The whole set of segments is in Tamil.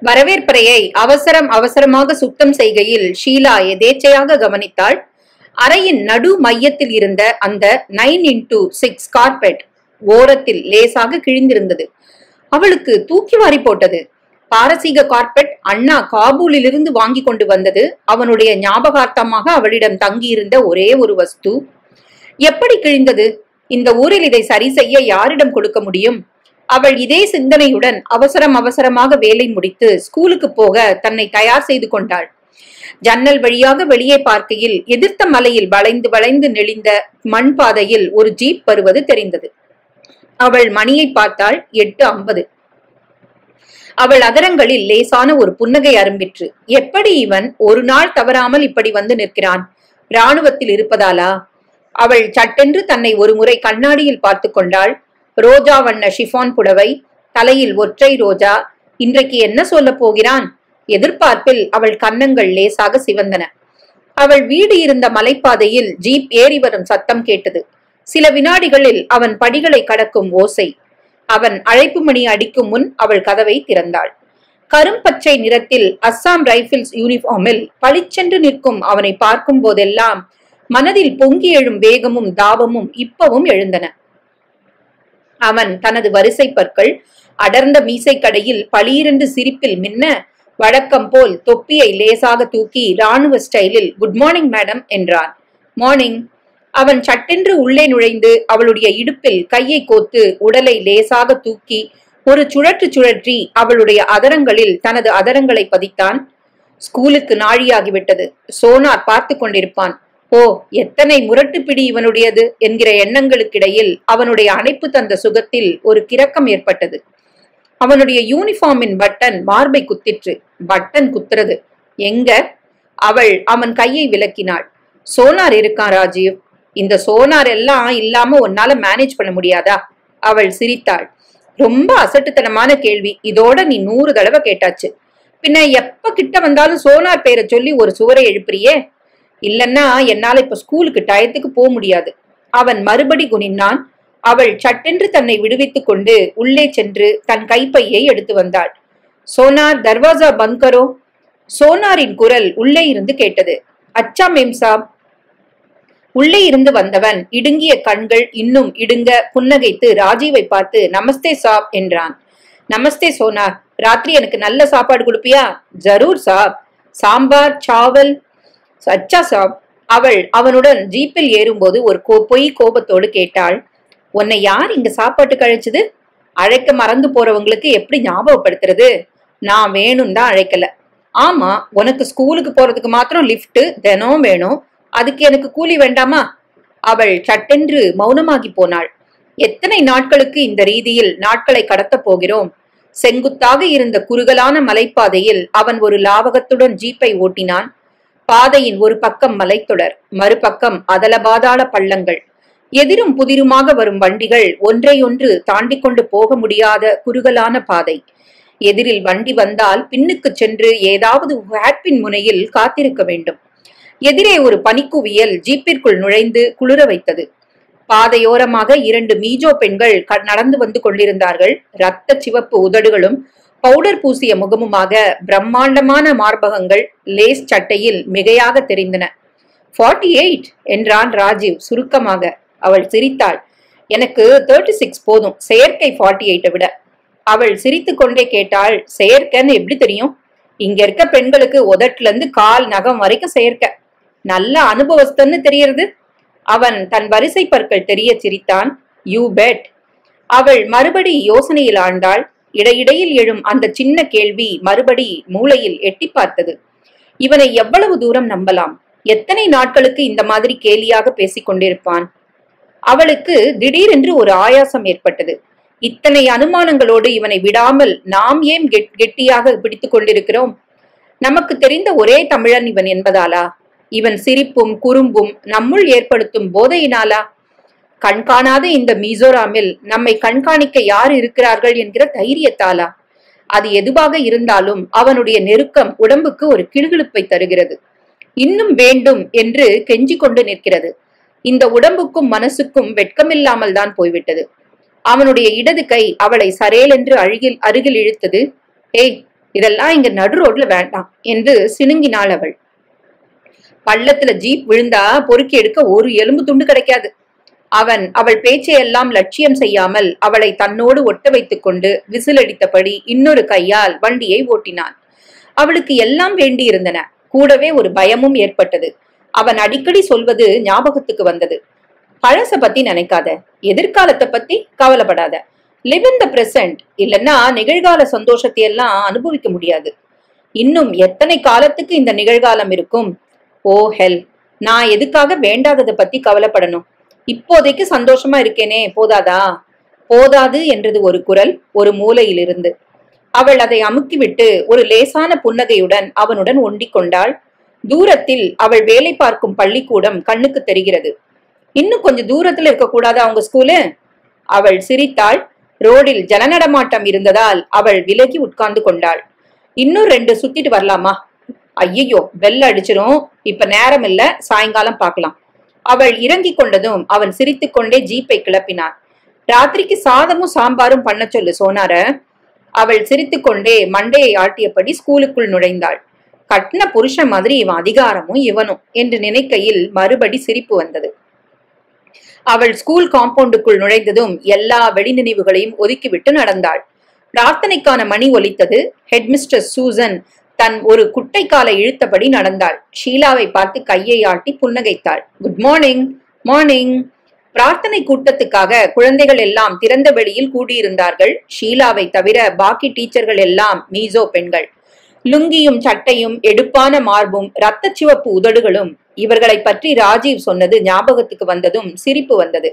வரவேற்பறையை அவசரமாக சுத்தம் செய்கையில் ஷீலா எதேச்சையாக கவனித்தாள். அறையின் நடு மையத்தில் இருந்த அந்த 9x6 கார்பெட் ஓரத்தில் லேசாக கிழிந்திருந்தது. அவளுக்கு தூக்கி வாரி போட்டது. பாரசீக கார்பெட் அண்ணா காபூலிலிருந்து வாங்கி கொண்டு வந்தது. அவனுடைய ஞாபகார்த்தமாக அவளிடம் தங்கியிருந்த ஒரே ஒரு வஸ்து. எப்படி கிழிந்தது? இந்த ஊரில் இதை சரி செய்ய யாரிடம் கொடுக்க முடியும்? அவள் இதே சிந்தனையுடன் அவசரமாக வேலை முடித்து ஸ்கூலுக்கு போக தன்னை தயார் செய்து கொண்டாள். ஜன்னல் வழியாக வெளியே பார்க்கையில் எதிர்த்த மலையில் வளைந்து நெளிந்த மண் பாதையில் ஒரு ஜீப் வருவது தெரிந்தது. அவள் மணியை பார்த்தாள். 8:50. அவள் அதரங்களில் லேசான ஒரு புன்னகை அரும்பிற்று. எப்படி இவன் ஒரு நாள் தவறாமல் இப்படி வந்து நிற்கிறான்? இராணுவத்தில் இருப்பதாலா? அவள் சட்டென்று தன்னை ஒரு முறை கண்ணாடியில் பார்த்து கொண்டாள். ரோஜா வண்ண ஷிஃபான் புடவை, தலையில் ஒற்றை ரோஜா. இன்றைக்கு என்ன சொல்ல போகிறான்? எதிர்பார்ப்பில் அவள் கன்னங்கள் லேசாக சிவந்தன. அவள் வீடு இருந்த மலைப்பாதையில் ஜீப் ஏறி வரும் சத்தம் கேட்டது. சில வினாடிகளில் அவன் படிகளை கடக்கும் ஓசை. அவன் அழைப்பு மணி அடிக்கும் முன் அவள் கதவை திறந்தாள். கரும்பச்சை நிறத்தில் அஸ்ஸாம் ரைபிள்ஸ் யூனிஃபார்மில் பளிச்சென்று நிற்கும் அவனை பார்க்கும் போதெல்லாம் மனதில் பொங்கி எழும் வேகமும் தாபமும் இப்பவும் எழுந்தன. அவன் தனது வரிசை பற்கள் அடர்ந்த மீசைக்கடையில் பளீரென்று சிரிப்பில் மின்ன, வழக்கம் போல் தொப்பியை லேசாக தூக்கி இராணுவ ஸ்டைலில் குட் மார்னிங் மேடம் என்றான். மார்னிங். அவன் சட்டென்று உள்ளே நுழைந்து அவளுடைய இடுப்பில் கையை கோத்து உடலை லேசாக தூக்கி ஒரு சுழற்றி அவளுடைய அதரங்களில் தனது அதரங்களை பதித்தான். ஸ்கூலுக்கு நாழியாகிவிட்டது. சோனார் பார்த்து கொண்டிருப்பான். ஓ, எத்தனை முரட்டு பிடி இவனுடையது என்கிற எண்ணங்களுக்கிடையில் அவனுடைய அணைப்பு தந்த சுகத்தில் ஒரு கிறக்கம் ஏற்பட்டது. அவனுடைய யூனிஃபார்மின் பட்டன் மார்பை குத்திற்று. பட்டன் குத்துறது எங்க? அவள் அவன் கையை விலக்கினாள். சோனார் இருக்கான் ராஜீவ். இந்த சோனார் எல்லாம் இல்லாம உன்னால மேனேஜ் பண்ண முடியாதா? அவள் சிரித்தாள். ரொம்ப அசட்டுத்தனமான கேள்வி. இதோட நீ 100 தடவை கேட்டாச்சு. பின்ன எப்ப கிட்ட வந்தாலும் சோனார் பேரை சொல்லி ஒரு சுவரை எழுப்புறியே. இல்லன்னா என்னால இப்ப ஸ்கூலுக்கு டயத்துக்கு போக முடியாது. அவன் மறுபடி குனிந்தான். அவள் சட்டென்று தன்னை விடுவித்துக் கொண்டு உள்ளே சென்று தன் கைப்பையை எடுத்து வந்தாள். சோனார், தர்வாசா பந்த் கரோ. சோனாரின் குரல் உள்ளே இருந்து கேட்டது. அச்சா மேம் சாப். உள்ளே இருந்து வந்தவன் இடுங்கிய கண்கள் இன்னும் இடுங்க புன்னகைத்து ராஜீவை பார்த்து நமஸ்தே சாப் என்றான். நமஸ்தே சோனார். ராத்திரி எனக்கு நல்ல சாப்பாடு கொடுப்பியா? ஜரூர் சாப். சாம்பார், சாவல். அச்சா சாப். அவள் அவனுடன் ஜீப்பில் ஏறும்போது ஒரு பொய் கோபத்தோடு கேட்டாள். உன்னை யார் இங்க சாப்பாட்டுக்கு அழைச்சது? அழைக்க மறந்து போறவங்களுக்கு எப்படி ஞாபகப்படுத்துறது? நான் வேணும் தான் அழைக்கல. ஆமா, உனக்கு ஸ்கூலுக்கு போறதுக்கு மாத்திரம் லிப்ட் தினம் வேணும். அதுக்கு எனக்கு கூலி வேண்டாமா? அவள் சட்டென்று மௌனமாகி போனாள். எத்தனை நாட்களுக்கு இந்த ரீதியில் நாட்களை கடத்தப் போகிறோம்? செங்குத்தாக இருந்த குறுகலான மலைப்பாதையில் அவன் ஒரு லாவகத்துடன் ஜீப்பை ஓட்டினான். பாதையின் ஒரு பக்கம் மலைத்தொடர், மறுபக்கம் அதலபாதாள பள்ளங்கள். எதிரும் புதிருமாக வரும் வண்டிகள் ஒன்றையொன்று தாண்டி கொண்டு போக முடியாத குறுகலான பாதை. எதிரில் வண்டி வந்தால் பின்னுக்கு சென்று ஏதாவது ஹேட்பின் முனையில் காத்திருக்க வேண்டும். எதிரே ஒரு பனிக்குவியல் ஜீப்பிற்குள் நுழைந்து குளிர வைத்தது. பாதையோரமாக 2 மீஜோ பெண்கள் நடந்து வந்து கொண்டிருந்தார்கள். இரத்த சிவப்பு உதடுகளும் பவுடர் பூசிய முகமுமாக பிரம்மாண்டமான மார்பகங்கள் லேஸ் சட்டையில் மிகையாக தெரிந்தன. 48 என்றான் ராஜீவ் சுருக்கமாக. அவள் சிரித்தாள். எனக்கு 36 போதும், செயற்கை 48 விட. அவள் சிரித்து கொண்டே கேட்டாள். செயற்கைன்னு எப்படி தெரியும்? இங்க இருக்க பெண்களுக்கு உதட்டுல இருந்து கால் நகம் வரைக்கும் செயற்கை. நல்ல அனுபவஸ்தன்னு தெரியறது. அவன் தன் வரிசை பற்கள் தெரிய சிரித்தான். You bet. அவள் மறுபடி யோசனையில் ஆழ்ந்தாள். இடையிடையில் எழும் அந்த சின்ன கேள்வி மறுபடி மூளையில் எட்டி பார்த்தது. இவனை எவ்வளவு தூரம் நம்பலாம்? எத்தனை நாட்களுக்கு இந்த மாதிரி கேலியாக பேசிக் கொண்டிருப்பான்? அவளுக்கு திடீரென்று ஒரு ஆயாசம் ஏற்பட்டது. இத்தனை அனுமானங்களோடு இவனை விடாமல் நாம் ஏன் கெட்டியாக பிடித்துக் கொண்டிருக்கிறோம்? நமக்கு தெரிந்த ஒரே தமிழன் இவன் என்பதாலா? இவன் சிரிப்பும் குறும்பும் நம்முள் ஏற்படுத்தும் போதையினாலா? கண்காணாத இந்த மிசோராமில் நம்மை கண்காணிக்க யார் இருக்கிறார்கள் என்கிற தைரியத்தாலா? அது எதுவாக இருந்தாலும் அவனுடைய நெருக்கம் உடம்புக்கு ஒரு கிளுகிழுப்பை தருகிறது. இன்னும் வேண்டும் என்று கெஞ்சி கொண்டு நிற்கிறது. இந்த உடம்புக்கும் மனசுக்கும் வெட்கமில்லாமல் தான் போய்விட்டது. அவனுடைய இடது கை அவளை சரேல் என்று அருகில் இழுத்தது. ஏய், இதெல்லாம் இங்க நடு ரோட்ல வேண்டாம் என்று சினுங்கினாள் அவள். பள்ளத்துல ஜீப் விழுந்தா பொறுக்கி எடுக்க ஒரு எலும்பு துண்டு கிடைக்காது. அவள் பேச்சையெல்லாம் லட்சியம் செய்யாமல் அவளை தன்னோடு ஒட்ட வைத்துக் கொண்டு விசிலடித்தபடி இன்னொரு கையால் வண்டியை ஓட்டினான். அவளுக்கு எல்லாம் வேண்டியிருந்தன. கூடவே ஒரு பயமும் ஏற்பட்டது. அவன் அடிக்கடி சொல்வது ஞாபகத்துக்கு வந்தது. பழச பத்தி நினைக்காத, எதிர்காலத்தை பத்தி கவலைப்படாத, லிவ் இன் த பிரசன்ட், இல்லைன்னா நிகழ்கால சந்தோஷத்தை எல்லாம் அனுபவிக்க முடியாது. இன்னும் எத்தனை காலத்துக்கு இந்த நிகழ்காலம் இருக்கும்? ஓ ஹெல், நான் எதுக்காக வேண்டாததை பத்தி கவலைப்படணும்? இப்போதைக்கு சந்தோஷமா இருக்கேனே, போதாதா? போதாது என்றது ஒரு குரல் ஒரு மூலையிலிருந்து. அவள் அதை அமுக்கிவிட்டு ஒரு லேசான புன்னகையுடன் அவனுடன் ஒண்டிக் கொண்டாள். தூரத்தில் அவள் வேலை பார்க்கும் பள்ளிக்கூடம் கண்ணுக்கு தெரிகிறது. இன்னும் கொஞ்சம் தூரத்துல இருக்கக்கூடாது அவங்க ஸ்கூலு? அவள் சிரித்தாள். ரோடில் ஜனநடமாட்டம் இருந்ததால் அவள் விலகி உட்கார்ந்து கொண்டாள். இன்னும் 2 சுத்திட்டு வரலாமா? ஐயோ, பெல் அடிச்சிரும், இப்ப நேரம் இல்ல, சாயங்காலம் பார்க்கலாம். அவள் இறங்கி கொண்டதும் அவன் சிரித்துக் கொண்டே ஜீப்பை கிளப்பினான். ராத்திரிக்கு சாதமும் சாம்பாரும் பண்ண சொல்லு சோனார. அவள் சிரித்துக்கொண்டே மண்டையை ஆட்டியபடி ஸ்கூலுக்குள் நுழைந்தாள். கட்டின புருஷன் மாதிரி இவன் அதிகாரமும் இவனும் என்று நினைக்கையில் மறுபடி சிரிப்பு வந்தது. அவள் ஸ்கூல் காம்பவுண்டுக்குள் நுழைந்ததும் எல்லா வெளிநினைவுகளையும் ஒதுக்கிவிட்டு நடந்தாள். பிரார்த்தனைக்கான மணி ஒலித்தது. ஹெட்மிஸ்டர் சூசன் தன் ஒரு குட்டை காலை இழுத்தபடி நடந்தாள். ஷீலாவை பார்த்து கையை ஆட்டி புன்னகைத்தாள். Good morning. மார்னிங். பிரார்த்தனை கூட்டத்துக்காக குழந்தைகள் எல்லாம் திறந்த வெளியில் கூடியிருந்தார்கள். ஷீலாவை தவிர பாக்கி டீச்சர்கள் எல்லாம் மீசோ பெண்கள். லுங்கியும் சட்டையும் எடுப்பான மார்பும் இரத்த சிவப்பு உதடுகளும். இவர்களை பற்றி ராஜீவ் சொன்னது ஞாபகத்துக்கு வந்ததும் சிரிப்பு வந்தது.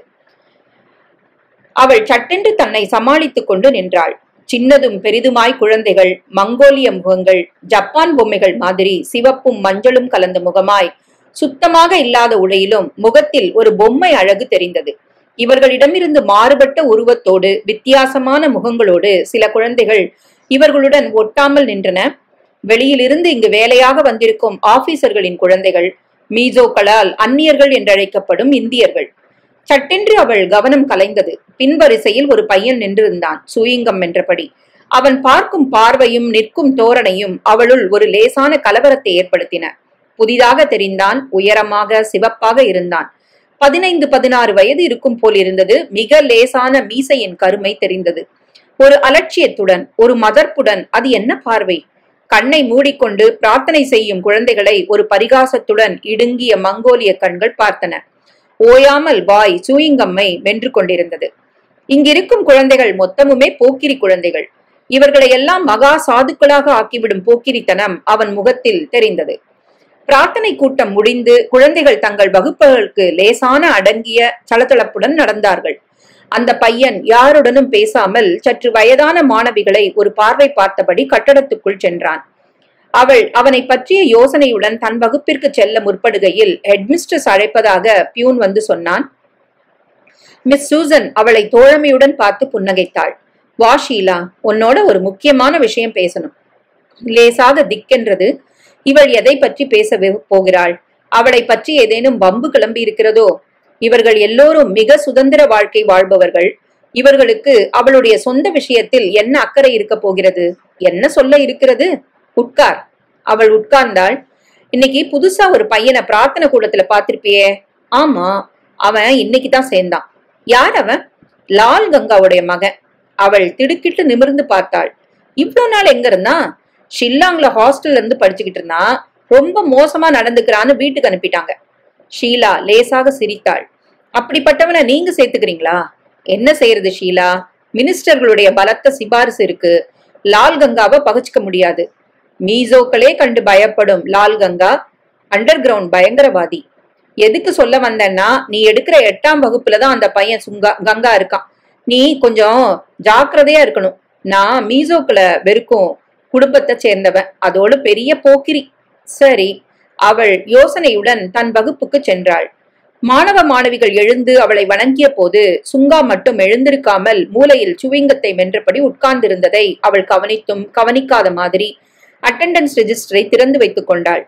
அவள் சட்டென்று தன்னை சமாளித்துக் கொண்டு நின்றாள். சின்னதும் பெரிதுமாய் குழந்தைகள், மங்கோலிய முகங்கள், ஜப்பான் பொம்மைகள் மாதிரி சிவப்பும் மஞ்சளும் கலந்த முகமாய், சுத்தமாக இல்லாத உடையிலும் முகத்தில் ஒரு பொம்மை அழகு தெரிந்தது. இவர்களிடமிருந்து மாறுபட்ட உருவத்தோடு வித்தியாசமான முகங்களோடு சில குழந்தைகள் இவர்களுடன் ஒட்டாமல் நின்றன. வெளியிலிருந்து இங்கு வேலையாக வந்திருக்கும் ஆபீசர்களின் குழந்தைகள், மீசோக்களால் அந்நியர்கள் என்றழைக்கப்படும் இந்தியர்கள். சட்டென்று அவள் கவனம் கலைந்தது. பின்வரிசையில் ஒரு பையன் நின்றிருந்தான், சூயிங்கம் என்றபடி. அவன் பார்க்கும் பார்வையும் நிற்கும் தோரணையும் அவளுள் ஒரு லேசான கலவரத்தை ஏற்படுத்தின. புதிதாக தெரிந்தான். உயரமாக சிவப்பாக இருந்தான். 15-16 வயது இருக்கும் போல் இருந்தது. மிக லேசான மீசையின் கருமை தெரிந்தது. ஒரு அலட்சியத்துடன், ஒரு மதர்ப்புடன். அது என்ன பார்வை! கண்ணை மூடிக்கொண்டு பிரார்த்தனை செய்யும் குழந்தைகளை ஒரு பரிகாசத்துடன் இடுங்கிய மங்கோலிய கண்கள் பார்த்தன. ஓயாமல் வாய் சூயிங்கம்மை வென்று கொண்டிருந்தது. இங்கிருக்கும் குழந்தைகள் மொத்தமுமே போக்கிரி குழந்தைகள். இவர்களை எல்லாம் மகா சாதுக்களாக ஆக்கிவிடும் போக்கிரித்தனம் அவன் முகத்தில் தெரிந்தது. பிரார்த்தனை கூட்டம் முடிந்து குழந்தைகள் தங்கள் வகுப்புகளுக்கு லேசான அடங்கிய சலசலப்புடன் நடந்தார்கள். அந்த பையன் யாருடனும் பேசாமல் சற்று வயதான மாணவிகளை ஒரு பார்வை பார்த்தபடி கட்டடத்துக்குள் சென்றான். அவள் அவனை பற்றிய யோசனையுடன் தன் வகுப்பிற்கு செல்ல முற்படுகையில் ஹெட்மிஸ்ட்ரஸ் அழைப்பதாக பியூன் வந்து சொன்னான். மிஸ் சூசன் அவளை தோழமையுடன் பார்த்து புன்னகைத்தாள். வா ஷீலா, உன்னோட ஒரு முக்கியமான விஷயம் பேசணும். லேசாக திக்கென்றது. இவள் எதை பற்றி பேச போகிறாள்? அவளை பற்றி ஏதேனும் வம்பு கிளம்பி இருக்கிறதோ? இவர்கள் எல்லோரும் மிக சுதந்திர வாழ்க்கை வாழ்பவர்கள். இவர்களுக்கு அவளுடைய சொந்த விஷயத்தில் என்ன அக்கறை இருக்க போகிறது? என்ன சொல்ல இருக்கிறது? உட்கார். அவள் உட்கார்ந்தாள். இன்னைக்கு புதுசா ஒரு பையனை பிரார்த்தனை கூடத்துல பாத்திருப்பியே? ஆமா, அவன் இன்னைக்குதான் சேர்ந்தான். யார் அவன்? லால் கங்காவுடைய மகன். அவள் திடுக்கிட்டு நிமிர்ந்து பார்த்தாள். இவ்வளவு நாள் எங்க இருந்தான்? ஷில்லாங்ல ஹாஸ்டல்ல இருந்து படிச்சுக்கிட்டு இருந்தான். ரொம்ப மோசமா நடந்துக்கிறான்னு வீட்டுக்கு அனுப்பிட்டாங்க. ஷீலா லேசாக சிரித்தாள். அப்படிப்பட்டவனை நீங்க சேர்த்துக்கிறீங்களா? என்ன செய்யறது ஷீலா, மினிஸ்டர்களுடைய பலத்த சிபாரிசு இருக்கு. லால் கங்காவை பகச்சுக்க முடியாது. மீசோக்களே கண்டு பயப்படும் லால் கங்கா அண்டர் கிரவுண்ட் பயங்கரவாதி. எதுக்கு சொல்ல வந்தேன்னா, நீ எடுக்கிற 8ஆம் வகுப்புலதான் அந்த பையன் கங்கா இருக்கான். நீ கொஞ்சம் ஜாக்கிரதையா இருக்கணும். நான் மீசோக்களை வெறுக்கும் குடும்பத்தை சேர்ந்தவன். அதோடு பெரிய போக்கிரி. சரி. அவள் யோசனையுடன் தன் வகுப்புக்கு சென்றாள். மாணவ மாணவிகள் எழுந்து அவளை வணங்கிய போது சுங்கா மட்டும் எழுந்திருக்காமல் மூலையில் சுவிங்கத்தை மென்றபடி உட்கார்ந்திருந்ததை அவள் கவனித்தும் கவனிக்காத மாதிரி அட்டெண்டன்ஸ் ரெஜிஸ்டரை திறந்து வைத்துக் கொண்டாள்.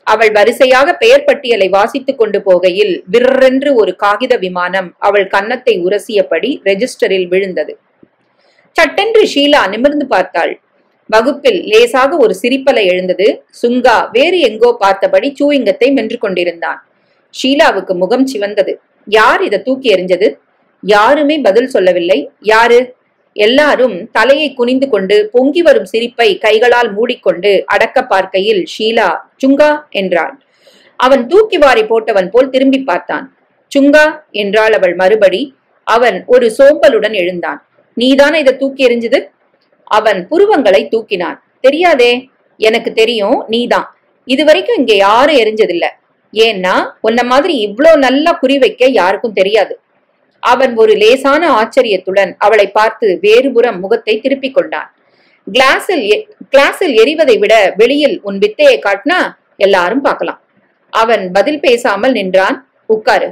அவள் வரிசையாக பெயர் பட்டியலை வாசித்துக் கொண்டு போகையில் விற்றென்று ஒரு காகித விமானம் அவள் கன்னத்தை உரசியபடி ரெஜிஸ்டரில் விழுந்தது. சட்டென்று ஷீலா நிமிர்ந்து பார்த்தாள். வகுப்பில் லேசாக ஒரு சிரிப்பலை எழுந்தது. சுங்கா வேறு எங்கோ பார்த்தபடி சூயிங்கத்தை மென்று கொண்டிருந்தான். ஷீலாவுக்கு முகம் சிவந்தது. யார் இதை தூக்கி எறிஞ்சது? யாருமே பதில் சொல்லவில்லை. யாரு? எல்லாரும் தலையை குனிந்து கொண்டு பொங்கி வரும் சிரிப்பை கைகளால் மூடிக்கொண்டு அடக்க பார்க்கையில் ஷீலா சுங்கா என்றாள். அவன் தூக்கி வாரி போட்டவன் போல் திரும்பி பார்த்தான். சுங்கா என்றாள் அவள் மறுபடி. அவன் ஒரு சோம்பலுடன் எழுந்தான். நீதானே இதை தூக்கி எறிஞ்சது? அவன் புருவங்களை தூக்கினான். தெரியாதே. எனக்கு தெரியும், நீதான். இதுவரைக்கும் இங்க யாரும் எரிஞ்சதில்ல. ஏன்னா உன்ன மாதிரி இவ்ளோ நல்லா குறி வைக்க யாருக்கும் தெரியாது. அவன் ஒரு லேசான ஆச்சரியத்துடன் அவளை பார்த்து வேறுபுறம் முகத்தை திருப்பிக் கொண்டான். கிளாஸில் எரிவதை விட வெளியில் உன் வித்தையை காட்டினா எல்லாரும் பார்க்கலாம். அவன் பதில் பேசாமல் நின்றான். உட்காரு.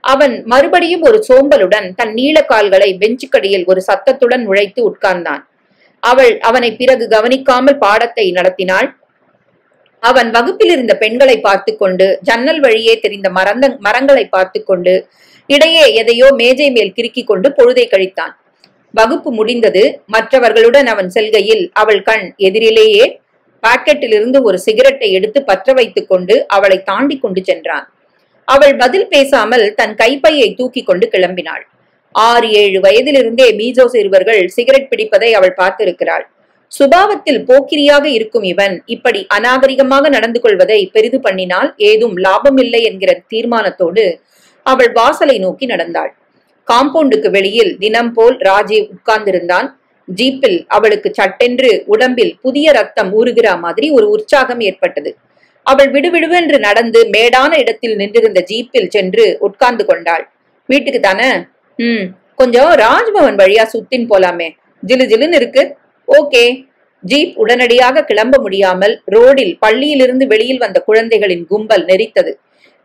அவன் மறுபடியும் ஒரு சோம்பலுடன் தன் நீள கால்களை பெஞ்சுக்கடியில் ஒரு சத்தத்துடன் நுழைத்து உட்கார்ந்தான். அவள் அவனை பிறகு கவனிக்காமல் பாடத்தை நடத்தினாள். அவன் வகுப்பில் இருந்த பெண்களை பார்த்து கொண்டு, ஜன்னல் வழியே தெரிந்த மரங்களை பார்த்து கொண்டு, இடையே எதையோ மேஜை மேல் கிறுக்கிக் கொண்டு பொழுதை கழித்தான். வகுப்பு முடிந்தது. மற்றவர்களுடன் அவன் செல்கையில் அவள் கண் எதிரிலேயே பாக்கெட்டிலிருந்து ஒரு சிகரெட்டை எடுத்து பற்ற வைத்துக் கொண்டு அவளை தாண்டி கொண்டு சென்றான். அவள் பதில் பேசாமல் தன் கைப்பையை தூக்கி கொண்டு கிளம்பினாள். 6-7 வயதிலிருந்தே மீசோ சிறுவர்கள் சிகரெட் பிடிப்பதை அவள் பார்த்திருக்கிறாள். சுபாவத்தில் போக்கிரியாக இருக்கும் இவன் இப்படி அநாகரிகமாக நடந்து கொள்வதை பெரிது பண்ணினால் ஏதும் லாபம் இல்லை என்கிற தீர்மானத்தோடு அவள் வாசலை நோக்கி நடந்தாள். காம்பவுண்டுக்கு வெளியில் தினம் போல் ராஜீவ் உட்கார்ந்திருந்தான். ஜீப்பில் அவளுக்கு சட்டென்று உடம்பில் புதிய ரத்தம் ஊறுகிற மாதிரி ஒரு உற்சாகம் ஏற்பட்டது. அவள் விடுவிடுவென்று நடந்து மேடான இடத்தில் நின்றிருந்த ஜீப்பில் சென்று உட்கார்ந்து கொண்டாள். வீட்டுக்கு தானே? கொஞ்சம் ராஜ்பவன் வழியா சுத்தின் போலாமே, ஜிலு ஜிலுன்னு இருக்கு. ஓகே. ஜீப் உடனடியாக கிளம்ப முடியாமல் ரோடில் பள்ளியிலிருந்து வெளியில் வந்த குழந்தைகளின் கும்பல் நெரித்தது.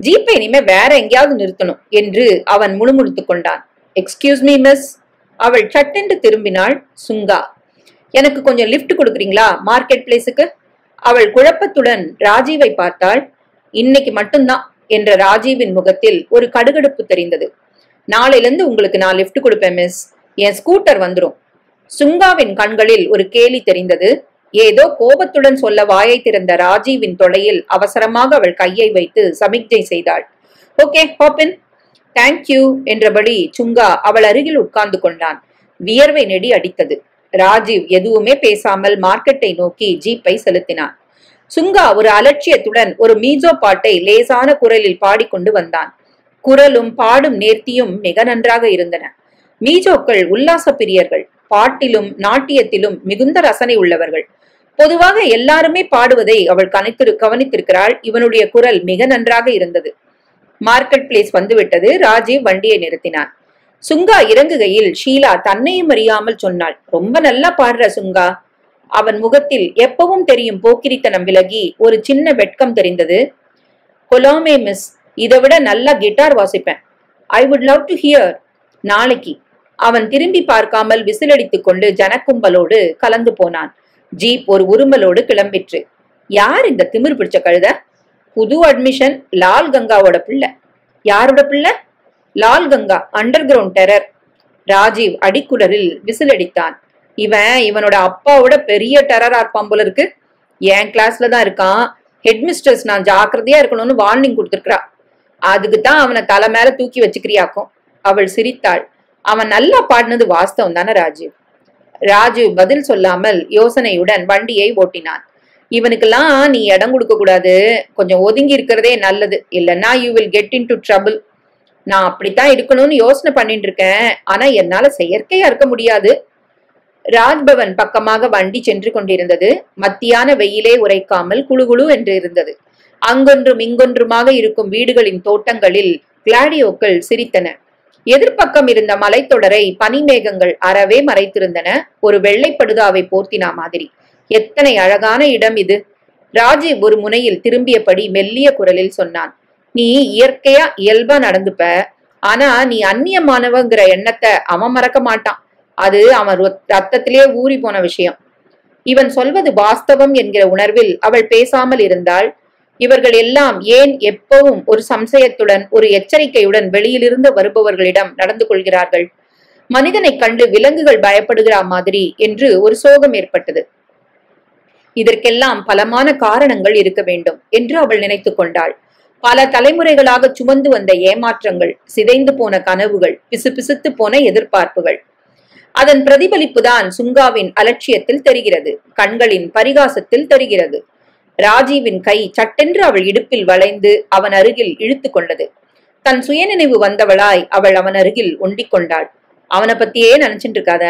ஜீப்பை இனிமே வேற எங்கேயாவது நிறுத்தணும் என்று அவன் முணுமுணுத்துக் கொண்டான். Excuse me miss. அவள் சட்டென்று திரும்பினாள். சுங்கா, எனக்கு கொஞ்சம் லிப்ட் கொடுக்குறீங்களா மார்க்கெட் பிளேஸுக்கு? அவள் குழப்பத்துடன் ராஜீவை பார்த்தாள். இன்னைக்கு மட்டும்தான் என்ற ராஜீவின் முகத்தில் ஒரு கடுகடுப்பு தெரிந்தது. நாளையிலிருந்து உங்களுக்கு நான் லிப்ட் கொடுப்பேன் மிஸ். என் ஸ்கூட்டர் வந்துடும். சுங்காவின் கண்களில் ஒரு கேலி தெரிந்தது. ஏதோ கோபத்துடன் சொல்ல வாயை திறந்த ராஜீவின் தொடையில் அவசரமாக அவள் கையை வைத்து சமிக்ஞை செய்தாள். Okay, happen. தேங்க்யூ என்றபடி சுங்கா அவள் அருகில் உட்கார்ந்து கொண்டான். வியர்வை நெடி அடித்தது. ராஜீவ் எதுவுமே பேசாமல் மார்க்கெட்டை நோக்கி ஜீப்பை செலுத்தினான். சுங்கா ஒரு அலட்சியத்துடன் ஒரு மீசோ பாட்டை லேசான குரலில் பாடிக்கொண்டு வந்தான். குரலும் பாடும் நேர்த்தியும் மிக நன்றாக இருந்தன. மீசோக்கள் உல்லாச பிரியர்கள். பாட்டிலும் நாட்டியத்திலும் மிகுந்த ரசனை உள்ளவர்கள். பொதுவாக எல்லாருமே பாடுவதை அவள் கவனித்திருக்கிறாள். இவனுடைய குரல் மிக நன்றாக இருந்தது. மார்க்கெட் பிளேஸ் வந்துவிட்டது. ராஜீவ் வண்டியை நிறுத்தினான். சுங்கா இறங்குகையில் ஷீலா தன்னையும் அறியாமல் சொன்னாள், ரொம்ப நல்லா பாடுற சுங்கா. அவன் முகத்தில் எப்பவும் தெரியும் போக்கிரித்தனம் விலகி ஒரு சின்ன வெட்கம் தெரிந்தது. கொலாமே மிஸ், இதை விட நல்லா கிட்டார் வாசிப்பேன். I would love to hear. நாளைக்கு. அவன் திரும்பி பார்க்காமல் விசிலடித்துக் கொண்டு ஜனக்கும்பலோடு கலந்து போனான். ஜீப் ஒரு உருமலோடு கிளம்பிற்று. யார் இந்த திமிர் பிடிச்ச கழுத? புது அட்மிஷன், லால் கங்காவோட பிள்ளை. யாரோட பிள்ளை? Lal Ganga, underground terror. Rajiv அடிக்குடரில் விசிலடித்தான். இவனோட அப்பாவோட பெரிய டெரரா இருப்பான் போல இருக்கு. என் கிளாஸ்ல தான் இருக்கான். ஹெட்மிஸ்டர்ஸ் நான் ஜாக்கிரதையா இருக்கணும்னு வார்னிங் கொடுத்துருக்கா. அதுக்குத்தான் அவனை தலை மேல தூக்கி வச்சுக்கிறியாக்கும். அவள் சிரித்தாள். அவன் நல்லா பாடினது வாஸ்தவம் தானே ராஜீவ்? ராஜீவ் பதில் சொல்லாமல் யோசனையுடன் வண்டியை ஓட்டினான். இவனுக்கெல்லாம் நீ இடம் கொடுக்க கூடாது. கொஞ்சம் ஒதுங்கி இருக்கிறதே நல்லது. இல்லைன்னா you will get in to trouble. நான் அப்படித்தான் இருக்கணும்னு யோசனை பண்ணிட்டு இருக்கேன். ஆனா என்னால செயற்கையா இருக்க முடியாது. ராஜ்பவன் பக்கமாக வண்டி சென்று கொண்டிருந்தது. மத்தியான வெயிலே உரைக்காமல் குளுகுளு என்று இருந்தது. அங்கொன்றும் இங்கொன்றுமாக இருக்கும் வீடுகளின் தோட்டங்களில் கிளாடியோக்கள் சிரித்தன. எதிர்ப்பக்கம் இருந்த மலைத்தொடரை பனிமேகங்கள் அறவே மறைத்திருந்தன. ஒரு வெள்ளைப்படுதாவை போர்த்தினா மாதிரி. எத்தனை அழகான இடம் இது! ராஜீவ் ஒரு முனையில் திரும்பியபடி மெல்லிய குரலில் சொன்னான். நீ இயற்கையா இயல்பா நடந்துப்ப. ஆனா நீ அந்நியமானவங்கிற எண்ணத்தை அவன் மறக்க மாட்டான். அது அவன் ரத்தத்திலே ஊறி போன விஷயம். இவன் சொல்வது வாஸ்தவம் என்கிற உணர்வில் அவள் பேசாமல் இருந்தாள். இவர்கள் எல்லாம் ஏன் எப்பவும் ஒரு சம்சயத்துடன் ஒரு எச்சரிக்கையுடன் வெளியிலிருந்து வருபவர்களிடம் நடந்து கொள்கிறார்கள்? மனிதனை கண்டு விலங்குகள் பயப்படுகிற மாதிரி என்று ஒரு சோகம் ஏற்பட்டது. இதற்கெல்லாம் பலமான காரணங்கள் இருக்க வேண்டும் என்று அவள் நினைத்து கொண்டாள். பல தலைமுறைகளாக சுமந்து வந்த ஏமாற்றங்கள், சிதைந்து போன கனவுகள், பிசுபிசுத்து போன எதிர்பார்ப்புகள். அதன் பிரதிபலிப்புதான் சுங்காவின் அலட்சியத்தில் தெரிகிறது, கண்களின் பரிகாசத்தில் தெரிகிறது. ராஜீவின் கை சட்டென்று அவள் இடுப்பில் வளைந்து அவன் அருகில் இழுத்து கொண்டது. தன் சுயநினைவு வந்தவளாய் அவள் அவன் அருகில் ஒண்டிக் கொண்டாள். அவனை பத்தியே நினைச்சிட்டு இருக்காத.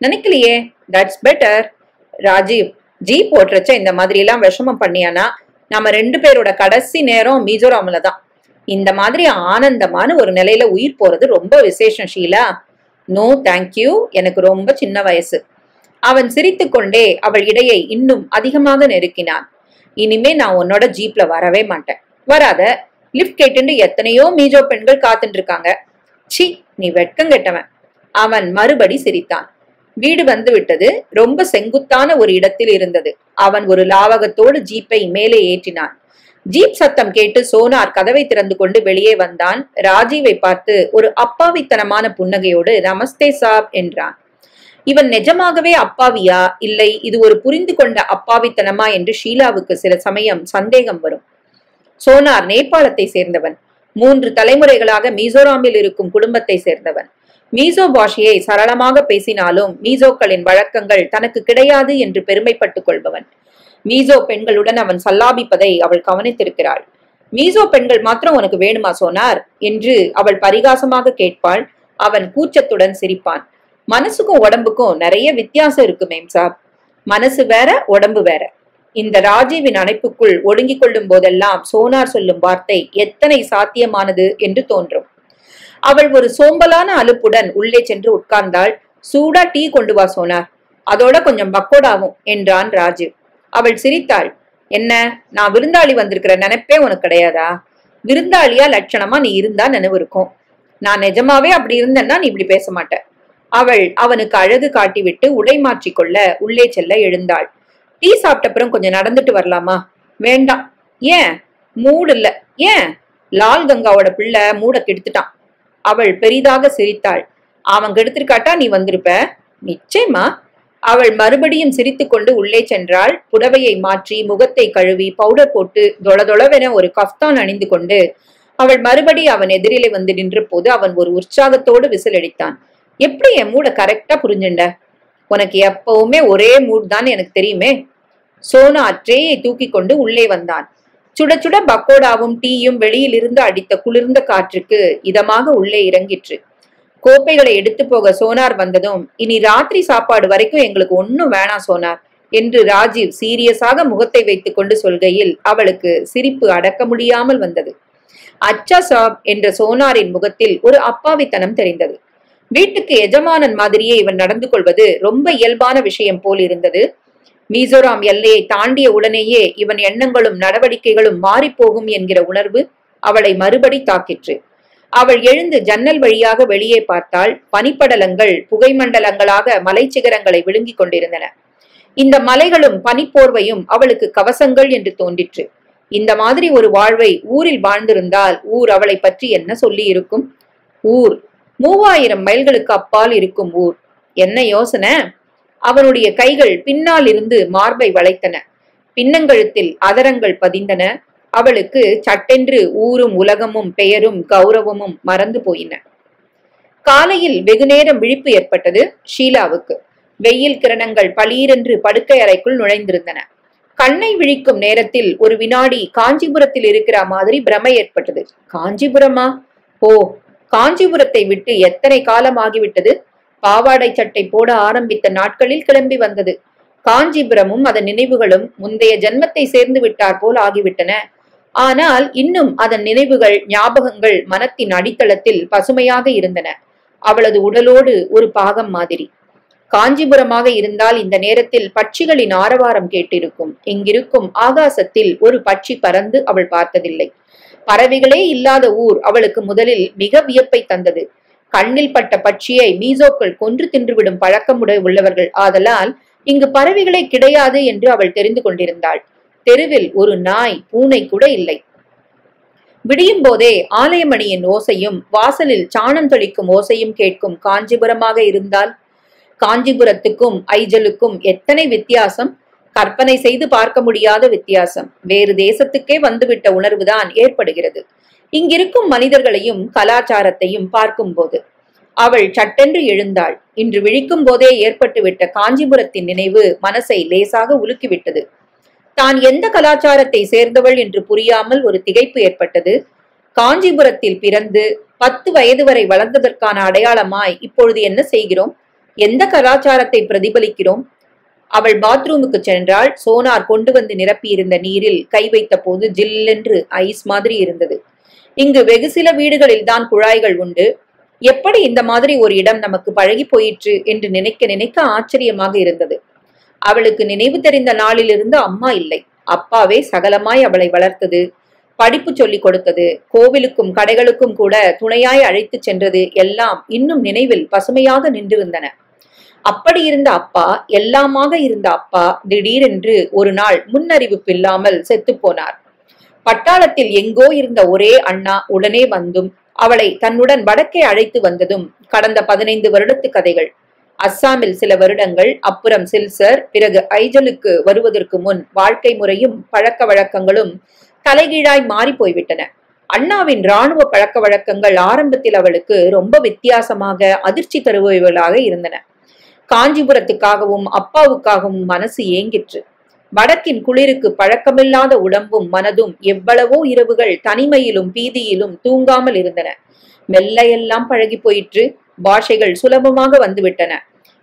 நினைக்கலையே, தட்ஸ் பெட்டர். ராஜீவ், ஜீப் ஓட்டுறச்ச இந்த மாதிரி எல்லாம் விஷமம் பண்ணியானா நம்ம 2 பேரோட கடைசி நேரம் மிசோராம்ல தான். இந்த மாதிரி ஆனந்தமான ஒரு நிலையில உயிர் போறது ரொம்ப விசேஷம் ஷீலா. நோ தேங்க்யூ, எனக்கு ரொம்ப சின்ன வயசு. அவன் சிரித்து கொண்டே அவள் இடையை இன்னும் அதிகமாக நெருக்கினான். இனிமே நான் உன்னோட ஜீப்ல வரவே மாட்டேன். வராத. லிப்ட் கேட்டு எத்தனையோ மீஜோ பெண்கள் காத்துட்டு இருக்காங்க. சி, நீ வெட்கம் கெட்டவன். அவன் மறுபடி சிரித்தான். வீடு வந்து விட்டது. ரொம்ப செங்குத்தான ஒரு இடத்தில் இருந்தது. அவன் ஒரு லாவகத்தோடு ஜீப்பை மேலே ஏற்றினான். ஜீப் சத்தம் கேட்டு சோனார் கதவை திறந்து கொண்டு வெளியே வந்தான். ராஜீவை பார்த்து ஒரு அப்பாவித்தனமான புன்னகையோடு நமஸ்தே சாப் என்றான். இவன் நிஜமாகவே அப்பாவியா, இல்லை இது ஒரு புரிந்து கொண்ட அப்பாவித்தனமா என்று ஷீலாவுக்கு சில சமயம் சந்தேகம் வரும். சோனார் நேபாளத்தை சேர்ந்தவன். 3 தலைமுறைகளாக மிசோராமில் இருக்கும் குடும்பத்தை சேர்ந்தவன். மீசோ பாஷையை சரளமாக பேசினாலும் மீசோக்களின் வழக்கங்கள் தனக்கு கிடையாது என்று பெருமைப்பட்டுக் கொள்பவன். மீசோ பெண்களுடன் அவன் சல்லாபிப்பதை அவள் கவனித்திருக்கிறாள். மீசோ பெண்கள் மாத்திரம் உனக்கு வேணுமா சோனார் என்று அவள் பரிகாசமாக கேட்பாள். அவன் கூச்சத்துடன் சிரிப்பான். மனசுக்கும் உடம்புக்கும் நிறைய வித்தியாசம் இருக்கு மேம் சாப். மனசு வேற, உடம்பு வேற. இந்த ராஜீவின் அணைப்புக்குள் ஒடுங்கிக் கொள்ளும் போதெல்லாம் சோனார் சொல்லும் வார்த்தை எத்தனை சாத்தியமானது என்று தோன்றும். அவள் ஒரு சோம்பலான அலுப்புடன் உள்ளே சென்று உட்கார்ந்தாள். சூடா டீ கொண்டு வா சோனார், அதோட கொஞ்சம் பக்கோடாவும் என்றான் ராஜீவ். அவள் சிரித்தாள். என்ன, நான் விருந்தாளி வந்திருக்கிற நினைப்பே உனக்கு கிடையாதா? விருந்தாளியா லட்சணமா நீ இருந்தா நினைவு இருக்கும். நான் நிஜமாவே அப்படி இருந்தேன்னா நீ இப்படி பேச மாட்ட. அவள் அவனுக்கு அழகு காட்டிவிட்டு உடை மாற்றிக்கொள்ள உள்ளே செல்ல எழுந்தாள். டீ சாப்பிட்டப்புறம் கொஞ்சம் நடந்துட்டு வரலாமா? வேண்டாம். ஏன்? மூடு இல்ல. ஏன்? லால் கங்காவோட பிள்ளை மூட கெடுத்துட்டான். அவள் பெரிதாக சிரித்தாள். அவன் கெடுத்திருக்காட்டா நீ வந்திருப்ப. நிச்சயமா. அவள் மறுபடியும் சிரித்து கொண்டு உள்ளே சென்றாள். புடவையை மாற்றி முகத்தை கழுவி பவுடர் போட்டு தொளதொளவென ஒரு கஃப்தான் அணிந்து கொண்டு அவள் மறுபடி அவன் எதிரிலே வந்து நின்ற போது அவன் ஒரு உற்சாகத்தோடு விசிலடித்தான். எப்படி என் மூட கரெக்டா புரிஞ்சுண்ட? உனக்கு எப்பவுமே ஒரே மூட் தான் எனக்கு தெரியுமே. சோனா ட்ரேயை தூக்கி கொண்டு உள்ளே வந்தான். சுட சுட பக்கோடாவும் டீயும் வெளியில் இருந்து அடித்த குளிர்ந்த காற்றுக்கு இதமாக உள்ளே இறங்கிற்று. கோப்பைகளை எடுத்து போக சோனார் வந்ததும், இனி ராத்திரி சாப்பாடு வரைக்கும் எங்களுக்கு ஒன்னும் வேணாம் சோனார் என்று ராஜீவ் சீரியஸாக முகத்தை வைத்துக் கொண்டு சொல்கையில் அவளுக்கு சிரிப்பு அடக்க முடியாமல் வந்தது. அச்சா சாப் என்ற சோனாரின் முகத்தில் ஒரு அப்பாவித்தனம் தெரிந்தது. வீட்டுக்கு எஜமானன் மாதிரியே இவன் நடந்து கொள்வது ரொம்ப இயல்பான விஷயம் போல் இருந்தது. மிசோராம் எல்லையை தாண்டிய உடனேயே இவன் எண்ணங்களும் நடவடிக்கைகளும் மாறிப்போகும் என்கிற உணர்வு அவளை மறுபடி தாக்கிற்று. அவள் எழுந்து ஜன்னல் வழியாக வெளியே பார்த்தாள். பனிப்படலங்கள் புகைமண்டலங்களாக மலைச்சிகரங்களை விழுங்கிக் கொண்டிருந்தன. இந்த மலைகளும் பனிப்போர்வையும் அவளுக்கு கவசங்கள் என்று தோன்றிற்று. இந்த மாதிரி ஒரு வாழ்வை ஊரில் வாழ்ந்திருந்தால் ஊர் அவளை பற்றி என்ன சொல்லி இருக்கும்? ஊர் 3000 மைல்களுக்கு அப்பால் இருக்கும் ஊர். என்ன யோசனை? அவனுடைய கைகள் பின்னால் இருந்து மார்பை வளைத்தன. பின்னங்கழுத்தில் அதரங்கள் பதிந்தன. அவளுக்கு சட்டென்று ஊரும் உலகமும் பெயரும் கௌரவமும் மறந்து போயின. காலையில் வெகுநேரம் விழிப்பு ஏற்பட்டது ஷீலாவுக்கு. வெயில் கிரணங்கள் பளீரென்று படுக்கை அறைக்குள் நுழைந்திருந்தன. கண்ணை விழிக்கும் நேரத்தில் ஒரு வினாடி காஞ்சிபுரத்தில் இருக்கிற மாதிரி பிரமை ஏற்பட்டது. காஞ்சிபுரமா? ஓ, காஞ்சிபுரத்தை விட்டு எத்தனை காலம் ஆகிவிட்டது. பாவாடை சட்டை போட ஆரம்பித்த நாட்களில் கிளம்பி வந்தது. காஞ்சிபுரமும் அதன் நினைவுகளும் முந்தைய ஜென்மத்தை சேர்ந்து விட்டார் போல் ஆகிவிட்டன. ஆனால் இன்னும் அதன் நினைவுகள், ஞாபகங்கள் மனத்தின் அடித்தளத்தில் பசுமையாக இருந்தன. அவளது உடலோடு ஒரு பாகம் மாதிரி. காஞ்சிபுரமாக இருந்தால் இந்த நேரத்தில் பட்சிகளின் ஆரவாரம் கேட்டிருக்கும். இங்கிருக்கும் ஆகாசத்தில் ஒரு பட்சி பறந்து அவள் பார்த்ததில்லை. பறவைகளே இல்லாத ஊர் அவளுக்கு முதலில் மிக வியப்பை தந்தது. கண்ணில் பட்ட பட்சியை மீசோக்கள் கொன்று தின்றுவிடும் பழக்கமுடைய உள்ளவர்கள் ஆதலால் இங்கு பறவைகளே கிடையாது என்று அவள் தெரிந்து கொண்டிருந்தாள். தெருவில் ஒரு நாய், பூனை கூட இல்லை. விடியும் போதே ஆலயமணியின் ஓசையும் வாசலில் சாணம் தெளிக்கும் ஓசையும் கேட்கும் காஞ்சிபுரமாக இருந்தால், காஞ்சிபுரத்துக்கும் ஐஜலுக்கும் எத்தனை வித்தியாசம்! கற்பனை செய்து பார்க்க முடியாத வித்தியாசம். வேறு தேசத்துக்கே வந்துவிட்ட உணர்வுதான் ஏற்படுகிறது இங்கிருக்கும் மனிதர்களையும் கலாச்சாரத்தையும் பார்க்கும்போது. அவள் சட்டென்று எழுந்தாள். இன்று விழிக்கும் போதே ஏற்பட்டுவிட்ட காஞ்சிபுரத்தின் நினைவு மனசை லேசாக உலுக்கிவிட்டது. தான் எந்த கலாச்சாரத்தை சேர்ந்தவள் என்று புரியாமல் ஒரு திகைப்பு ஏற்பட்டது. காஞ்சிபுரத்தில் பிறந்து 10 வயது வரை வளர்ந்ததற்கான அடையாளமாய் இப்பொழுது என்ன செய்கிறோம்? எந்த கலாச்சாரத்தை பிரதிபலிக்கிறோம்? அவள் பாத்ரூமுக்கு சென்றாள். சோனார் கொண்டு வந்து நிரப்பியிருந்த நீரில் கை வைத்த போது ஜில்லென்று ஐஸ் மாதிரி இருந்தது. இங்கு வெகு சில வீடுகளில் தான் குழாய்கள் உண்டு. எப்படி இந்த மாதிரி ஒரு இடம் நமக்கு பழகி போயிற்று என்று நினைக்க நினைக்க ஆச்சரியமாக இருந்தது. அவளுக்கு நினைவு தெரிந்த நாளிலிருந்து அம்மா இல்லை. அப்பாவே சகலமாய் அவளை வளர்த்தது, படிப்பு சொல்லிக் கொடுத்தது, கோவிலுக்கும் கடைகளுக்கும் கூட துணையாய் அழைத்து சென்றது எல்லாம் இன்னும் நினைவில் பசுமையாக நின்றிருந்தன. அப்படி இருந்த அப்பா, எல்லாமாக இருந்த அப்பா திடீரென்று ஒரு நாள் முன்னறிவிப்பில்லாமல் செத்து போனார். பட்டாளத்தில் எங்கோ இருந்த ஒரே அண்ணா உடனே வந்தும் அவளை தன்னுடன் வடக்கே அழைத்து வந்ததும் கடந்த 15 வருடத்து கதைகள். அஸ்ஸாமில் சில வருடங்கள், அப்புறம் சில்சர், பிறகு ஐஜலுக்கு வருவதற்கு முன் வாழ்க்கை முறையும் பழக்க வழக்கங்களும் தலைகீழாய் மாறி போய்விட்டன. அண்ணாவின் இராணுவ பழக்க வழக்கங்கள் ஆரம்பத்தில் அவளுக்கு ரொம்ப வித்தியாசமாக அதிர்ச்சி தருபவைகளாக இருந்தன. காஞ்சிபுரத்துக்காகவும் அப்பாவுக்காகவும் மனசு ஏங்கிற்று. வடக்கின் குளிருக்கு பழக்கமில்லாத உடம்பும் மனதும் எவ்வளவோ இரவுகள் தனிமையிலும் பீதியிலும் தூங்காமல் இருந்தன. மெல்லையெல்லாம் பழகி போயிற்று. பாஷைகள் சுலபமாக வந்துவிட்டன.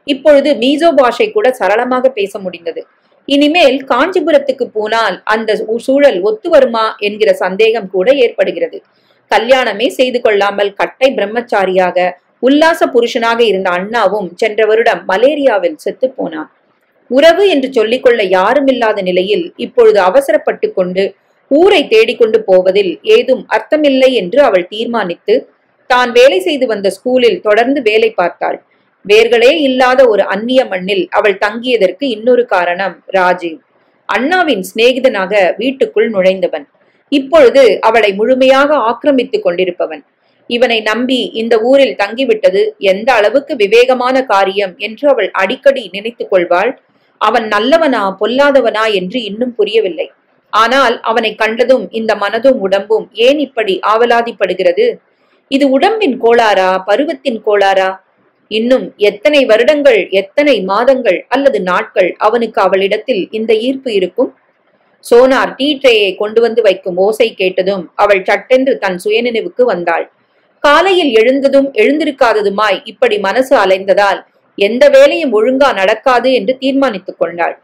இப்பொழுது மீசோ பாஷை கூட சரளமாக பேச முடிந்தது. இனிமேல் காஞ்சிபுரத்துக்கு போனால் அந்த சூழல் ஒத்து வருமா என்கிற சந்தேகம் கூட ஏற்படுகிறது. கல்யாணமே செய்து கொள்ளாமல் கட்டை பிரம்மச்சாரியாக உல்லாச புருஷனாக இருந்த அண்ணாவும் சென்ற வருடம் மலேரியாவில் செத்து போனான். உறவு என்று சொல்லிக்கொள்ள யாருமில்லாத நிலையில் இப்பொழுது அவசரப்பட்டு கொண்டு ஊரை தேடிக்கொண்டு போவதில் ஏதும் அர்த்தமில்லை என்று அவள் தீர்மானித்து தான் வேலை செய்து வந்த ஸ்கூலில் தொடர்ந்து வேலை பார்த்தாள். வேர்களே இல்லாத ஒரு அந்நிய மண்ணில் அவள் தங்கியதற்கு இன்னொரு காரணம் ராஜீவ். அண்ணாவின் சிநேகிதனாக வீட்டுக்குள் நுழைந்தவன். இப்பொழுது அவளை முழுமையாக ஆக்கிரமித்துக் கொண்டிருப்பவன். இவனை நம்பி இந்த ஊரில் தங்கிவிட்டது எந்த அளவுக்கு விவேகமான காரியம் என்று அவள் அடிக்கடி நினைத்துக் கொள்வாள். அவன் நல்லவனா பொல்லாதவனா என்று இன்னும் புரியவில்லை. ஆனால் அவனை கண்டதும் இந்த மனதும் உடம்பும் ஏன் இப்படி ஆவலாதிப்படுகிறது? இது உடம்பின் கோளாறா, பருவத்தின் கோளாறா? இன்னும் எத்தனை வருடங்கள், எத்தனை மாதங்கள் அல்லது நாட்கள் அவனுக்கு அவளிடத்தில் இந்த ஈர்ப்பு இருக்கும்? சோனார் டீ ட்ரேயை கொண்டு வந்து வைக்கும் ஓசை கேட்டதும் அவள் சட்டென்று தன் சுயநினைவுக்கு வந்தாள். காலையில் எழுந்ததும் எழுந்திருக்காததுமாய் இப்படி மனசு அலைந்ததால் எந்த வேலையும் ஒழுங்கா நடக்காது என்று தீர்மானித்துக் கொண்டாள்.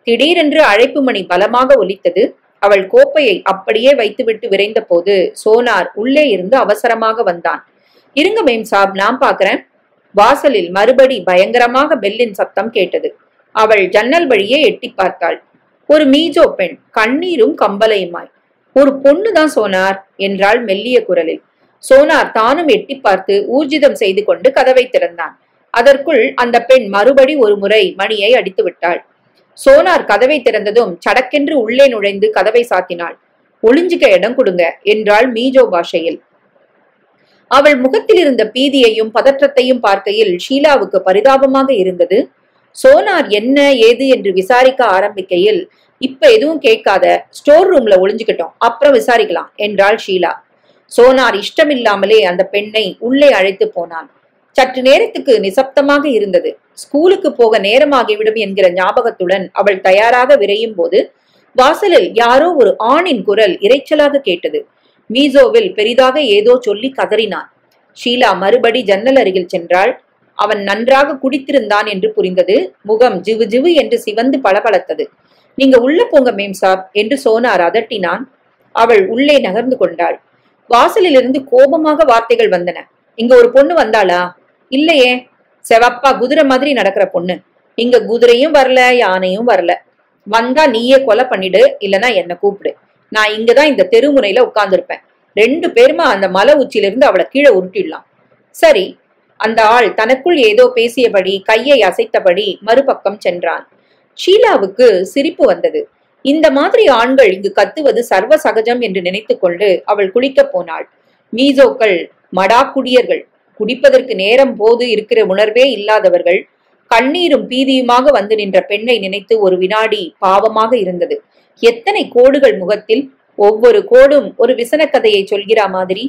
திடீரென்று அழைப்பு மணி பலமாக ஒலித்தது. அவள் கோப்பையை அப்படியே வைத்துவிட்டு விரைந்த போது சோனார் உள்ளே இருந்து அவசரமாக வந்தான். இருங்க மேம் சாப், நான் பாக்குறேன். வாசலில் மறுபடி பயங்கரமாக பெல்லின் சத்தம் கேட்டது. அவள் ஜன்னல் வழியே எட்டி பார்த்தாள். ஒரு மீஜோ பெண், கண்ணீரும் கம்பலையுமாய். ஒரு பொண்ணுதான் சோனார் என்றாள் மெல்லிய குரலில். சோனார் தானும் எட்டி பார்த்து ஊர்ஜிதம் செய்து கொண்டு கதவை திறந்தான். அதற்குள் அந்த பெண் மறுபடி ஒரு முறை மணியை அடித்து விட்டாள். சோனார் கதவை திறந்ததும் சடக்கென்று உள்ளே நுழைந்து கதவை சாத்தினாள். ஒளிஞ்சுக்க இடம் கொடுங்க என்றாள் மீஜோ பாஷையில். அவள் முகத்தில் இருந்த பீதியையும் பதற்றத்தையும் பார்க்கையில் ஷீலாவுக்கு பரிதாபமாக இருந்தது. சோனார் என்ன ஏது என்று விசாரிக்க ஆரம்பிக்கையில், இப்ப எதுவும் கேட்காத, ஸ்டோர் ரூம்ல ஒளிஞ்சுக்கிட்டோம், அப்புறம் விசாரிக்கலாம் என்றாள் ஷீலா. சோனார் இஷ்டமில்லாமலே அந்த பெண்ணை உள்ளே அழைத்து போனான். சற்று நேரத்துக்கு நிசப்தமாக இருந்தது. ஸ்கூலுக்கு போக நேரமாகிவிடும் என்கிற ஞாபகத்துடன் அவள் தயாராக விரையும் போது வாசலில் யாரோ ஒரு ஆணின் குரல் இரைச்சலாக கேட்டது. மீசோவில் பெரிதாக ஏதோ சொல்லி கதறினான். ஷீலா மறுபடி ஜன்னல் அருகில் சென்றாள். அவன் நன்றாக குடித்திருந்தான் என்று புரிந்தது. முகம் ஜிவு ஜிவு என்று சிவந்து பளபளத்தது. நீங்க உள்ள போங்க மேம் சாப் என்று சோனார் அதட்டினான். அவள் உள்ளே நகர்ந்து கொண்டாள். வாசலிலிருந்து கோபமாக வார்த்தைகள் வந்தன. இங்க ஒரு பொண்ணு வந்தாளா? இல்லையே, செவப்பா குதிரை மாதிரி நடக்கிற பொண்ணு. இங்க குதிரையும் வரல, யானையும் வரல. வந்தா நீயே கொலை பண்ணிடு, இல்லனா என்ன கூப்பிடு. நான் இங்கதான் இந்த தெருமுனையில உட்கார்ந்துருப்பேன். 2 பேருமா அந்த மலை உச்சியிலிருந்து அவளை கீழே உருட்டிடலாம். சரி. அந்த ஆள் தனக்குள் ஏதோ பேசியபடி கையை அசைத்தபடி மறுபக்கம் சென்றான். ஷீலாவுக்கு சிரிப்பு வந்தது. இந்த மாதிரி ஆண்கள் இங்கு கத்துவது சர்வ சகஜம் என்று நினைத்து கொண்டு அவள் குளிக்க போனாள். மீசோக்கள் மடாக்குடியர்கள், குடிப்பதற்கு நேரம் போது இருக்கிற உணர்வே இல்லாதவர்கள், கண்ணீரும் பீதியுமாக வந்து நின்ற பெண்ணை நினைத்து ஒரு வினாடி பாவமாக இருந்தது. எத்தனை கோடுகள் முகத்தில், ஒவ்வொரு கோடும் ஒரு விசன கதையை சொல்கிற மாதிரி.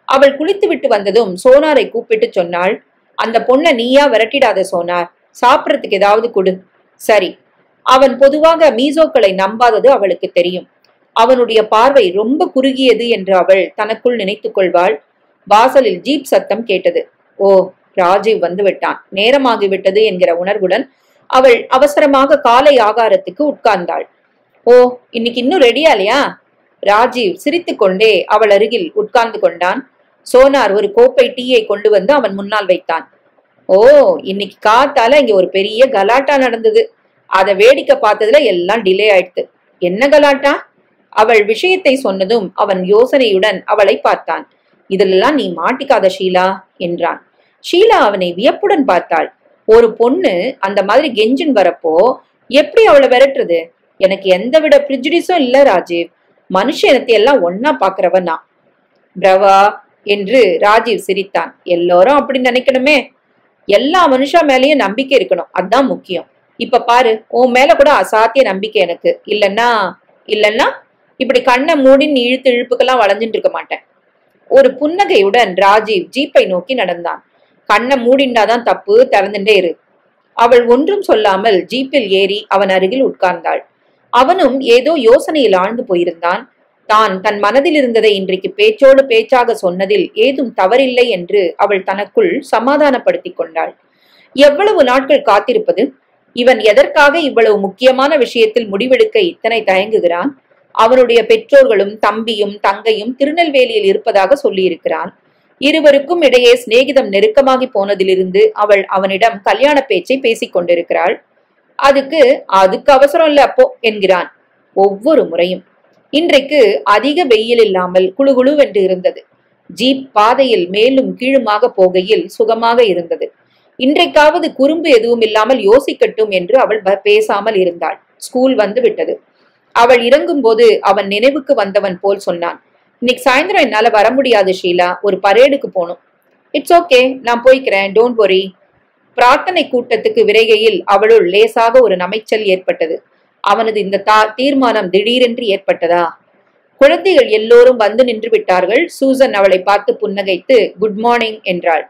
அவள் குளித்துவிட்டு வந்ததும் சோனாரை கூப்பிட்டு சொன்னாள், அந்த பொண்ணை நீயா விரட்டிடாத சோனார், சாப்பிடறதுக்கு ஏதாவது கொடு. சரி. அவன் பொதுவாக மீசோக்களை நம்பாதது அவளுக்கு தெரியும். அவனுடைய பார்வை ரொம்ப குறுகியது என்று அவள் தனக்குள் நினைத்துக் கொள்வாள். வாசலில் ஜீப் சத்தம் கேட்டது. ஓ, ராஜீவ் வந்து விட்டான், நேரமாகிவிட்டது என்கிற உணர்வுடன் அவள் அவசரமாக காலை ஆகாரத்துக்கு உட்கார்ந்தாள். ஓ, இன்னைக்கு இன்னும் ரெடியா இல்லையா? ராஜீவ் சிரித்துக்கொண்டே அவள் அருகில் உட்கார்ந்து கொண்டான். சோனார் ஒரு கோப்பை டீயை கொண்டு வந்து அவன் முன்னால் வைத்தான். ஓ, இன்னைக்கு காத்தால இங்க ஒரு பெரிய கலாட்டா நடந்தது. அதை வேடிக்கை பார்த்ததுல எல்லாம் டிலே ஆயிடுத்து. என்ன கலாட்டா? அவள் விஷயத்தை சொன்னதும் அவன் யோசனையுடன் அவளை பார்த்தான். இதெல்லாம் நீ மாட்டிக்காத ஷீலா என்றான். ஷீலா அவனை வியப்புடன் பார்த்தாள். ஒரு பொண்ணு அந்த மாதிரி கெஞ்சின் வரப்போ எப்படி அவளை விரட்டுறது? எனக்கு எந்தவித பிரிஜுடிஸும் இல்ல ராஜீவ். மனுஷ இனத்தை எல்லாம் ஒன்னா பாக்குறவன் நான். பிரவா என்று ராஜீவ் சிரித்தான். எல்லோரும் அப்படி நினைக்கணுமே. எல்லா மனுஷா மேலேயும் நம்பிக்கை இருக்கணும், அதான் முக்கியம். இப்ப பாரு, உன் மேல கூட அசாத்திய நம்பிக்கை எனக்கு. இல்லன்னா இப்படி கண்ணை மூடி நீ இழுத்து இழுப்புக்கெல்லாம் வளைஞ்சிட்டு இருக்க மாட்டேன். ஒரு புன்னகையுடன் ராஜீவ் ஜீப்பை நோக்கி நடந்தான். கண்ணை மூடிண்டாதான் தப்பு, திறந்துட்டே இரு. அவள் ஒன்றும் சொல்லாமல் ஜீப்பில் ஏறி அவன் அருகில் உட்கார்ந்தாள். அவனும் ஏதோ யோசனையில் ஆழ்ந்து போயிருந்தான். தான் தன் மனதில் இருந்ததை இன்றைக்கு பேச்சோடு பேச்சாக சொன்னதில் ஏதும் தவறில்லை என்று அவள் தனக்குள் சமாதானப்படுத்தி கொண்டாள். எவ்வளவு நாட்கள் காத்திருப்பது? இவன் எதற்காக இவ்வளவு முக்கியமான விஷயத்தில் முடிவெடுக்க இத்தனை தயங்குகிறான்? அவனுடைய பெற்றோர்களும் தம்பியும் தங்கையும் திருநெல்வேலியில் இருப்பதாக சொல்லியிருக்கிறான். இருவருக்கும் இடையே சிநேகிதம் நெருக்கமாகி போனதிலிருந்து அவள் அவனிடம் கல்யாண பேச்சை பேசிக் கொண்டிருக்கிறாள். அதுக்கு அவசரம் இல்ல அப்போ என்கிறான் ஒவ்வொரு முறையும். இன்றைக்கு அதிக வெயில் இல்லாமல் குளுகுளுவென்று இருந்தது. ஜீப் பாதையில் மேலும் கீழுமாக போகையில் சுகமாக இருந்தது. இன்றைக்காவது குறும்பு எதுவும் இல்லாமல் யோசிக்கட்டும் என்று அவள் பேசாமல் இருந்தாள். ஸ்கூல் வந்து விட்டது. அவள் இறங்கும் போது அவன் நினைவுக்கு வந்தவன் போல் சொன்னான், இன்னைக்கு சாயந்தரம் என்னால வர முடியாது ஷீலா, ஒரு பரேடுக்கு போகணும். இட்ஸ் ஓகே, நான் போய்க்கிறேன், டோன்ட் வரி. பிரார்த்தனை கூட்டத்துக்கு விரைகையில் அவளுள் லேசாக ஒரு நமைச்சல் ஏற்பட்டது. அவனது இந்த தீர்மானம் திடீரென்று ஏற்பட்டதா? குழந்தைகள் எல்லோரும் வந்து நின்று விட்டார்கள். சூசன் அவளை பார்த்து புன்னகைத்து குட் மார்னிங் என்றாள்.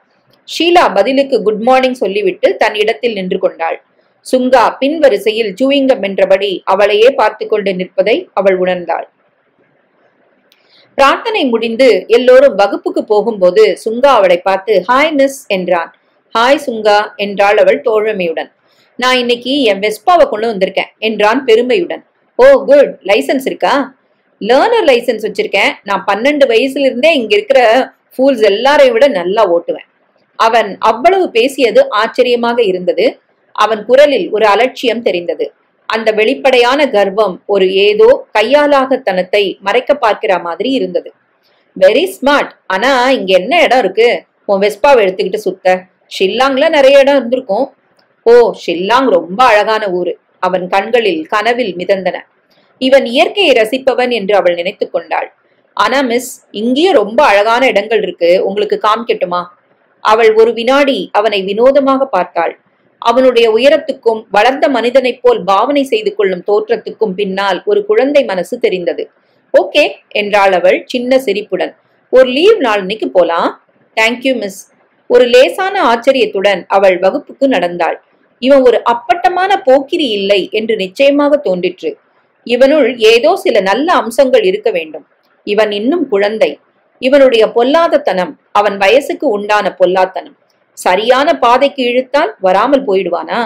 ஷீலா பதிலுக்கு குட் மார்னிங் சொல்லிவிட்டு தன் இடத்தில் நின்று கொண்டாள். சுங்கா பின் வரிசையில் சூயிங்கம் என்றபடி அவளையே பார்த்து கொண்டு நிற்பதை அவள் உணர்ந்தாள். பிரார்த்தனை முடிந்து எல்லோரும் வகுப்புக்கு போகும்போது சுங்கா அவளை பார்த்து ஹாய் மிஸ் என்றான். ஹாய் சுங்கா என்றாள் அவள் தோழமையுடன். நான் இன்னைக்கு என் வெஸ்பாவை கொண்டு வந்திருக்கேன் என்றான் பெருமையுடன். ஓ குட், லைசன்ஸ் இருக்கா? லேர்னர் லைசன்ஸ் வச்சிருக்கேன். நான் 12 வயசுல இருந்தே இங்க இருக்கிற ஃபூல்ஸ் எல்லாரையும் விட நல்லா ஓட்டுவேன். அவன் அவ்வளவு பேசியது ஆச்சரியமாக இருந்தது. அவன் குரலில் ஒரு அலட்சியம் தெரிந்தது. அந்த வெளிப்படையான கர்வம் ஒரு ஏதோ கையாலாகத்தனத்தை மறைக்க பார்க்கிற மாதிரி இருந்தது. Very smart. ஆனா இங்க என்ன இடம் இருக்கு? உன் வெஸ்பாவை எடுத்துக்கிட்டு சுத்த. ஷில்லாங்ல நிறைய இடம் இருந்திருக்கும். ஓ, ஷில்லாங் ரொம்ப அழகான ஊரு. அவன் கண்களில் கனவில் மிதந்தன. இவன் இயற்கையை ரசிப்பவன் என்று அவள் நினைத்து கொண்டாள். ஆனா மிஸ், இங்கேயும் ரொம்ப அழகான இடங்கள் இருக்கு, உங்களுக்கு காமிக்கட்டுமா? அவள் ஒரு வினாடி அவனை வினோதமாக பார்த்தாள். அவனுடைய உயரத்துக்கும் வளர்ந்த மனிதனைப் போல் பாவனை செய்து கொள்ளும் தோற்றத்துக்கும் பின்னால் ஒரு குழந்தை மனசு தெரிந்தது. ஓகே என்றாள் அவள் சின்ன சிரிப்புடன். ஒரு லீவ் நாளன்னைக்கு போலாம். Thank you miss. ஒரு லேசான ஆச்சரியத்துடன் அவள் வகுப்புக்கு நடந்தாள். இவன் ஒரு அப்பட்டமான போக்கிரி இல்லை என்று நிச்சயமாக தோன்றிற்று. இவனுள் ஏதோ சில நல்ல அம்சங்கள் இருக்க வேண்டும். இவன் இன்னும் குழந்தை. இவனுடைய பொல்லாதத்தனம் அவன் வயசுக்கு உண்டான பொல்லாத்தனம். சரியான பாதைக்கு இழுத்தால் வராமல் போயிடுவானா?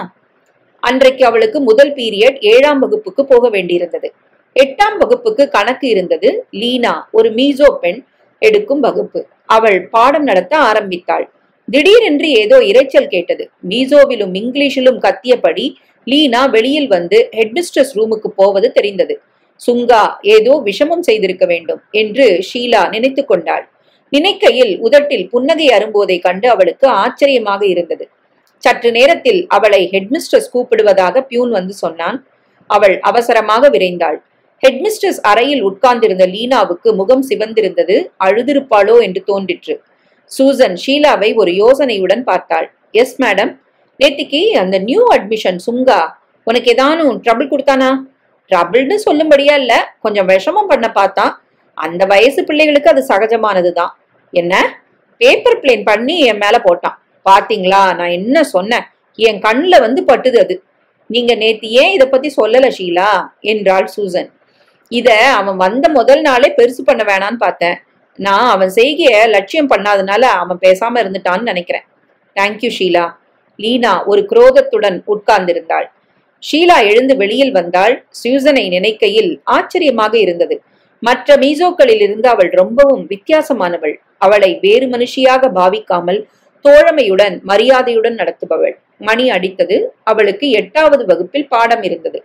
அன்றைக்கு அவளுக்கு முதல் பீரியட் 7ஆம் வகுப்புக்கு போக வேண்டியிருந்தது. 8ஆம் வகுப்புக்கு கணக்கு இருந்தது. லீனா ஒரு மீசோ பெண் எடுக்கும் வகுப்பு. அவள் பாடம் நடத்த ஆரம்பித்தாள். திடீரென்று ஏதோ இரைச்சல் கேட்டது. மீசோவிலும் இங்கிலீஷிலும் கத்தியபடி லீனா வெளியில் வந்து ஹெட்மிஸ்ட்ரஸ் ரூமுக்கு போவது தெரிந்தது. சுங்கா ஏதோ விஷமம் செய்திருக்க வேண்டும் என்று ஷீலா நினைத்து கொண்டாள். நினைக்கையில் உதட்டில் புன்னகை அரும்போதை கண்டு அவளுக்கு ஆச்சரியமாக இருந்தது. சற்று நேரத்தில் அவளை ஹெட்மிஸ்ட்ரஸ் கூப்பிடுவதாக பியூன் வந்து சொன்னான். அவள் அவசரமாக விரைந்தாள். ஹெட்மிஸ்ட்ரஸ் அறையில் உட்கார்ந்திருந்த லீனாவுக்கு முகம் சிவந்திருந்தது. அழுதிருப்பாளோ என்று தோன்றிற்று. சூசன் ஷீலாவை ஒரு யோசனையுடன் பார்த்தாள். Yes madam. நேத்திக்கு அந்த நியூ அட்மிஷன் சுங்கா உனக்கு ஏதானும் ட்ரபிள் கொடுத்தானா? ட்ரபிள்னு சொல்லும்படியா இல்ல, கொஞ்சம் விஷமம் பண்ண பார்த்தா. அந்த வயசு பிள்ளைகளுக்கு அது சகஜமானதுதான். என்ன பேப்பர் பிளேன் பண்ணி என் மேல போட்டான். பாத்தீங்களா, நான் என்ன சொன்னேன்? என் கண்ணுல வந்து பட்டுது அது. நீங்க நேத்து ஏன் இத பத்தி சொல்லல ஷீலா என்றாள் சூசன். இத அவன் வந்த முதல் நாளே பெருசு பண்ண வேணான்னு பார்த்தேன். நான் அவன் செய்கைய லட்சியம் பண்ணாதனால அவன் பேசாம இருந்துட்டான்னு நினைக்கிறேன். தேங்க்யூ ஷீலா. லீனா ஒரு குரோதத்துடன் உட்கார்ந்திருந்தாள். ஷீலா எழுந்து வெளியில் வந்தாள். சூசனை நினைக்கையில் ஆச்சரியமாக இருந்தது. மற்ற மீசோக்களில் இருந்து அவள் ரொம்பவும் வித்தியாசமானவள். அவளை வேறு மனுஷியாக பாவிக்காமல் தோழமையுடன் மரியாதையுடன் நடத்துபவள். மணி அடித்தது. அவளுக்கு 8வது வகுப்பில் பாடம் இருந்தது.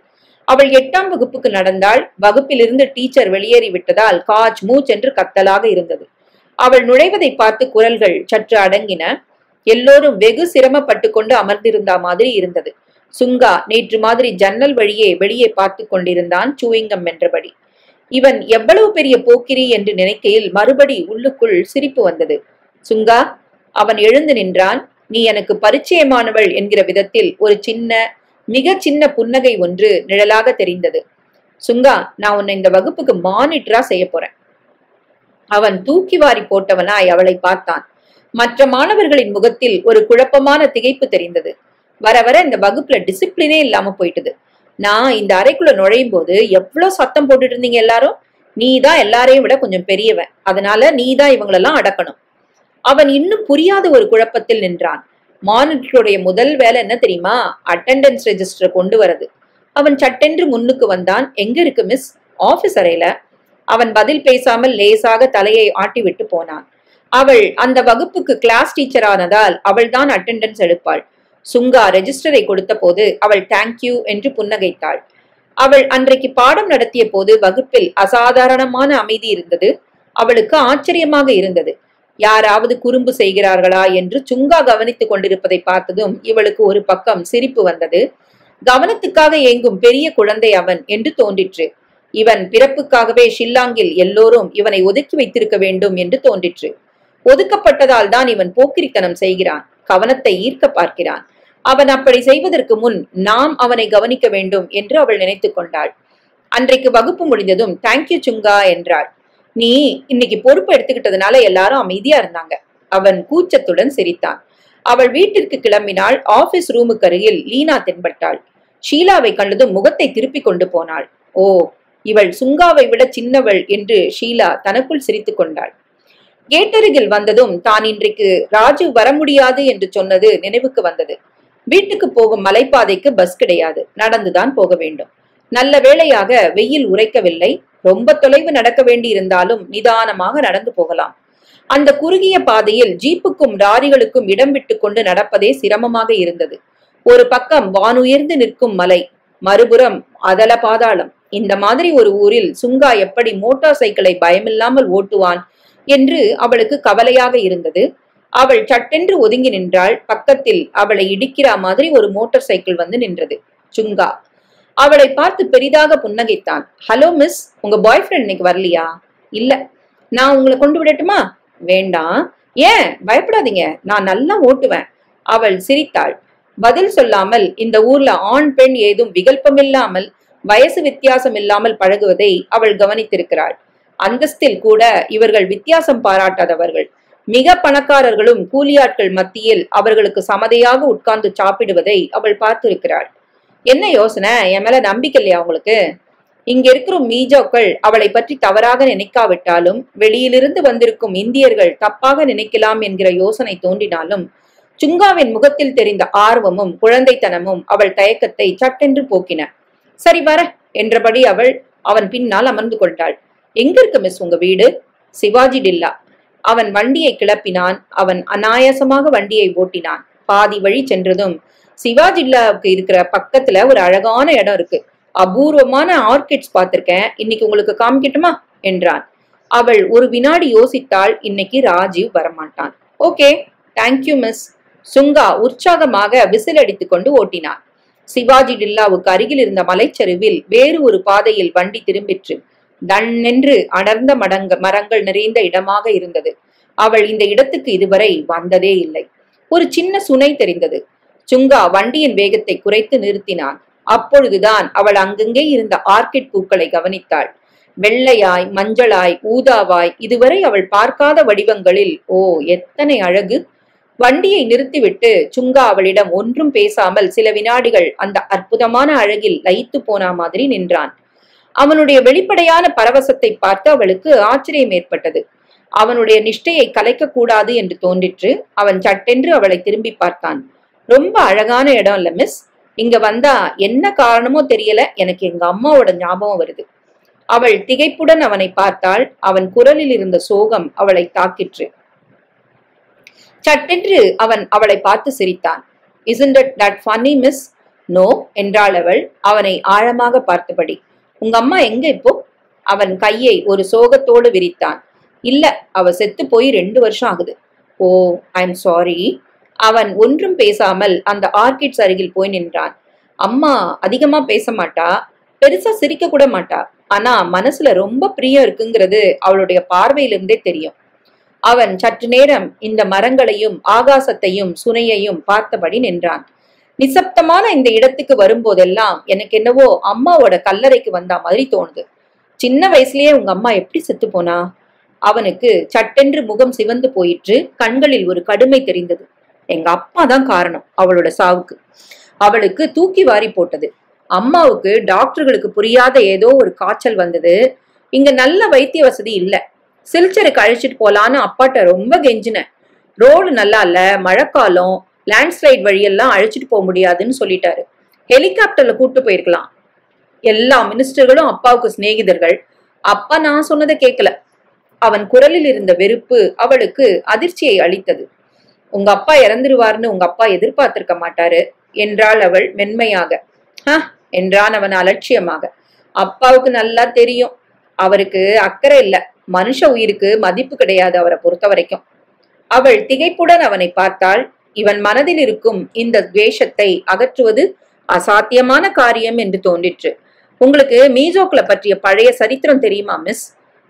அவள் 8ஆம் வகுப்புக்கு நடந்தாள். வகுப்பிலிருந்து டீச்சர் வெளியேறிவிட்டதால் காச் மூச் என்று கத்தலாக இருந்தது. அவள் நுழைவதை பார்த்து குரல்கள் சற்று அடங்கின. எல்லோரும் வெகு சிரமப்பட்டு கொண்டு அமர்ந்திருந்த மாதிரி இருந்தது. சுங்கா நேற்று மாதிரி ஜன்னல் வழியே வெளியே பார்த்து கொண்டிருந்தான், சூயிங்கம் என்றபடி. இவன் எவ்வளவு பெரிய போக்கிரி என்று நினைக்கையில் மறுபடி உள்ளுக்குள் சிரிப்பு வந்தது. சுங்கா, அவன் எழுந்து நின்றான். நீ எனக்கு பரிச்சயமானவள் என்கிற விதத்தில் ஒரு சின்ன, மிக சின்ன புன்னகை ஒன்று நிழலாக தெரிந்தது. சுங்கா, நான் உன்னை இந்த வகுப்புக்கு மானிட்டரா செய்ய போறேன். அவன் தூக்கி வாரி போட்டவனாய் அவளை பார்த்தான். மற்ற மாணவர்களின் முகத்தில் ஒரு குழப்பமான திகைப்பு தெரிந்தது. வர வர இந்த வகுப்புல டிசிப்ளினே இல்லாம போயிட்டுது. நான் இந்த அறைக்குள்ள நுழையும் போது எவ்வளவு சத்தம் போட்டுட்டு இருந்தீங்க எல்லாரும். நீ தான் எல்லாரையும் விட கொஞ்சம் பெரியவன், அதனால நீ தான் இவங்களெல்லாம் அடக்கணும். அவன் இன்னும் புரியாத ஒரு குழப்பத்தில் நின்றான். மானிட்டருடைய முதல் வேலை என்ன தெரியுமா? அட்டெண்டன்ஸ் ரெஜிஸ்டர் கொண்டு வரது. அவன் சட்டென்று முன்னுக்கு வந்தான். எங்க இருக்கு மிஸ்? ஆபீஸ் அறையில. அவன் பதில் பேசாமல் லேசாக தலையை ஆட்டிவிட்டு போனான். அவள் அந்த வகுப்புக்கு கிளாஸ் டீச்சர் ஆனதால் அவள் தான் அட்டெண்டன்ஸ் எடுப்பாள். சுங்கா ரெஜிஸ்டரை கொடுத்த போது அவள் தேங்க்யூ என்று புன்னகைத்தாள். அவள் அன்றைக்கு பாடம் நடத்திய போது வகுப்பில் அசாதாரணமான அமைதி இருந்தது. அவளுக்கு ஆச்சரியமாக இருந்தது. யாராவது குறும்பு செய்கிறார்களா என்று சுங்கா கவனித்துக் கொண்டிருப்பதை பார்த்ததும் இவளுக்கு ஒரு பக்கம் சிரிப்பு வந்தது. கவனத்துக்காக ஏங்கும் பெரிய குழந்தை அவன் என்று தோன்றிற்று. இவன் பிறப்புக்காகவே ஷில்லாங்கில் எல்லோரும் இவனை ஒதுக்கி வைத்திருக்க வேண்டும் என்று தோன்றிற்று. ஒதுக்கப்பட்டதால் தான் இவன் போக்கிரித்தனம் செய்கிறான், கவனத்தை ஈர்க்க பார்க்கிறான். அவன் அப்படி செய்வதற்கு முன் நாம் அவனை கவனிக்க வேண்டும் என்று அவள் நினைத்து கொண்டாள். அன்றைக்கு வகுப்பு முடிந்ததும் தேங்க்யூ சுங்கா என்றாள். நீ இன்னைக்கு பொறுப்பு எடுத்துக்கிட்டதுனால எல்லாரும் அமைதியா இருந்தாங்க. அவன் கூச்சத்துடன் சிரித்தான். அவள் வீட்டிற்கு கிளம்பினாள். ஆபீஸ் ரூமுக்கு அருகில் லீனா தென்பட்டாள். ஷீலாவை கண்டதும் முகத்தை திருப்பி கொண்டு போனாள். ஓ, இவள் சுங்காவை விட சின்னவள் என்று ஷீலா தனக்குள் சிரித்து கொண்டாள். கேட்டருகில் வந்ததும் தான் இன்றைக்கு ராஜு வர முடியாது என்று சொன்னது நினைவுக்கு வந்தது. வீட்டுக்கு போகும் மலைப்பாதைக்கு பஸ் கிடையாது, நடந்துதான் போக வேண்டும். நல்ல வேளையாக வெயில் உரைக்கவில்லை. ரொம்ப தொலைவு நடக்க வேண்டி இருந்தாலும் நிதானமாக நடந்து போகலாம். அந்த குறுகிய பாதையில் ஜீப்புக்கும் லாரிகளுக்கும் இடம் விட்டு கொண்டு நடப்பதே சிரமமாக இருந்தது. ஒரு பக்கம் வானுயர்ந்து நிற்கும் மலை, மறுபுறம் அதல பாதாளம். இந்த மாதிரி ஒரு ஊரில் சுங்கா எப்படி மோட்டார் சைக்கிளை பயமில்லாமல் ஓட்டுவான் என்று அவளுக்கு கவலையாக இருந்தது. அவள் சட்டென்று ஒதுங்கி நின்றாள். பக்கத்தில் அவளை இடிக்கிற மாதிரி ஒரு மோட்டார் சைக்கிள் வந்து நின்றது. சுங்கா அவளை பார்த்து பெரிதாக புன்னகைத்தான். ஹலோ மிஸ், உங்க பாய் ஃப்ரெண்ட் இன்னைக்கு வரலையா? இல்ல. நான் உங்களை கொண்டு விடட்டுமா? வேண்டாம். ஏன்? பயப்படாதீங்க, நான் நல்லா ஓட்டுவேன். அவள் சிரித்தாள். பதில் சொல்லாமல் இந்த ஊர்ல ஆண் பெண் ஏதும் விகல்பமில்லாமல் வயசு வித்தியாசம் இல்லாமல் பழகுவதை அவள் கவனித்திருக்கிறாள். அந்தஸ்தில் கூட இவர்கள் வித்தியாசம் பாராட்டாதவர்கள். மிக பணக்காரர்களும் கூலியாட்கள் மத்தியில் அவர்களுக்கு சமதையாக உட்கார்ந்து சாப்பிடுவதை அவள் பார்த்திருக்கிறாள். என்ன யோசனை? என் மேல நம்பிக்கை இல்லையா உங்களுக்கு? இங்க இருக்கிற மீஜோக்கள் அவளை பற்றி தவறாக நினைக்காவிட்டாலும் வெளியிலிருந்து வந்திருக்கும் இந்தியர்கள் தப்பாக நினைக்கலாம் என்கிற யோசனை தோன்றினாலும் சுங்காவின் முகத்தில் தெரிந்த ஆர்வமும் குழந்தைத்தனமும் அவள் தயக்கத்தை சட்டென்று போக்கின. சரி வர என்றபடி அவன் பின்னால் அமர்ந்து கொண்டாள். எங்க இருக்கு மிஸ் உங்க வீடு? சிவாஜி டில்லா. அவன் வண்டியை கிளப்பினான். அவன் அனாயாசமாக வண்டியை ஓட்டினான். பாதி வழி சென்றதும் சிவாஜில்லாவுக்கு இருக்கிற பக்கத்துல ஒரு அழகான இடம் இருக்கு, அபூர்வமான ஆர்கிட்ஸ் பார்த்திருக்கேன், இன்னைக்கு உங்களுக்கு காமிக்கட்டுமா என்றான். அவள் ஒரு வினாடி யோசித்தாள். இன்னைக்கு ராஜீவ் வரமாட்டான். Okay, thank you miss. சுங்கா உற்சாகமாக விசில் அடித்துக் கொண்டு ஓட்டினான். சிவாஜி டில்லாவுக்கு அருகில் இருந்த மலைச்சரிவில் வேறு ஒரு பாதையில் வண்டி திரும்பிற்று. தன்னென்று அடர்ந்த மரங்கள் நிறைந்த இடமாக இருந்தது. அவள் இந்த இடத்துக்கு இதுவரை வந்ததே இல்லை. ஒரு சின்ன சுனை தெரிந்தது. சுங்கா வண்டியின் வேகத்தை குறைத்து நிறுத்தினான். அப்பொழுதுதான் அவள் அங்கங்கே இருந்த ஆர்கிட் பூக்களை கவனித்தாள். வெள்ளையாய், மஞ்சளாய், ஊதாவாய், இதுவரை அவள் பார்க்காத வடிவங்களில். ஓ, எத்தனை அழகு! வண்டியை நிறுத்திவிட்டு சுங்கா அவளிடம் ஒன்றும் பேசாமல் சில வினாடிகள் அந்த அற்புதமான அழகில் லயித்து போன மாதிரி நின்றான். அவனுடைய வெளிப்படையான பரவசத்தை பார்த்து அவளுக்கு ஆச்சரியம் ஏற்பட்டது. அவனுடைய நிஷ்டையை கலைக்க கூடாது என்று தோன்றிற்று. அவன் சட்டென்று அவளை திரும்பி பார்த்தான். ரொம்ப அழகான இடம் இல்ல மிஸ்? இங்க வந்தா என்ன காரணமோ தெரியல, எனக்கு எங்க அம்மாவோட ஞாபகம் வருது. அவள் திகைப்புடன் அவனை பார்த்தாள். அவன் குரலில் இருந்த சோகம் அவளை தாக்கிற்று. சட்டென்று அவன் அவளை பார்த்து சிரித்தான். Isn't it that funny, miss? No என்றாள் அவள் அவனை ஆழமாக பார்த்தபடி. உங்க அம்மா எங்க இப்போ? அவன் கையை ஒரு சோகத்தோடு விரித்தான். இல்ல, அவ செத்து போய் 2 வருஷம் ஆகுது. ஓ, ஐ எம் சாரி. அவன் ஒன்றும் பேசாமல் அந்த ஆர்கிட்ஸ் அருகில் போய் நின்றான். அம்மா அதிகமா பேச மாட்டா, பெருசா சிரிக்க கூட மாட்டா. ஆனா மனசுல ரொம்ப பிரியம் இருக்குங்கிறது அவளுடைய பார்வையிலிருந்தே தெரியும். அவன் சற்று நேரம் இந்த மரங்களையும் ஆகாசத்தையும் சுனையையும் பார்த்தபடி நின்றான். நிசப்தமான இந்த இடத்துக்கு வரும்போதெல்லாம் எனக்கு என்னவோ அம்மாவோட கல்லறைக்கு வந்த மாதிரி தோணுது. சின்ன வயசுலயே உங்க அம்மா எப்படி செத்து போனா? அவனுக்கு சட்டென்று முகம் சிவந்து போயிற்று. கண்களில் ஒரு கடுமை தெரிந்தது. எங்க அப்பா தான் காரணம் அவளோட சாவுக்கு. அவளுக்கு தூக்கி வாரி போட்டது. அம்மாவுக்கு டாக்டர்களுக்கு புரியாத ஏதோ ஒரு காய்ச்சல் வந்தது. இங்க நல்ல வைத்திய வசதி இல்ல. சில்ச்சருக்கு அழைச்சிட்டு போலான்னு அப்பாட்ட ரொம்ப கெஞ்சினேன். ரோடு நல்லா இல்ல, மழைக்காலம், லேண்ட்ஸ்லைட் வழியெல்லாம் அழைச்சிட்டு போக முடியாதுன்னு சொல்லிட்டாரு. ஹெலிகாப்டர்ல கூட்டு போயிருக்கலாம். எல்லா மினிஸ்டர்களும் அப்பாவுக்கு சிநேகிதர்கள். அப்பா நான் சொன்னதை கேட்கல. அவன் குரலில் இருந்த வெறுப்பு அவளுக்கு அதிர்ச்சியை அளித்தது. உங்க அப்பா இறந்துருவார்னு உங்க அப்பா எதிர்பார்த்திருக்க மாட்டாரு என்றாள் அவள் மென்மையாக. என்றான் அவன் அலட்சியமாக. அப்பாவுக்கு நல்லா தெரியும். அவருக்கு அக்கறை இல்ல. மனுஷ உயிருக்கு மதிப்பு கிடையாது அவரை பொறுத்த வரைக்கும். அவள் திகைப்புடன் அவனை பார்த்தாள். இவன் மனதில் இருக்கும் இந்த துவேஷத்தை அகற்றுவது அசாத்தியமான காரியம் என்று தோன்றிற்று. உங்களுக்கு மீசோக்களை பற்றிய பழைய சரித்திரம் தெரியுமா மிஸ்?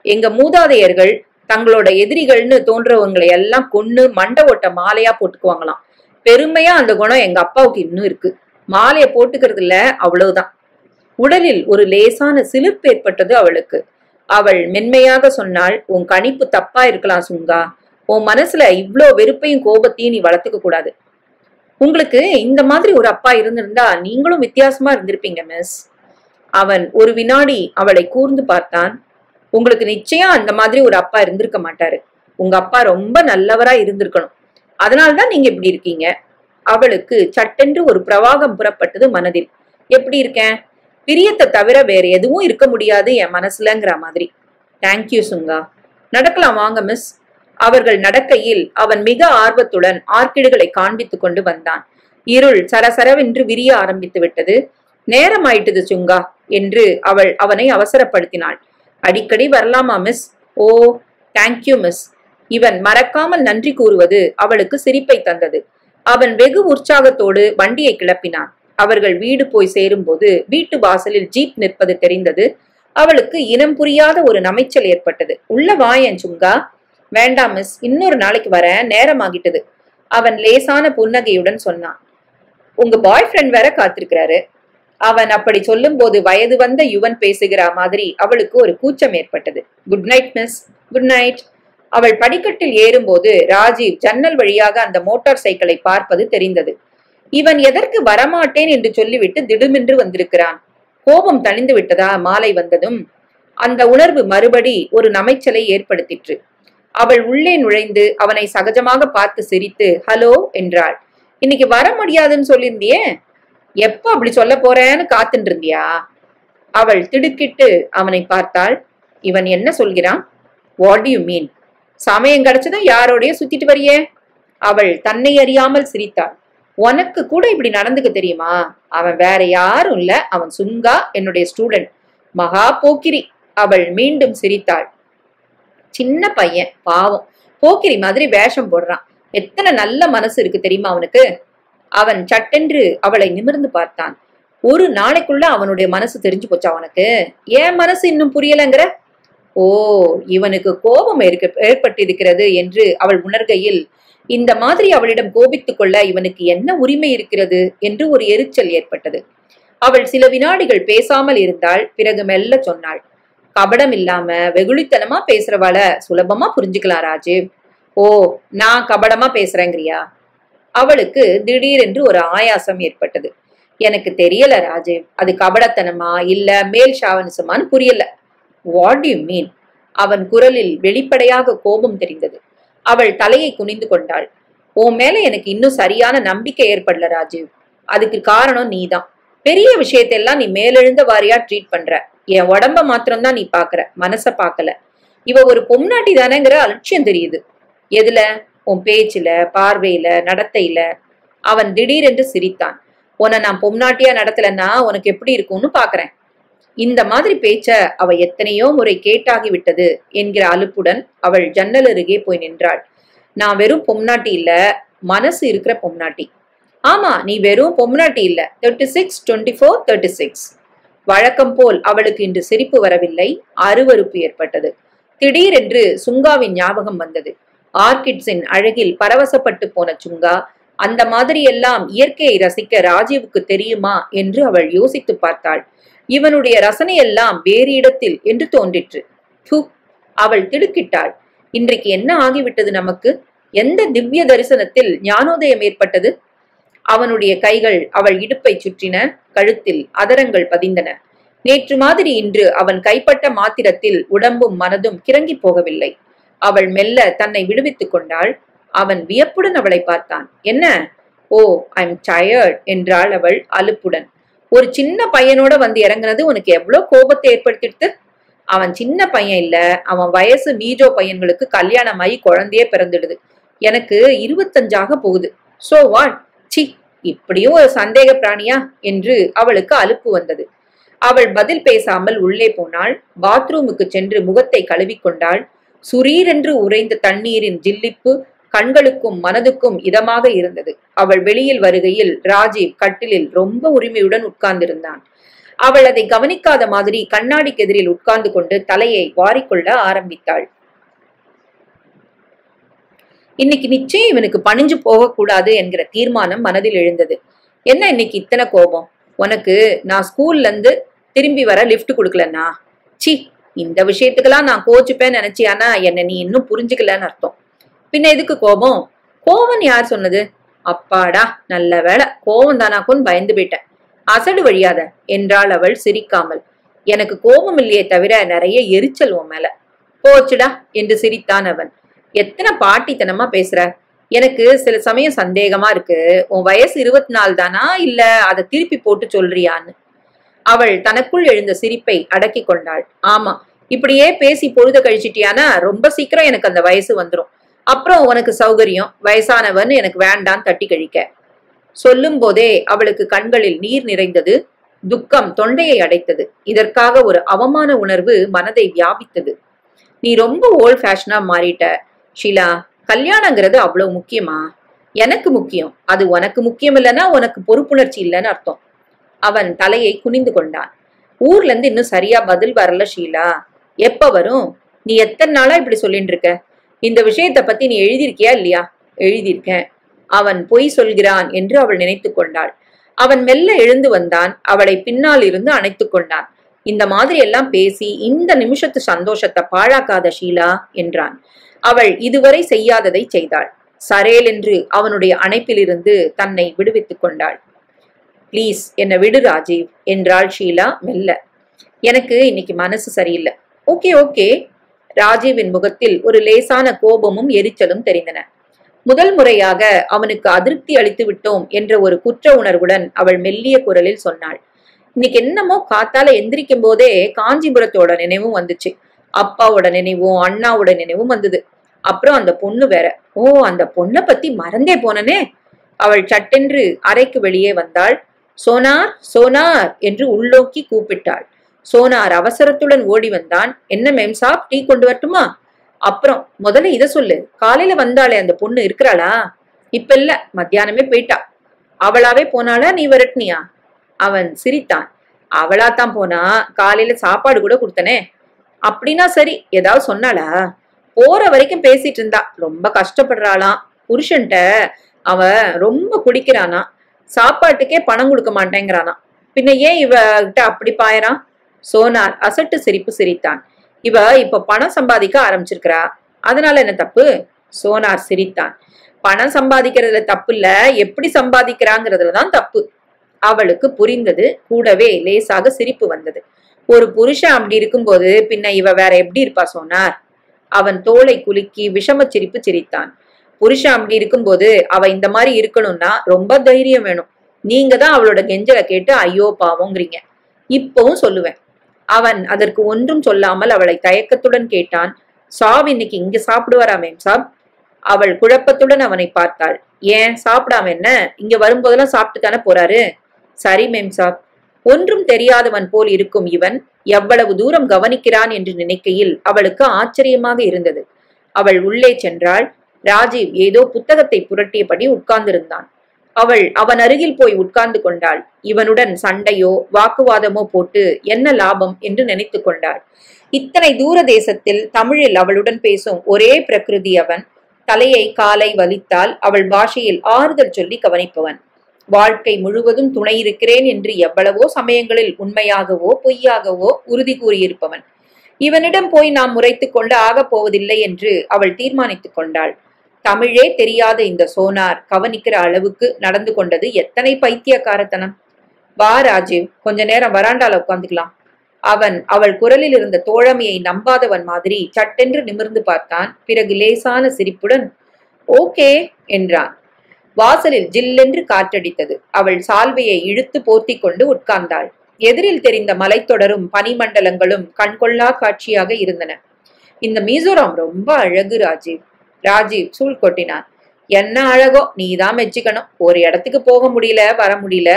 எங்க மூதாதையர்கள் தங்களோட எதிரிகள்னு தோன்றவங்களை எல்லாம் கொன்னு மண்டை ஓட்ட மாலையா போட்டுக்குவாங்களாம். பெருமையா அந்த குணம் எங்க அப்பாவுக்கு இன்னும் இருக்கு. மாலையை போட்டுக்கிறது இல்ல, அவ்வளவுதான். உடலில் ஒரு லேசான சிலிர்ப்பு ஏற்பட்டது அவளுக்கு. அவள் மென்மையாக சொன்னாள், உன் கணிப்பு தப்பா இருக்கலாம் சுங்கா. உன் மனசுல இவ்ளோ வெறுப்பையும் கோபத்தையும் நீ வளர்த்துக்க கூடாது. உங்களுக்கு இந்த மாதிரி ஒரு அப்பா இருந்திருந்தா நீங்களும் வித்தியாசமா இருந்திருப்பீங்க மிஸ். அவன் ஒரு வினாடி அவளை கூர்ந்து பார்த்தான். உங்களுக்கு நிச்சயம் அந்த மாதிரி ஒரு அப்பா இருந்திருக்க மாட்டாரு. உங்க அப்பா ரொம்ப நல்லவரா இருந்திருக்கணும். அதனால்தான் நீங்க இப்படி இருக்கீங்க. அவளுக்கு சட்டென்று ஒரு பிரவாகம் புறப்பட்டது மனதில். எப்படி இருக்கேன்? பிரியத்தை தவிர வேற எதுவும் இருக்க முடியாது என் மனசுலங்கிற மாதிரி. தேங்க்யூ சுங்கா. நடக்கலாம் வாங்க மிஸ். அவர்கள் நடக்கையில் அவன் மிக ஆர்வத்துடன் ஆர்க்கிடுகளை காண்பித்து கொண்டு வந்தான். இருள் சரசரவென்று விரிய ஆரம்பித்து விட்டது. நேரம் ஆயிட்டது சுங்கா என்று அவள் அவனை அவசரப்படுத்தினாள். அடிக்கடி வரலாமா மிஸ்? ஓ, தேங்க்யூ மிஸ். இவன் மறக்காமல் நன்றி கூறுவது அவளுக்கு சிரிப்பை தந்தது. அவன் வெகு உற்சாகத்தோடு வண்டியை கிளப்பினான். அவர்கள் வீடு போய் சேரும்போது வீட்டு வாசலில் ஜீப் நிற்பது தெரிந்தது. அவளுக்கு இனம் புரியாத ஒரு நமைச்சல் ஏற்பட்டது. உள்ள வாயன் சுங்கா. வேண்டாம் மிஸ், இன்னொரு நாளைக்கு வர, நேரம் ஆகிட்டது. அவன் லேசான புன்னகையுடன் சொன்னான். உங்க பாய் ஃப்ரெண்ட் வேற காத்திருக்கிறாரு. அவன் அப்படி சொல்லும் போது வயது வந்த யுவன் பேசுகிற மாதிரி அவளுக்கு ஒரு கூச்சம் ஏற்பட்டது. Good night miss. Good night. அவள் படிக்கட்டில் ஏறும்போது ராஜீவ் ஜன்னல் வழியாக அந்த மோட்டார் சைக்கிளை பார்ப்பது தெரிந்தது. இவன் எதற்கு வரமாட்டேன் என்று சொல்லிவிட்டு திடுமென்று வந்திருக்கிறான். கோபம் தணிந்து விட்டதா மாலை வந்ததும்? அந்த உணர்வு மறுபடி ஒரு நமைச்சலை ஏற்படுத்திற்று. அவள் உள்ளே நுழைந்து அவனை சகஜமாக பார்த்து சிரித்து ஹலோ என்றாள். இன்னைக்கு வர முடியாதுன்னு சொல்லியிருந்தியே, எப்ப அப்படி சொல்ல போறேன்னு காத்துட்டு இருந்தியா? அவள் திடுக்கிட்டு அவனை பார்த்தாள். இவன் என்ன சொல்கிறான்? What to you mean? சமயம் கிடைச்சதும் யாரோடைய சுத்திட்டு வரியே? அவள் தன்னை அறியாமல் சிரித்தாள். உனக்கு கூட இப்படி நடந்துக்க தெரியுமா? அவன் வேற யாரும் இல்ல, அவன் சுங்கா, என்னுடைய ஸ்டூடெண்ட். மகா போக்கிரி. அவள் மீண்டும் சிரித்தாள். சின்ன பையன், பாவம், போக்கிரி மாதிரி வேஷம் போடுறான். எத்தனை நல்ல மனசு இருக்கு தெரியுமா அவனுக்கு? அவன் சட்டென்று அவளை நிமிர்ந்து பார்த்தான். ஒரு நாளைக்குள்ள அவனுடைய மனசு தெரிஞ்சு போச்சா அவனுக்கு? ஏன் மனசு இன்னும் புரியலங்கிற? ஓ, இவனுக்கு கோபம் ஏற்பட்டிருக்கிறது என்று அவள் உணர்கையில், இந்த மாதிரி அவளிடம் கோபித்துக் கொள்ள இவனுக்கு என்ன உரிமை இருக்கிறது என்று ஒரு எரிச்சல் ஏற்பட்டது. அவள் சில வினாடிகள் பேசாமல் இருந்தாள். பிறகு மெல்ல சொன்னாள், கபடம் இல்லாம வெகுளித்தனமா பேசுறவாள சுலபமா புரிஞ்சுக்கலாம் ராஜீவ். ஓ, நான் கபடமா பேசுறேங்கிறியா? அவளுக்கு திடீரென்று ஒரு ஆயாசம் ஏற்பட்டது. எனக்கு தெரியல ராஜீவ், அது கபடத்தனமா இல்ல மேல் ஷாவனிசமான்னு புரியல. What to you mean? அவன் குரலில் வெளிப்படையாக கோபம் தெரிந்தது. அவள் தலையை குனிந்து கொண்டாள். உன் மேல எனக்கு இன்னும் சரியான நம்பிக்கை ஏற்படல ராஜீவ். அதுக்கு காரணம் நீதான். பெரிய விஷயத்தெல்லாம் நீ மேலெழுந்த வாரியா ட்ரீட் பண்ற. என் உடம்ப மாத்திரம்தான் நீ பாக்குற, மனச பாக்கல. இவ ஒரு பொம்நாட்டி தானேங்கிற அலட்சியம் தெரியுது. எதுல? உன் பேச்சுல, பார்வையில, நடத்தையில. அவன் திடீரென்று சிரித்தான். உன்னை நான் பொம்நாட்டியா நடத்தலன்னா உனக்கு எப்படி இருக்கும்னு பாக்குறேன். இந்த மாதிரி பேச்ச அவ எத்தனையோ முறை கேட்டாகி விட்டது என்கிற அலுப்புடன் அவள் ஜன்னல் அருகே போய் நின்றாள். நான் வெறும் பொம்நாட்டி இல்ல, மனசு இருக்கிற பொம்நாட்டி. ஆமா, நீ வெறும் பொம்நாட்டி இல்ல, 36, 24, 36. வழக்கம் போல் அவளுக்கு இன்று சிரிப்பு வரவில்லை, அருவருப்பு ஏற்பட்டது. திடீரென்று சுங்காவின் ஞாபகம் வந்தது. ஆர்கிட்ஸின் அழகில் பரவசப்பட்டு போன சுங்கா. அந்த மாதிரி எல்லாம் இயற்கையை ரசிக்க ராஜீவுக்கு தெரியுமா என்று அவள் யோசித்து பார்த்தாள். இவனுடைய ரசனையெல்லாம் வேறு இடத்தில் என்று தோன்றிற்று. அவள் திடுக்கிட்டாள். இன்றைக்கு என்ன ஆகிவிட்டது நமக்கு? எந்த திவ்ய தரிசனத்தில் ஞானோதயம் ஏற்பட்டது? அவனுடைய கைகள் அவள் இடுப்பை சுற்றின, கழுத்தில் அதரங்கள் பதிந்தன. நேற்று மாதிரி இன்று அவன் கைப்பட்ட மாத்திரத்தில் உடம்பும் மனதும் கிறங்கி போகவில்லை. அவள் மெல்ல தன்னை விடுவித்துக் கொண்டாள். அவன் வியப்புடன் அவளை பார்த்தான். என்ன? ஓ, ஐ எம் டயர்ட் என்றாள் அவள் அலுப்புடன். ஒரு சின்ன பையனோட வந்து இறங்குனது உனக்கு எவ்வளவு கோபத்தை ஏற்படுத்திடுத்து? அவன் சின்ன பையன் இல்ல, அவன் வயசு மீஜோ பையன்களுக்கு கல்யாணமாயி குழந்தையே பிறந்துடுது. எனக்கு 25 போகுது. So what? சி, இப்படியும் ஒரு சந்தேக பிராணியா என்று அவளுக்கு அலுப்பு வந்தது. அவள் பதில் பேசாமல் உள்ளே போனாள். பாத்ரூமுக்கு சென்று முகத்தை கழுவிக்கொண்டாள். சுரீரென்று உறைந்த தண்ணீரின் ஜில்லிப்பு கண்களுக்கும் மனதுக்கும் இதமாக இருந்தது. அவள் வெளியில் வருகையில் ராஜீவ் கட்டிலில் ரொம்ப உரிமையுடன் உட்கார்ந்திருந்தான். அவள் அதை கவனிக்காத மாதிரி கண்ணாடிக்கு எதிரில் உட்கார்ந்து கொண்டு தலையை வாரிக்கொள்ள ஆரம்பித்தாள். இன்னைக்கு நிச்சயம் இவனுக்கு பணிஞ்சு போகக்கூடாது என்கிற தீர்மானம் மனதில் எழுந்தது. என்ன இன்னைக்கு இத்தனை கோபம்? உனக்கு நான் ஸ்கூல்ல இருந்து திரும்பி வர லிப்ட் கொடுக்கலன்னா? சி, இந்த விஷயத்துக்கெல்லாம் நான் கோச்சுப்பேன்னு நினைச்சியானா என்ன நீ இன்னும் புரிஞ்சுக்கலன்னு அர்த்தம். பின்ன எதுக்கு கோபம்? கோபம் யார் சொன்னது? அப்பாடா, நல்ல வேலை, கோபம் தானாக்குன்னு பயந்து போயிட்டேன். அசடு வழியாத என்றாள் அவள் சிரிக்காமல். எனக்கு கோபம் இல்லையே தவிர நிறைய எரிச்சல் உன் மேல. போச்சுடா என்று சிரித்தான் அவன். எத்தனை பாட்டித்தனமா பேசுற? எனக்கு சில சமயம் சந்தேகமா இருக்கு, உன் வயசு 24 தானா இல்ல அதை திருப்பி போட்டு சொல்றியான்னு. அவள் தனக்குள் எழுந்த சிரிப்பை அடக்கி கொண்டாள். ஆமா, இப்படியே பேசி பொழுத கழிச்சிட்டியானா ரொம்ப சீக்கிரம் எனக்கு அந்த வயசு வந்துடும். அப்புறம் உனக்கு சௌகரியம், வயசானவன் எனக்கு வேண்டான் தட்டி கழிக்க. சொல்லும் போதே அவளுக்கு கண்களில் நீர் நிறைந்தது. துக்கம் தொண்டையை அடைத்தது. இதற்காக ஒரு அவமான உணர்வு மனதை வியாபித்தது. நீ ரொம்ப ஓல்ட் ஃபேஷனா மாறிட்ட ஷீலா. கல்யாணங்கிறது அவ்வளவு முக்கியமா? எனக்கு முக்கியம். அது உனக்கு முக்கியம் இல்லைன்னா உனக்கு பொறுப்புணர்ச்சி இல்லைன்னு அர்த்தம். அவன் தலையை குனிந்து கொண்டான். ஊர்ல இருந்து இன்னும் சரியா பதில் வரல ஷீலா. எப்ப வரும்? நீ எத்தனை நாளா இப்படி சொல்லிட்டு இருக்க? இந்த விஷயத்த பத்தி நீ எழுதியிருக்கியா இல்லையா? எழுதியிருக்கேன். அவன் பொய் சொல்கிறான் என்று அவள் நினைத்து கொண்டாள். அவன் மெல்ல எழுந்து வந்தான். அவளை பின்னால் இருந்து அணைத்து கொண்டான். இந்த மாதிரி எல்லாம் பேசி இந்த நிமிஷத்து சந்தோஷத்தை பாழாக்காத ஷீலா என்றான். அவள் இதுவரை செய்யாததை செய்தாள். சரேல் என்று அவனுடைய அணைப்பிலிருந்து தன்னை விடுவித்துக் கொண்டாள். பிளீஸ் என்னை விடு ராஜீவ் என்றாள் ஷீலா மெல்ல. எனக்கு இன்னைக்கு மனசு சரியில்லை. Okay okay. ராஜீவின் முகத்தில் ஒரு லேசான கோபமும் எரிச்சலும் தெரிந்தன. முதல் முறையாக அவனுக்கு அதிருப்தி அளித்து விட்டோம் என்ற ஒரு குற்ற உணர்வுடன் அவள் மெல்லிய குரலில் சொன்னாள். இன்னைக்கு என்னமோ காத்தால எந்திரிக்கும் போதே காஞ்சிபுரத்தோட நினைவும் வந்துச்சு. அப்பாவோட நினைவும் அண்ணாவோட நினைவும் வந்தது. அப்புறம் அந்த பொண்ணு வேற. ஓ, அந்த பொண்ணை பத்தி மறந்தே போனனே. அவள் சட்டென்று அறைக்கு வெளியே வந்தாள். சோனார், சோனார் என்று உள்நோக்கி கூப்பிட்டாள். சோனார் அவசரத்துடன் ஓடி வந்தான். என்ன மேம் சாப், டீ கொண்டு வரட்டுமா? அப்புறம் முதல்ல இத சொல்லு, காலையில வந்தாளே அந்த பொண்ணு இருக்கிறாளா? இப்ப இல்ல, மத்தியானமே போயிட்டா. அவளாவே போனாளா, நீ விரட்டினியா? அவன் சிரித்தான். அவளாத்தான் போனா, காலையில சாப்பாடு கூட கொடுத்தனே. அப்படின்னா சரி, ஏதாவது சொன்னாளா? போற வரைக்கும் பேசிட்டு இருந்தா. ரொம்ப கஷ்டப்படுறாளாம். புருஷன்ட்ட அவன் ரொம்ப குடிக்கிறானா, சாப்பாட்டுக்கே பணம் கொடுக்க மாட்டேங்கிறானா. பின்ன ஏன் இவ கிட்ட அப்படி பாயறான்? சோனார் அசட்டு சிரிப்பு சிரித்தான். இவ இப்ப பணம் சம்பாதிக்க ஆரம்பிச்சிருக்கிறா, அதனால என்ன தப்பு? சோனார் சிரித்தான். பணம் சம்பாதிக்கிறதுல தப்பு இல்ல, எப்படி சம்பாதிக்கிறாங்கிறதுலதான் தப்பு. அவளுக்கு புரிந்தது. கூடவே லேசாக சிரிப்பு வந்தது. ஒரு புருஷன் அப்படி இருக்கும்போது பின்ன இவ வேற எப்படி இருப்பா சோனார்? அவன் தோளை குலுக்கி விஷம சிரிப்பு சிரித்தான். புருஷன் அப்படி இருக்கும்போது அவ இந்த மாதிரி இருக்கணும்னா ரொம்ப தைரியம் வேணும். நீங்க தான் அவளோட கெஞ்சலை கேட்டு ஐயோ பாவங்கிறீங்க. இப்பவும் சொல்லுவேன். அவன் அதற்கு ஒன்றும் சொல்லாமல் அவளை தயக்கத்துடன் கேட்டான். சாப் இன்னைக்கு இங்க சாப்பிடுவாரா மேம் சாப்? அவள் குழப்பத்துடன் அவனை பார்த்தாள். ஏன் சாப்பிடாம என்ன? இங்க வரும்போதெல்லாம் சாப்பிட்டு தானே போறாரு. சரி மேம் சாப். ஒன்றும் தெரியாதவன் போல் இருக்கும் இவன் எவ்வளவு தூரம் கவனிக்கிறான் என்று நினைக்கையில் அவளுக்கு ஆச்சரியமாக இருந்தது. அவள் உள்ளே சென்றாள். ராஜீவ் ஏதோ புத்தகத்தை புரட்டியபடி உட்கார்ந்திருந்தான். அவள் அவன் அருகில் போய் உட்கார்ந்து கொண்டாள். இவனுடன் சண்டையோ வாக்குவாதமோ போட்டு என்ன லாபம் என்று நினைத்து கொண்டாள். இத்தனை தூர தேசத்தில் தமிழில் அவளுடன் பேசும் ஒரே பிரகிருதி அவன். தலையை காலை வலித்தால் அவள் பாஷையில் ஆறுதல் சொல்லி கவனிப்பவன். வாழ்க்கை முழுவதும் துணை இருக்கிறேன் என்று எவ்வளவோ சமயங்களில் உண்மையாகவோ பொய்யாகவோ உறுதி கூறியிருப்பவன். இவனிடம் போய் நாம் முறைத்து கொண்டு ஆகப் போவதில்லை என்று அவள் தீர்மானித்துக் கொண்டாள். தமிழே தெரியாத இந்த சோனார் கவனிக்கிற அளவுக்கு நடந்து கொண்டது எத்தனை பைத்தியக்காரத்தனம்! வா ராஜீவ், கொஞ்ச நேரம் வராண்டால உட்காந்துக்கலாம். அவன் அவள் குரலில் இருந்த தோழமையை நம்பாதவன் மாதிரி சட்டென்று நிமிர்ந்து பார்த்தான். பிறகு லேசான சிரிப்புடன் ஓகே என்றான். வாசலில் ஜில்லென்று காற்றடித்தது. அவள் சால்வையை இழுத்து போர்த்தி கொண்டு உட்கார்ந்தாள். எதிரில் தெரிந்த மலைத்தொடரும் பனிமண்டலங்களும் கண்கொள்ளா காட்சியாக இருந்தன. இந்த மிசோரம் ரொம்ப அழகு ராஜீவ். ராஜீவ் சூழ் கொட்டினான். என்ன அழகோ, நீதான் மெச்சிக்கணும். ஒரு இடத்துக்கு போக முடியல, வர முடியல.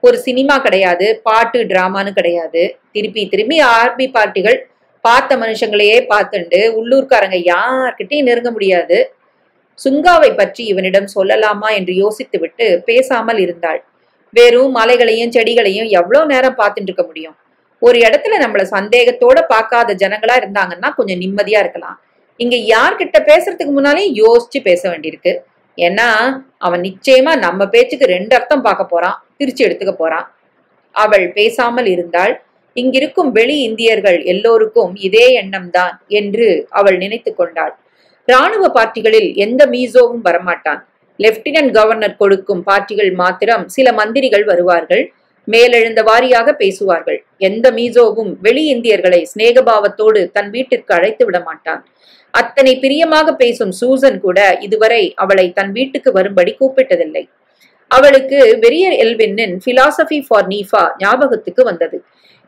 ஒரு சினிமா கிடையாது, பாட்டு டிராமான்னு கிடையாது. திருப்பி திரும்பி ஆர்பி பார்ட்டிகள். பார்த்த மனுஷங்களையே பார்த்துண்டு உள்ளூர்காரங்க யார்கிட்டையும் நெருங்க முடியாது. சுங்காவை பற்றி இவனிடம் சொல்லலாமா என்று யோசித்து விட்டு பேசாமல் இருந்தாள். வெறும் மலைகளையும் செடிகளையும் எவ்வளவு நேரம் பார்த்துட்டு இருக்க முடியும்? ஒரு இடத்துல நம்மள சந்தேகத்தோட பார்க்காத ஜனங்களா இருந்தாங்கன்னா கொஞ்சம் நிம்மதியா இருக்கலாம். இங்க யார்கிட்ட பேசுறதுக்கு முன்னாலேயும் யோசிச்சு பேச வேண்டியிருக்கு. ஏன்னா அவன் நிச்சயமா நம்ம பேச்சுக்கு 2 அர்த்தம் பார்க்க போறான், திருச்சி எடுத்துக்க போறான். அவள் பேசாமல் இருந்தாள். இங்கிருக்கும் வெளி இந்தியர்கள் எல்லோருக்கும் இதே எண்ணம் தான் என்று அவள் நினைத்து கொண்டாள். இராணுவ பார்ட்டிகளில் எந்த மீசோவும் வரமாட்டான். லெப்டினன்ட் கவர்னர் கொடுக்கும் பார்ட்டிகள் மாத்திரம் சில மந்திரிகள் வருவார்கள். மேலெழுந்த வாரியாக பேசுவார்கள். எந்த மீசோவும் வெளி இந்தியர்களை சிநேகபாவத்தோடு தன் வீட்டிற்கு அழைத்து விட மாட்டான். அத்தனை பிரியமாக பேசும் சூசன் கூட இதுவரை அவளை தன் வீட்டுக்கு வரும்படி கூப்பிட்டதில்லை. அவளுக்கு வெரியர் எல்வின்னின் பிலாசபி ஃபார் நீஃபா ஞாபகத்துக்கு வந்தது.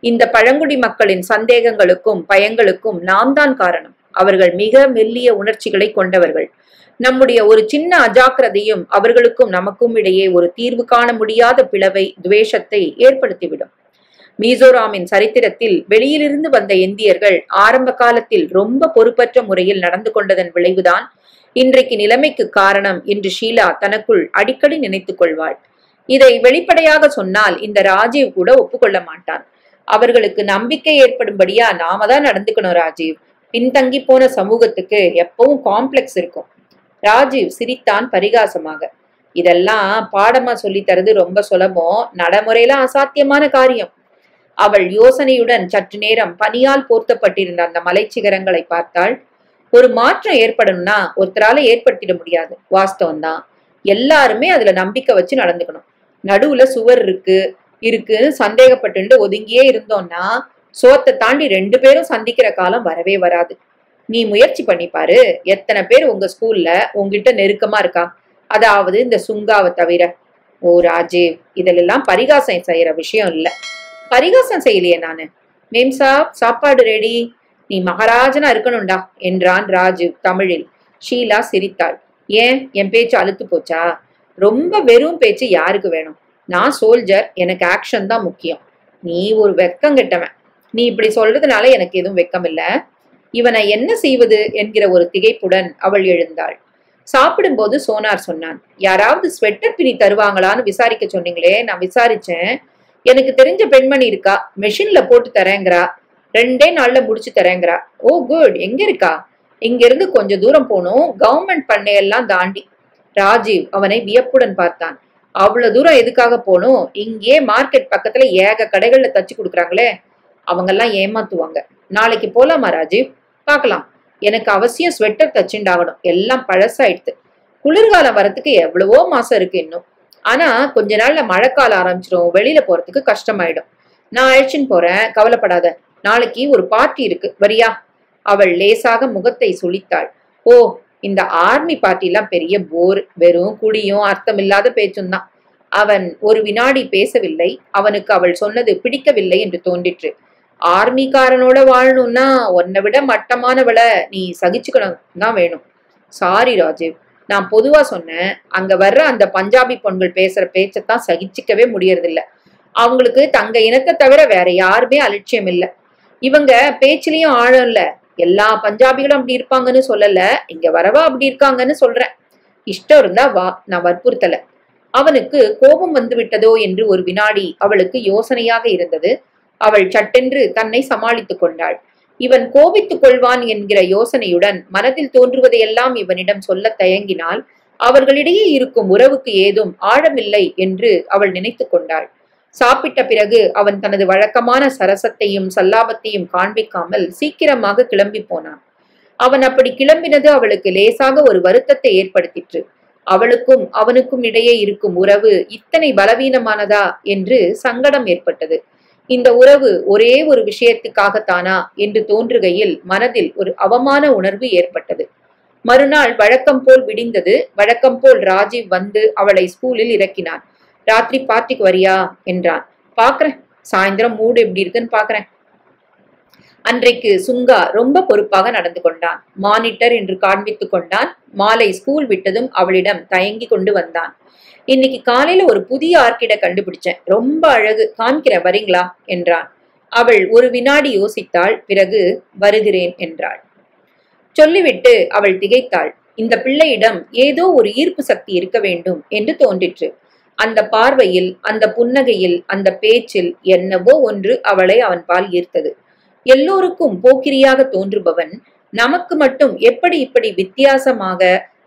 இந்த பழங்குடி மக்களின் சந்தேகங்களுக்கும் பயங்களுக்கும் நாம் தான் காரணம். அவர்கள் மிக மெல்லிய உணர்ச்சிகளை கொண்டவர்கள். நம்முடைய ஒரு சின்ன அஜாக்கிரதையும் அவர்களுக்கும் நமக்கும் இடையே ஒரு தீர்வு காண முடியாத பிளவை, துவேஷத்தை ஏற்படுத்திவிடும். மிசோராமின் சரித்திரத்தில் வெளியிலிருந்து வந்த இந்தியர்கள் ஆரம்ப காலத்தில் ரொம்ப பொறுப்பற்ற முறையில் நடந்து கொண்டதன் விளைவுதான் இன்றைக்கு நிலைமைக்கு காரணம் என்று ஷீலா தனக்குள் அடிக்கடி நினைத்துக் கொள்வாள். இதை வெளிப்படையாக சொன்னால் இந்த ராஜீவ் கூட ஒப்புக்கொள்ள மாட்டான். அவர்களுக்கு நம்பிக்கை ஏற்படும்படியா நாம தான் நடந்துக்கணும் ராஜீவ். பின்தங்கி போன சமூகத்துக்கு எப்பவும் காம்ப்ளெக்ஸ் இருக்கும். ராஜீவ் சிரித்தான் பரிகாசமாக. இதெல்லாம் பாடமா சொல்லி தரது ரொம்ப சுலபம், நடைமுறையில அசாத்தியமான காரியம். அவள் யோசனையுடன் சற்று நேரம் பனியால் போர்த்தப்பட்டிருந்த அந்த மலை சிகரங்களை பார்த்தாள். ஒரு மாற்றம் ஏற்படணும்னா ஒருத்தரால ஏற்படுத்திட முடியாது, வாஸ்தவம்தான். எல்லாருமே அதுல நம்பிக்கை வச்சு நடந்துக்கணும். நடுவுல சுவர் இருக்குன்னு சந்தேகப்பட்டு ஒதுங்கியே இருந்தோம்னா சோத்தை தாண்டி 2 பேரும் சந்திக்கிற காலம் வரவே வராது. நீ முயற்சி பண்ணிப்பாரு. எத்தனை பேர் உங்க ஸ்கூல்ல உங்ககிட்ட நெருக்கமா இருக்கா? அதாவது இந்த சுங்காவை தவிர. ஓ ராஜீவ், இதெல்லாம் பரிகாசம் செய்யற விஷயம் இல்ல. பரிகாசம் செய்யலையே நானு. மேம் சாப், சாப்பாடு ரெடி. நீ மகாராஜனா இருக்கணும்டா என்றான் ராஜீவ் தமிழில். ஷீலா சிரித்தாள். ஏன், என் பேச்சு அழுத்து போச்சா? ரொம்ப வெறும் பேச்சு யாருக்கு வேணும்? நான் சோல்ஜர், எனக்கு ஆக்ஷன் தான் முக்கியம். நீ ஒரு வெக்கம் கெட்டவன். நீ இப்படி சொல்றதுனால எனக்கு எதுவும் வெக்கம் இல்ல. இவனை என்ன செய்வது என்கிற ஒரு திகைப்புடன் அவள் எழுந்தாள். சாப்பிடும்போது சோனார் சொன்னான், யாராவது ஸ்வெட்டர் பின்னி தருவாங்களான்னு விசாரிக்க சொன்னீங்களே, நான் விசாரிச்சேன். எனக்கு தெரிஞ்ச பெண்மணி இருக்கா, மெஷின்ல போட்டு தரேங்கிறா. 2 நாள்ல முடிச்சு தரேங்கிறா. ஓ குட், எங்க இருக்கா? இங்க இருந்து கொஞ்சம் தூரம் போகணும், கவர்மெண்ட் பண்ணையெல்லாம் தாண்டி. ராஜீவ் அவனை வியப்புடன் பார்த்தான். அவ்வளவு தூரம் எதுக்காக போகணும்? இங்கே மார்க்கெட் பக்கத்துல ஏக கடைகள்ல தச்சு கொடுக்குறாங்களே, அவங்கெல்லாம் ஏமாத்துவாங்க. நாளைக்கு போலாமா ராஜீவ்? பார்க்கலாம். எனக்கு அவசியம் ஸ்வெட்டர் தச்சுண்டாகணும், எல்லாம் பழசாயிடுத்து. குளிர்காலம் வரத்துக்கு எவ்வளவோ மாசம் இருக்கு இன்னும். ஆனா கொஞ்ச நாள்ல மழைக்காலம் ஆரம்பிச்சிடும், வெளியில போறதுக்கு கஷ்டமாயிடும். நான் அழைச்சின்னு போறேன், கவலைப்படாத. நாளைக்கு ஒரு பார்ட்டி இருக்கு, வரியா? அவள் லேசாக முகத்தை சுளித்தாள். ஓ, இந்த ஆர்மி பார்ட்டி எல்லாம் பெரிய போர், வெறும் குடியும் அர்த்தமில்லாத பேச்சும் தான். அவன் ஒரு வினாடி பேசவில்லை. அவனுக்கு அவள் சொன்னது பிடிக்கவில்லை என்று தோன்றிற்று. ஆர்மிக்காரனோட வாழணும்னா உன்னை விட மட்டமானவளை நீ சகிச்சுக்கணும் தான் வேணும். சாரி ராஜீவ், நான் பொதுவா சொன்னேன். அங்க வர்ற அந்த பஞ்சாபி பொண்கள் பேசுற பேச்சத்தான் சகிச்சிக்கவே முடியறதில்ல. அவங்களுக்கு தங்க இனத்தை தவிர வேற யாருமே அலட்சியம் இல்லை. இவங்க பேச்சிலையும் ஆழம் இல்ல. எல்லா பஞ்சாபிகளும் அப்படி இருப்பாங்கன்னு சொல்லல, இங்க வரவா அப்படி இருக்காங்கன்னு சொல்றேன். இஷ்டம் இருந்தா வா, நான் வற்புறுத்தல. அவனுக்கு கோபம் வந்து விட்டதோ என்று ஒரு வினாடி அவளுக்கு யோசனையாக இருந்தது. அவள் சட்டென்று தன்னை சமாளித்துக் கொண்டாள். இவன் கோபித்துக் கொள்வான் என்கிற யோசனையுடன் மனதில் தோன்றுவதையெல்லாம் இவனிடம் சொல்ல தயங்கினாள். அவர்களிடையே இருக்கும் உறவுக்கு ஏதும் ஆழமில்லை என்று அவள் நினைத்து கொண்டாள். சாப்பிட்ட பிறகு அவன் தனது வழக்கமான சரசத்தையும் சல்லாபத்தையும் காண்பிக்காமல் சீக்கிரமாக கிளம்பி போனான். அவன் அப்படி கிளம்பினது அவளுக்கு லேசாக ஒரு வருத்தத்தை ஏற்படுத்திற்று. அவளுக்கும் அவனுக்கும் இடையே இருக்கும் உறவு இத்தனை பலவீனமானதா என்று சங்கடம் ஏற்பட்டது. இந்த உறவு ஒரே ஒரு விஷயத்துக்காகத்தானா என்று தோன்றுகையில் மனதில் ஒரு அவமான உணர்வு ஏற்பட்டது. மறுநாள் வழக்கம் போல் விடிந்தது. வழக்கம் போல் ராஜீவ் வந்து அவளை ஸ்கூலில் இறக்கினான். ராத்திரி பார்ட்டிக்கு வரியா என்றான். பாக்குறேன், சாயந்தரம் மூடு எப்படி இருக்குன்னு பாக்குறேன். அன்றைக்கு சுங்கா ரொம்ப பொறுப்பாக நடந்து கொண்டான். மானிட்டர் என்று காண்பித்துக் கொண்டான். மாலை ஸ்கூல் விட்டதும் அவளிடம் தயங்கி கொண்டு வந்தான். இன்னைக்கு காலையில ஒரு புதிய ஆர்கிட கண்டுபிடிச்சேன், ரொம்ப அழகு, காண்கிறேன், வரீங்களா என்றான். அவள் ஒரு வினாடி யோசித்தாள். பிறகு வருகிறேன் என்றாள். சொல்லிவிட்டு அவள் திகைத்தாள். இந்த பிள்ளையிடம் ஏதோ ஒரு ஈர்ப்பு சக்தி இருக்க வேண்டும் என்று தோன்றிற்று. அந்த பார்வையில், அந்த புன்னகையில், அந்த பேச்சில் என்னவோ ஒன்று அவளை அவன் பால் ஈர்த்தது. எல்லோருக்கும் போக்கிரியாக தோன்றுபவன் நமக்கு மட்டும் எப்படி இப்படி வித்தியாசமாக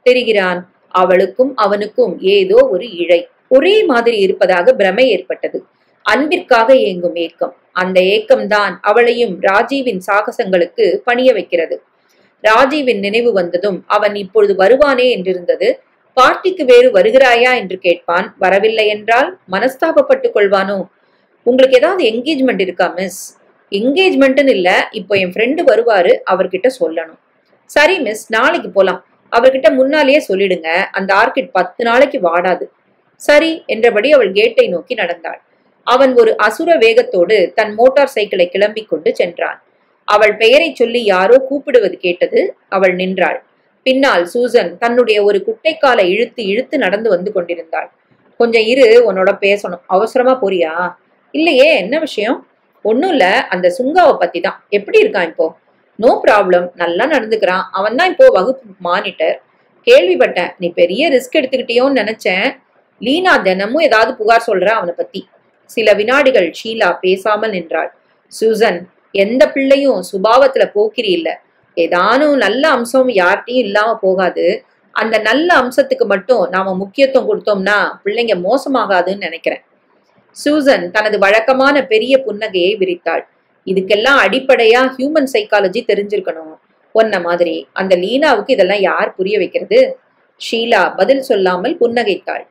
தெரிகிறான்? அவளுக்கும் அவனுக்கும் ஏதோ ஒரு இழை, ஒரே மாதிரி இருப்பதாக பிரமை ஏற்பட்டது. அன்பிற்காக ஏங்கும் ஏக்கம், அந்த ஏக்கம்தான் அவளையும் ராஜீவின் சாகசங்களுக்கு பணிய வைக்கிறது. ராஜீவின் நினைவு வந்ததும் அவன் இப்பொழுது வருவானே என்றிருந்தது. பார்ட்டிக்கு வேறு வருகிறாயா என்று கேட்பான். வரவில்லை என்றால் மனஸ்தாபப்பட்டுக் கொள்வானோ? உங்களுக்கு ஏதாவது என்கேஜ்மெண்ட் இருக்கா மிஸ்? என்கேஜ்மெண்ட்னு இல்ல, இப்போ என் ஃப்ரெண்டு வருவாரு, அவர்கிட்ட சொல்லணும். சரி மிஸ், நாளைக்கு போலாம். அவர்கிட்ட முன்னாலேயே சொல்லிடுங்க, அந்த ஆர்கிட் 10 நாளைக்கு வாடாது. சரி என்றபடி அவள் கேட்டை நோக்கி நடந்தாள். அவன் ஒரு அசுர வேகத்தோடு தன் மோட்டார் சைக்கிளை கிளம்பிக் கொண்டு சென்றான். அவள் பெயரை சொல்லி யாரோ கூப்பிடுவது கேட்டது. அவள் நின்றாள். பின்னால் சூசன் தன்னுடைய ஒரு குட்டைக்காலை இழுத்து இழுத்து நடந்து வந்து கொண்டிருந்தாள். கொஞ்சம் இரு, உன்னோட பேசணும். அவசரமா போறியா? இல்லையே, என்ன விஷயம்? ஒன்னும் இல்ல, அந்த சுங்காவை பத்தி தான். எப்படி இருக்கான் இப்போ? நோ ப்ராப்ளம், நல்லா நடந்துக்கிறான். அவன் தான் இப்போ வகுப்பு மானிட்டர். கேள்விப்பட்டேன், நீ பெரிய ரிஸ்க் எடுத்துக்கிட்டியோன்னு நினைச்சேன். லீனா தினமும் ஏதாவது புகார் சொல்ற அவனை பத்தி. சில வினாடிகள் ஷீலா பேசாமல் நின்றாள். சூசன், எந்த பிள்ளையும் சுபாவத்துல போக்கிரி இல்ல. ஏதானும் நல்ல அம்சம் யார்கிட்டையும் இல்லாம போகாது. அந்த நல்ல அம்சத்துக்கு மட்டும் நாம முக்கியத்துவம் கொடுத்தோம்னா பிள்ளைங்க மோசமாகாதுன்னு நினைக்கிறேன். சூசன் தனது வழக்கமான பெரிய புன்னகையை விரித்தாள். இதுக்கெல்லாம் அடிப்படையா ஹியூமன் சைக்காலஜி தெரிஞ்சிருக்கணும். ஒன்ன மாதிரி அந்த லீனாவுக்கு இதெல்லாம் யார் புரிய வைக்கிறது? ஷீலா பதில் சொல்லாமல் புன்னகைத்தாள்.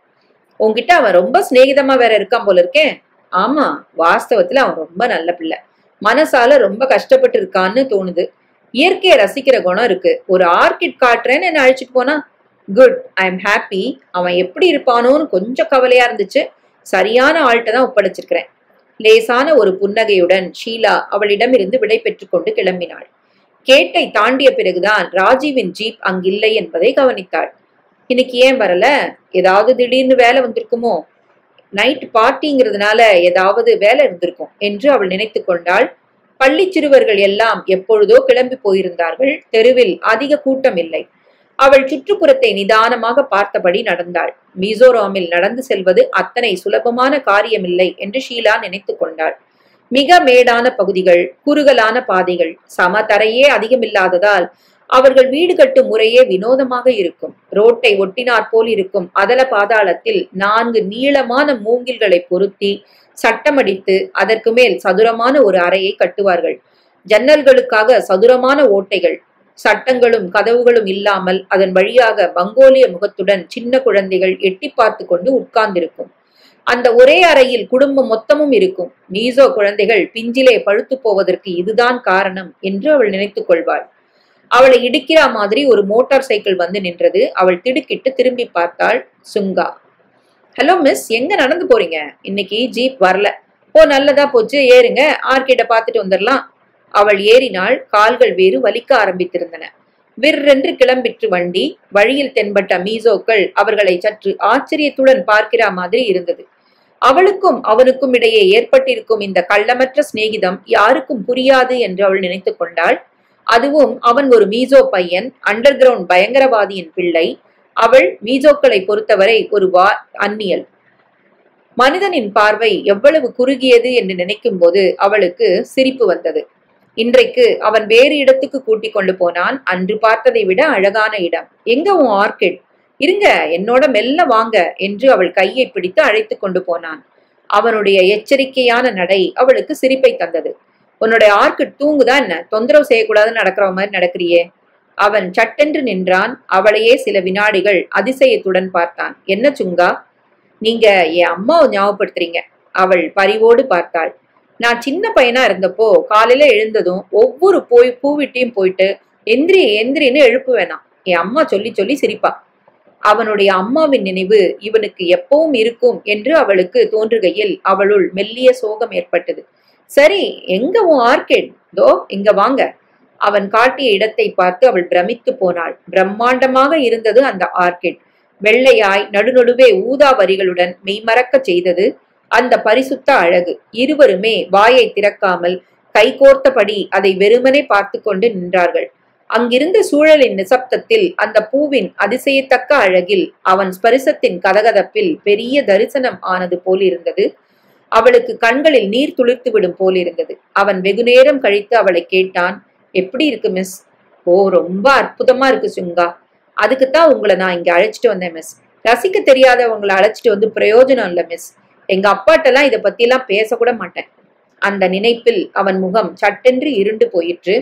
உன்கிட்ட அவன் ரொம்ப சிநேகிதமா வேற இருக்கான் போல இருக்கேன். ஆமா, வாஸ்தவத்துல அவன் ரொம்ப நல்ல பிள்ளை. மனசால ரொம்ப கஷ்டப்பட்டு இருக்கான்னு தோணுது. இயற்கையை ரசிக்கிற குணம் இருக்கு. ஒரு ஆர்கிட் காட்டுறேன்னு என்ன அழைச்சிட்டு போனா. Good, I am happy. அவன் எப்படி இருப்பானோன்னு கொஞ்சம் கவலையா இருந்துச்சு. சரியான ஆள்கிட்ட தான் ஒப்படைச்சிருக்கிறேன். லேசான ஒரு புன்னகையுடன் ஷீலா அவளிடமிருந்து விடை பெற்றுக் கொண்டு கிளம்பினாள். கேட்டை தாண்டிய பிறகுதான் ராஜீவின் ஜீப் அங்கில்லை என்பதை கவனித்தாள். இன்னைக்கு ஏன் வரல? ஏதாவது திடீர்னு வேலை வந்திருக்குமோ? நைட் பார்ட்டிங்கிறதுனால ஏதாவது வேலை இருந்திருக்கும் என்று அவள் நினைத்து கொண்டாள். பள்ளி சிறுவர்கள் எல்லாம் எப்பொழுதோ கிளம்பி போயிருந்தார்கள். தெருவில் அதிக கூட்டம் இல்லை. அவள் சுற்றுப்புறத்தை நிதானமாக பார்த்தபடி நடந்தாள். மிசோராமில் நடந்து செல்வது அத்தனை சுலபமான காரியமில்லை என்று ஷீலா நினைத்து கொண்டாள். மிக மேடான பகுதிகள், குறுகலான பாதைகள், சமதரையே அதிகமில்லாததால் அவர்கள் வீடு கட்டும் முறையே வினோதமாக இருக்கும். ரோட்டை ஒட்டினாற்போல் இருக்கும் அதல பாதாளத்தில் 4 நீளமான மூங்கில்களை பொருத்தி சட்டமடித்து அதற்கு மேல் சதுரமான ஒரு அறையை கட்டுவார்கள். ஜன்னல்களுக்காக சதுரமான ஓட்டைகள், சட்டங்களும் கதவுகளும் இல்லாமல் அதன் வழியாக மங்கோலிய முகத்துடன் சின்ன குழந்தைகள் எட்டி பார்த்து கொண்டு உட்கார்ந்திருக்கும். அந்த ஒரே அறையில் குடும்பம் மொத்தமும் இருக்கும். மீசோ குழந்தைகள் பிஞ்சிலே பழுத்து போவதற்கு இதுதான் காரணம் என்று அவள் நினைத்துக் கொள்வாள். அவளை இடிக்கிற மாதிரி ஒரு மோட்டார் சைக்கிள் வந்து நின்றது. அவள் திடுக்கிட்டு திரும்பி பார்த்தாள். சுங்கா. ஹலோ மிஸ், எங்க நடந்து போறீங்க? இன்னைக்கு ஜீப் வரல. ஓ, நல்லதா போச்சு, ஏறுங்க, ஆர்கேட பார்த்துட்டு வந்துடலாம். அவள் ஏறினாள். கால்கள் வேறு வலிக்க ஆரம்பித்திருந்தன. விற்றென்று கிளம்பிற்று வண்டி. வழியில் தென்பட்ட மீசோக்கள் அவர்களை சற்று ஆச்சரியத்துடன் பார்க்கிற மாதிரி இருந்தது. அவளுக்கும் அவனுக்கும் இடையே ஏற்பட்டிருக்கும் இந்த கள்ளமற்ற சிநேகிதம் யாருக்கும் புரியாது என்று அவள் நினைத்து கொண்டாள். அதுவும் அவன் ஒரு மீசோ பையன், அண்டர் கிரவுண்ட் பயங்கரவாதியின் பிள்ளை. அவள் மீசோக்களை பொறுத்தவரை ஒரு அந்நியல். மனிதனின் பார்வை எவ்வளவு குறுகியது என்று நினைக்கும் போது அவளுக்கு சிரிப்பு வந்தது. இன்றைக்கு அவன் வேறு இடத்துக்கு கூட்டிக் கொண்டு போனான். அன்று பார்த்ததை விட அழகான இடம். எங்க உன் ஆர்கிட்? இருங்க, என்னோட மெல்ல வாங்க என்று அவள் கையை பிடித்து அழைத்து கொண்டு போனான். அவனுடைய எச்சரிக்கையான நடை அவளுக்கு சிரிப்பை தந்தது. உன்னுடைய ஆர்கிட் தூங்குதா என்ன? தொந்தரவு செய்யக்கூடாதுன்னு நடக்கிற மாதிரி நடக்கிறியே. அவன் சட்டென்று நின்றான். அவளையே சில வினாடிகள் அதிசயத்துடன் பார்த்தான். என்ன சுங்கா, நீங்க என் அம்மாவை ஞாபகப்படுத்துறீங்க. அவள் பரிவோடு பார்த்தாள். நான் சின்ன பையனா இருந்தப்போ காலையில எழுந்ததும் ஒவ்வொரு பூவிட்டையும் போயிட்டு எந்திரி எந்திரின்னு எழுப்பு வேணாம். என் அம்மா சொல்லி சொல்லி சிரிப்பா. அவனுடைய அம்மாவின் நினைவு இவனுக்கு எப்பவும் இருக்கும் என்று அவளுக்கு தோன்றுகையில் அவளுள் மெல்லிய சோகம் ஏற்பட்டது. சரி, எங்க உன் ஆர்கேட்? தோ இங்க வாங்க. அவன் காட்டிய இடத்தை பார்த்து அவள் பிரமித்து போனாள். பிரம்மாண்டமாக இருந்தது அந்த ஆர்கிட். வெள்ளையாய் நடுநடுவே ஊதா வரிகளுடன் மெய்மறக்க செய்தது அந்த பரிசுத்த அழகு. இருவருமே வாயை திறக்காமல் கைகோர்த்தபடி அதை வெறுமனே பார்த்து கொண்டு நின்றார்கள். அங்கிருந்த சூழலின் நிசப்தத்தில் அந்த பூவின் அதிசயத்தக்க அழகில் அவன் ஸ்பரிசத்தின் கதகதப்பில் பெரிய தரிசனம் ஆனது போலிருந்தது. அவளுக்கு கண்களில் நீர் துளிர்த்து விடும் போலிருந்தது. அவன் வெகுநேரம் கழித்து அவளை கேட்டான். எப்படி இருக்கு மிஸ்? ஓ, ரொம்ப அற்புதமா இருக்கு சுங்கா. அதுக்குத்தான் உங்களை நான் இங்க அழைச்சிட்டு வந்தேன் மிஸ். ரசிக்க தெரியாதவங்களை அழைச்சிட்டு வந்து பிரயோஜனம் இல்லை மிஸ். எங்க அப்பாட்டெல்லாம் இதை பத்தி எல்லாம் பேசக்கூட மாட்டேன். அந்த நினைப்பில் அவன் முகம் சட்டென்று இருண்டு போயிற்று.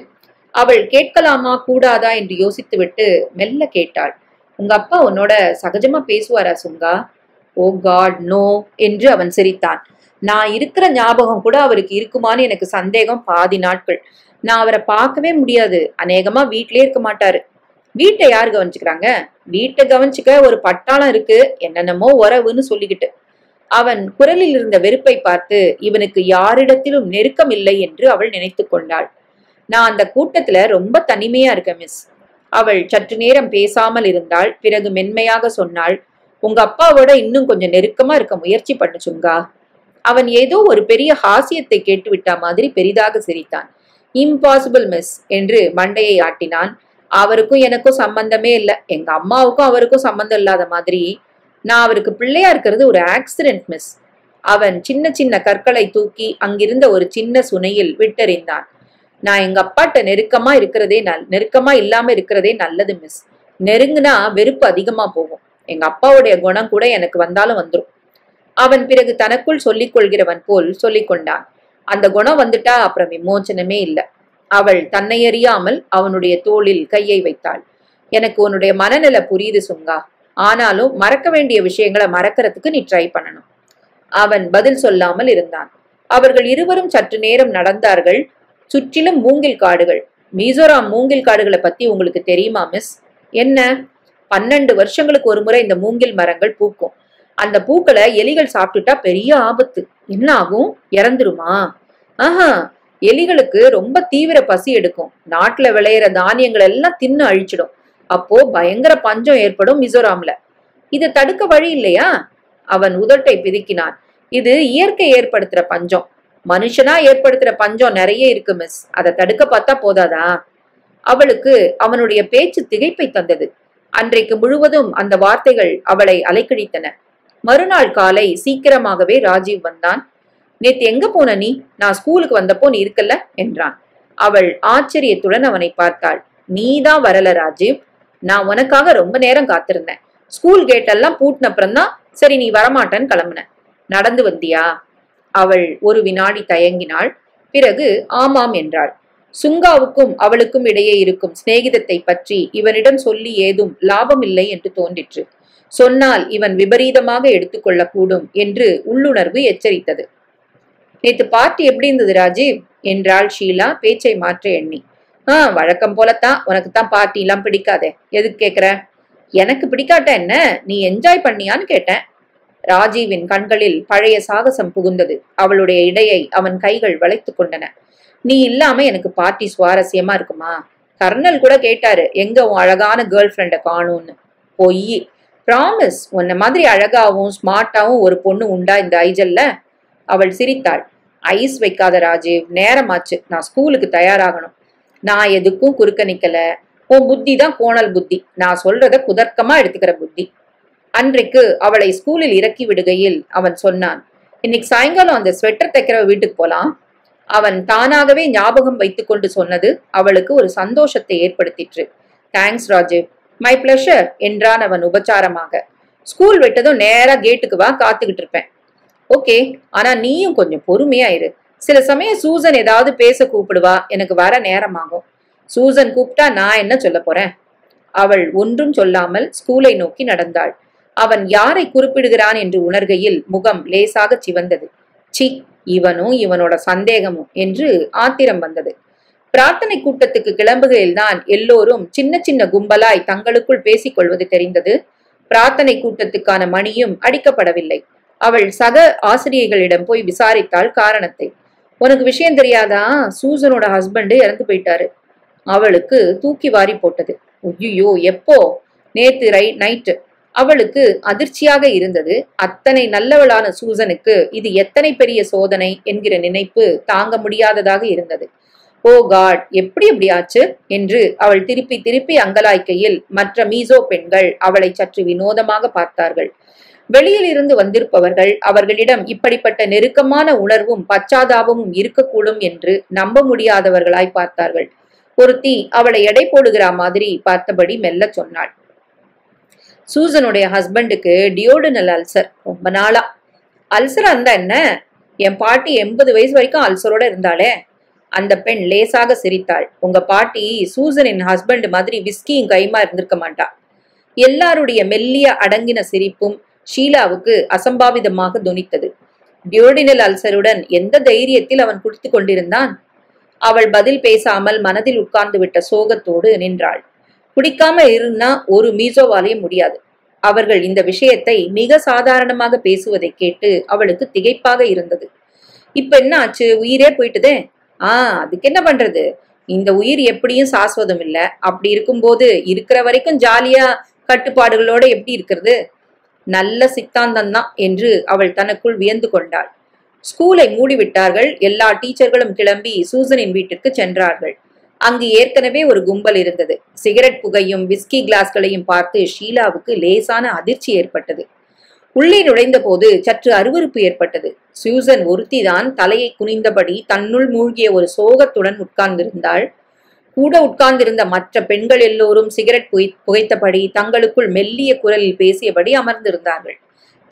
அவள் கேட்கலாமா கூடாதா என்று யோசித்துவிட்டு மெல்ல கேட்டாள். உங்க அப்பா உன்னோட சகஜமா பேசுவாரா சுங்கா? ஓ காட், நோ என்று அவன் சிரித்தான். நான் இருக்கிற ஞாபகம் கூட அவருக்கு இருக்குமான்னு எனக்கு சந்தேகம். பாதி நாட்கள் நான் அவரை பார்க்கவே முடியாது. அநேகமா வீட்லயே இருக்க மாட்டாரு. வீட்டை யாரு கவனிச்சுக்கிறாங்க? வீட்டை கவனிச்சுக்க ஒரு பட்டாளம் இருக்கு, என்னென்னமோ உறவுன்னு சொல்லிக்கிட்டு. அவன் குரலில் இருந்த வெறுப்பை பார்த்து இவனுக்கு யாரிடத்திலும் நெருக்கம் இல்லை என்று அவள் நினைத்து கொண்டாள். நான் அந்த கூட்டத்துல ரொம்ப தனிமையா இருக்கேன் மிஸ். அவள் சற்று நேரம் பேசாமல் இருந்தாள். பிறகு மென்மையாக சொன்னாள். உங்க அப்பாவோட இன்னும் கொஞ்சம் நெருக்கமா இருக்க முயற்சி பண்ணு சுங்கா. அவன் ஏதோ ஒரு பெரிய ஹாசியத்தை கேட்டுவிட்டா மாதிரி பெரிதாக சிரித்தான். இம்பாசிபிள் மிஸ் என்று மண்டையை ஆட்டினான். அவருக்கும் எனக்கும் சம்பந்தமே இல்லை. எங்க அம்மாவுக்கும் அவருக்கும் சம்பந்தம் இல்லாத மாதிரி. நான் அவருக்கு பிள்ளையா இருக்கிறது ஒரு ஆக்சிடென்ட் மிஸ். அவன் சின்ன சின்ன கற்களை தூக்கி அங்கிருந்த ஒரு சின்ன சுனையில் விட்டெறிந்தான். நான் எங்க அப்பாட்ட நெருக்கமா இல்லாம இருக்கிறதே நல்லது மிஸ். நெருங்குனா வெறுப்பு அதிகமா போகும். எங்க அப்பாவுடைய குணம் கூட எனக்கு வந்தாலும் வந்துடும். அவன் பிறகு தனக்குள் சொல்லிக் கொள்கிறவன் போல் சொல்லிக் கொண்டான். அந்த குணம் வந்துட்டா அப்புறம் விமோச்சனமே இல்லை. அவள் தன்னை அறியாமல் அவனுடைய தோளில் கையை வைத்தாள். எனக்கு உன்னுடைய மனநிலை புரியுது சுங்கா. ஆனாலும் மறக்க வேண்டிய விஷயங்களை மறக்கிறதுக்கு நீ ட்ரை பண்ணணும். அவன் பதில் சொல்லாமல் இருந்தான். அவர்கள் இருவரும் சற்று நேரம் நடந்தார்கள். சுற்றிலும் மூங்கில் காடுகள். மிசோராம் மூங்கில் காடுகளை பத்தி உங்களுக்கு தெரியுமா மிஸ்? என்ன? 12 வருஷங்களுக்கு ஒரு முறை இந்த மூங்கில் மரங்கள் பூக்கும். அந்த பூக்களை எலிகள் சாப்பிட்டுட்டா பெரிய ஆபத்து. என்ன ஆகும்? இறந்துருமா? ஆஹா, எலிகளுக்கு ரொம்ப தீவிர பசி எடுக்கும். நாட்டுல விளையிற தானியங்கள் எல்லாம் தின்னு அழிச்சிடும். அப்போ பயங்கர பஞ்சம் ஏற்படும் மிசோராம்ல. இதை தடுக்க வழி இல்லையா? அவன் உதட்டை பிதுக்கினான். இது இயற்கை ஏற்படுத்துற பஞ்சம். மனுஷனா ஏற்படுத்துற பஞ்சம் நிறைய இருக்கு மிஸ். அதை தடுக்க பார்த்தா போதாதா? அவளுக்கு அவனுடைய பேச்சு திகைப்பை தந்தது. அன்றைக்கு முழுவதும் அந்த வார்த்தைகள் அவளை அலைக்கழித்தன. மறுநாள் காலை சீக்கிரமாகவே ராஜீவ் வந்தான். நேத்து எங்க போன நீ? நான் ஸ்கூலுக்கு வந்தப்போ நீ இருக்கல்ல என்றான். அவள் ஆச்சரியத்துடன் அவனை பார்த்தாள். நீதான் வரல ராஜீவ். நான் உனக்காக ரொம்ப நேரம் காத்திருந்தேன். ஸ்கூல் கேட் எல்லாம் பூட்டினப்புறம்தான் சரி நீ வரமாட்டேன்னு கிளம்புன. நடந்து வந்தியா? அவள் ஒரு வினாடி தயங்கினாள். பிறகு ஆமாம் என்றாள். சுங்காவுக்கும் அவளுக்கும் இடையே இருக்கும் சிநேகிதத்தை பற்றி இவனிடம் சொல்லி ஏதும் லாபமில்லை என்று தோன்றிற்று. சொன்னால் இவன் விபரீதமாக எடுத்துக்கொள்ளக்கூடும் என்று உள்ளுணர்வு எச்சரித்தது. நேத்து பார்ட்டி எப்படி இருந்தது ராஜீவ் என்றாள் ஷீலா பேச்சை மாற்ற எண்ணி. வழக்கம் போலத்தான். உனக்குத்தான் பார்ட்டி எல்லாம் பிடிக்காதே. எதுக்கு கேக்குற? எனக்கு பிடிக்காட்ட என்ன, நீ என்ஜாய் பண்ணியான்னு கேட்டேன். ராஜீவின் கண்களில் பழைய சாகசம் புகுந்தது. அவளுடைய இடையை அவன் கைகள் வளைத்து கொண்டன. நீ இல்லாம எனக்கு பார்ட்டி சுவாரஸ்யமா இருக்குமா? கர்னல் கூட கேட்டாரு, எங்க உன் அழகான கேர்ள் ஃப்ரெண்ட காணும்னு. பொய். ப்ராமிஸ், உன்ன மாதிரி அழகாவும் ஸ்மார்ட்டாவும் ஒரு பொண்ணு உண்டா இந்த ஐஜல்ல? அவள் சிரித்தாள். ஐஸ் வைக்காத ராஜீவ், நேரமாச்சு. நான் ஸ்கூலுக்கு தயாராகணும். நான் எதுக்கும் குறுக்க நிக்கல. உன் புத்தி தான் கோணல் புத்தி. நான் சொல்றத குதர்க்கமா எடுத்துக்கிற புத்தி. அன்றைக்கு அவளை ஸ்கூலில் இறக்கி விடுகையில் அவன் சொன்னான், இன்னைக்கு சாயங்காலம் அந்த ஸ்வெட்டர் தைக்கிற வீட்டுக்கு போலாம். அவன் தானாகவே ஞாபகம் வைத்துக் கொண்டு சொன்னது அவளுக்கு ஒரு சந்தோஷத்தை ஏற்படுத்திற்று. தேங்க்ஸ் ராஜீவ். மை பிளஷர் என்றான் அவன் உபச்சாரமாக. ஸ்கூல் விட்டதும் நேரா கேட்டுக்கு வா, காத்துக்கிட்டு இருப்பேன். ஓகே, ஆனா நீயும் கொஞ்சம் பொறுமையாயிரு. சில சமயம் சூசன் ஏதாவது பேச கூப்பிடுவா, எனக்கு வர நேரமாகும். சூசன் கூப்பிட்டா நான் என்ன சொல்ல போறேன்? அவள் ஒன்றும் சொல்லாமல் ஸ்கூலை நோக்கி நடந்தாள். அவன் யாரை குறிப்பிடுகிறான் என்று உணர்கையில் முகம் லேசாக சிவந்தது. சி, இவனும் இவனோட சந்தேகமும் என்று ஆத்திரம் வந்தது. பிரார்த்தனை கூட்டத்துக்கு கிளம்புகையில்தான் எல்லோரும் சின்ன சின்ன கும்பலாய் தங்களுக்குள் பேசிக்கொள்வது தெரிந்தது. பிரார்த்தனை கூட்டத்துக்கான மணியும் அடிக்கப்படவில்லை. அவள் சக ஆசிரியர்களிடம் போய் விசாரித்தாள் காரணத்தை. உனக்கு விஷயம் தெரியாதா? சூசனோட ஹஸ்பண்ட் இறந்து போயிட்டாரு. அவளுக்கு தூக்கி வாரி போட்டது. ஐயோ, எப்போ? நேத்து நைட்டு. அவளுக்கு அதிர்ச்சியாக இருந்தது. அத்தனை நல்லவளான சூசனுக்கு இது எத்தனை பெரிய சோதனை என்கிற நினைப்பு தாங்க முடியாததாக இருந்தது. ஓ காட், எப்படி ஆச்சு என்று அவள் திருப்பி திருப்பி அங்கலாய்க்கையில் மற்ற மீசோ பெண்கள் அவளை சற்று வினோதமாக பார்த்தார்கள். வெளியில் இருந்து வந்திருப்பவர்கள் அவர்களிடம் இப்படிப்பட்ட நெருக்கமான உணர்வும் பச்சாதாபமும் இருக்கக்கூடும் என்று நம்ப முடியாதவர்களாய் பார்த்தார்கள். ஒருத்தி அவளை எடை போடுகிற மாதிரி பார்த்தபடி மெல்ல சொன்னாள், சூசனுடைய ஹஸ்பண்டுக்கு டியோடினல் அல்சர். ரொம்ப நாளா. அல்சரா இருந்தா என்ன? என் பாட்டி 80 வயசு வரைக்கும் அல்சரோட இருந்தாளே. அந்த பெண் லேசாக சிரித்தாள். உங்க பாட்டி சூசனின் ஹஸ்பண்ட் மாதிரி விஸ்கியும் கைமா இருந்திருக்க மாட்டா. எல்லாருடைய மெல்லிய அடங்கின சிரிப்பும் ஷீலாவுக்கு அசம்பாவிதமாக துணித்தது. டியோடினல் அல்சருடன் எந்த தைரியத்தில் அவன் குடித்து கொண்டிருந்தான்? அவள் பதில் பேசாமல் மனதில் உட்கார்ந்து விட்ட சோகத்தோடு நின்றாள். குடிக்காம இருந்தா ஒரு மீசோவாலையும் முடியாது. அவர்கள் இந்த விஷயத்தை மிக சாதாரணமாக பேசுவதை கேட்டு அவளுக்கு திகைப்பாக இருந்தது. இப்ப என்ன ஆச்சு? உயிரே போயிட்டுதே. அதுக்கு என்ன பண்றது? இந்த உயிர் எப்படியும் சாஸ்வதம் இல்ல. அப்படி இருக்கும்போது இருக்கிற வரைக்கும் ஜாலியா கட்டுப்பாடுகளோட எப்படி இருக்கிறது? நல்ல சித்தாந்தம் தான் என்று அவள் தனக்குள் வியந்து கொண்டாள். ஸ்கூலை மூடிவிட்டார்கள். எல்லா டீச்சர்களும் கிளம்பி சூசனின் வீட்டிற்கு சென்றார்கள். அங்கு ஏற்கனவே ஒரு கும்பல் இருந்தது. சிகரெட் புகையும் விஸ்கி கிளாஸ்களையும் பார்த்து ஷீலாவுக்கு லேசான அதிர்ச்சி ஏற்பட்டது. உள்ளே நுழைந்த போது சற்று அருவருப்பு ஏற்பட்டது. சூசன் ஒருத்திதான் தலையை குனிந்தபடி தன்னுள் மூழ்கிய ஒரு சோகத்துடன் உட்கார்ந்திருந்தாள். கூட உட்கார்ந்திருந்த மற்ற பெண்கள் எல்லோரும் சிகரெட் புகைத்தபடி தங்களுக்குள் மெல்லிய குரலில் பேசியபடி அமர்ந்திருந்தார்கள்.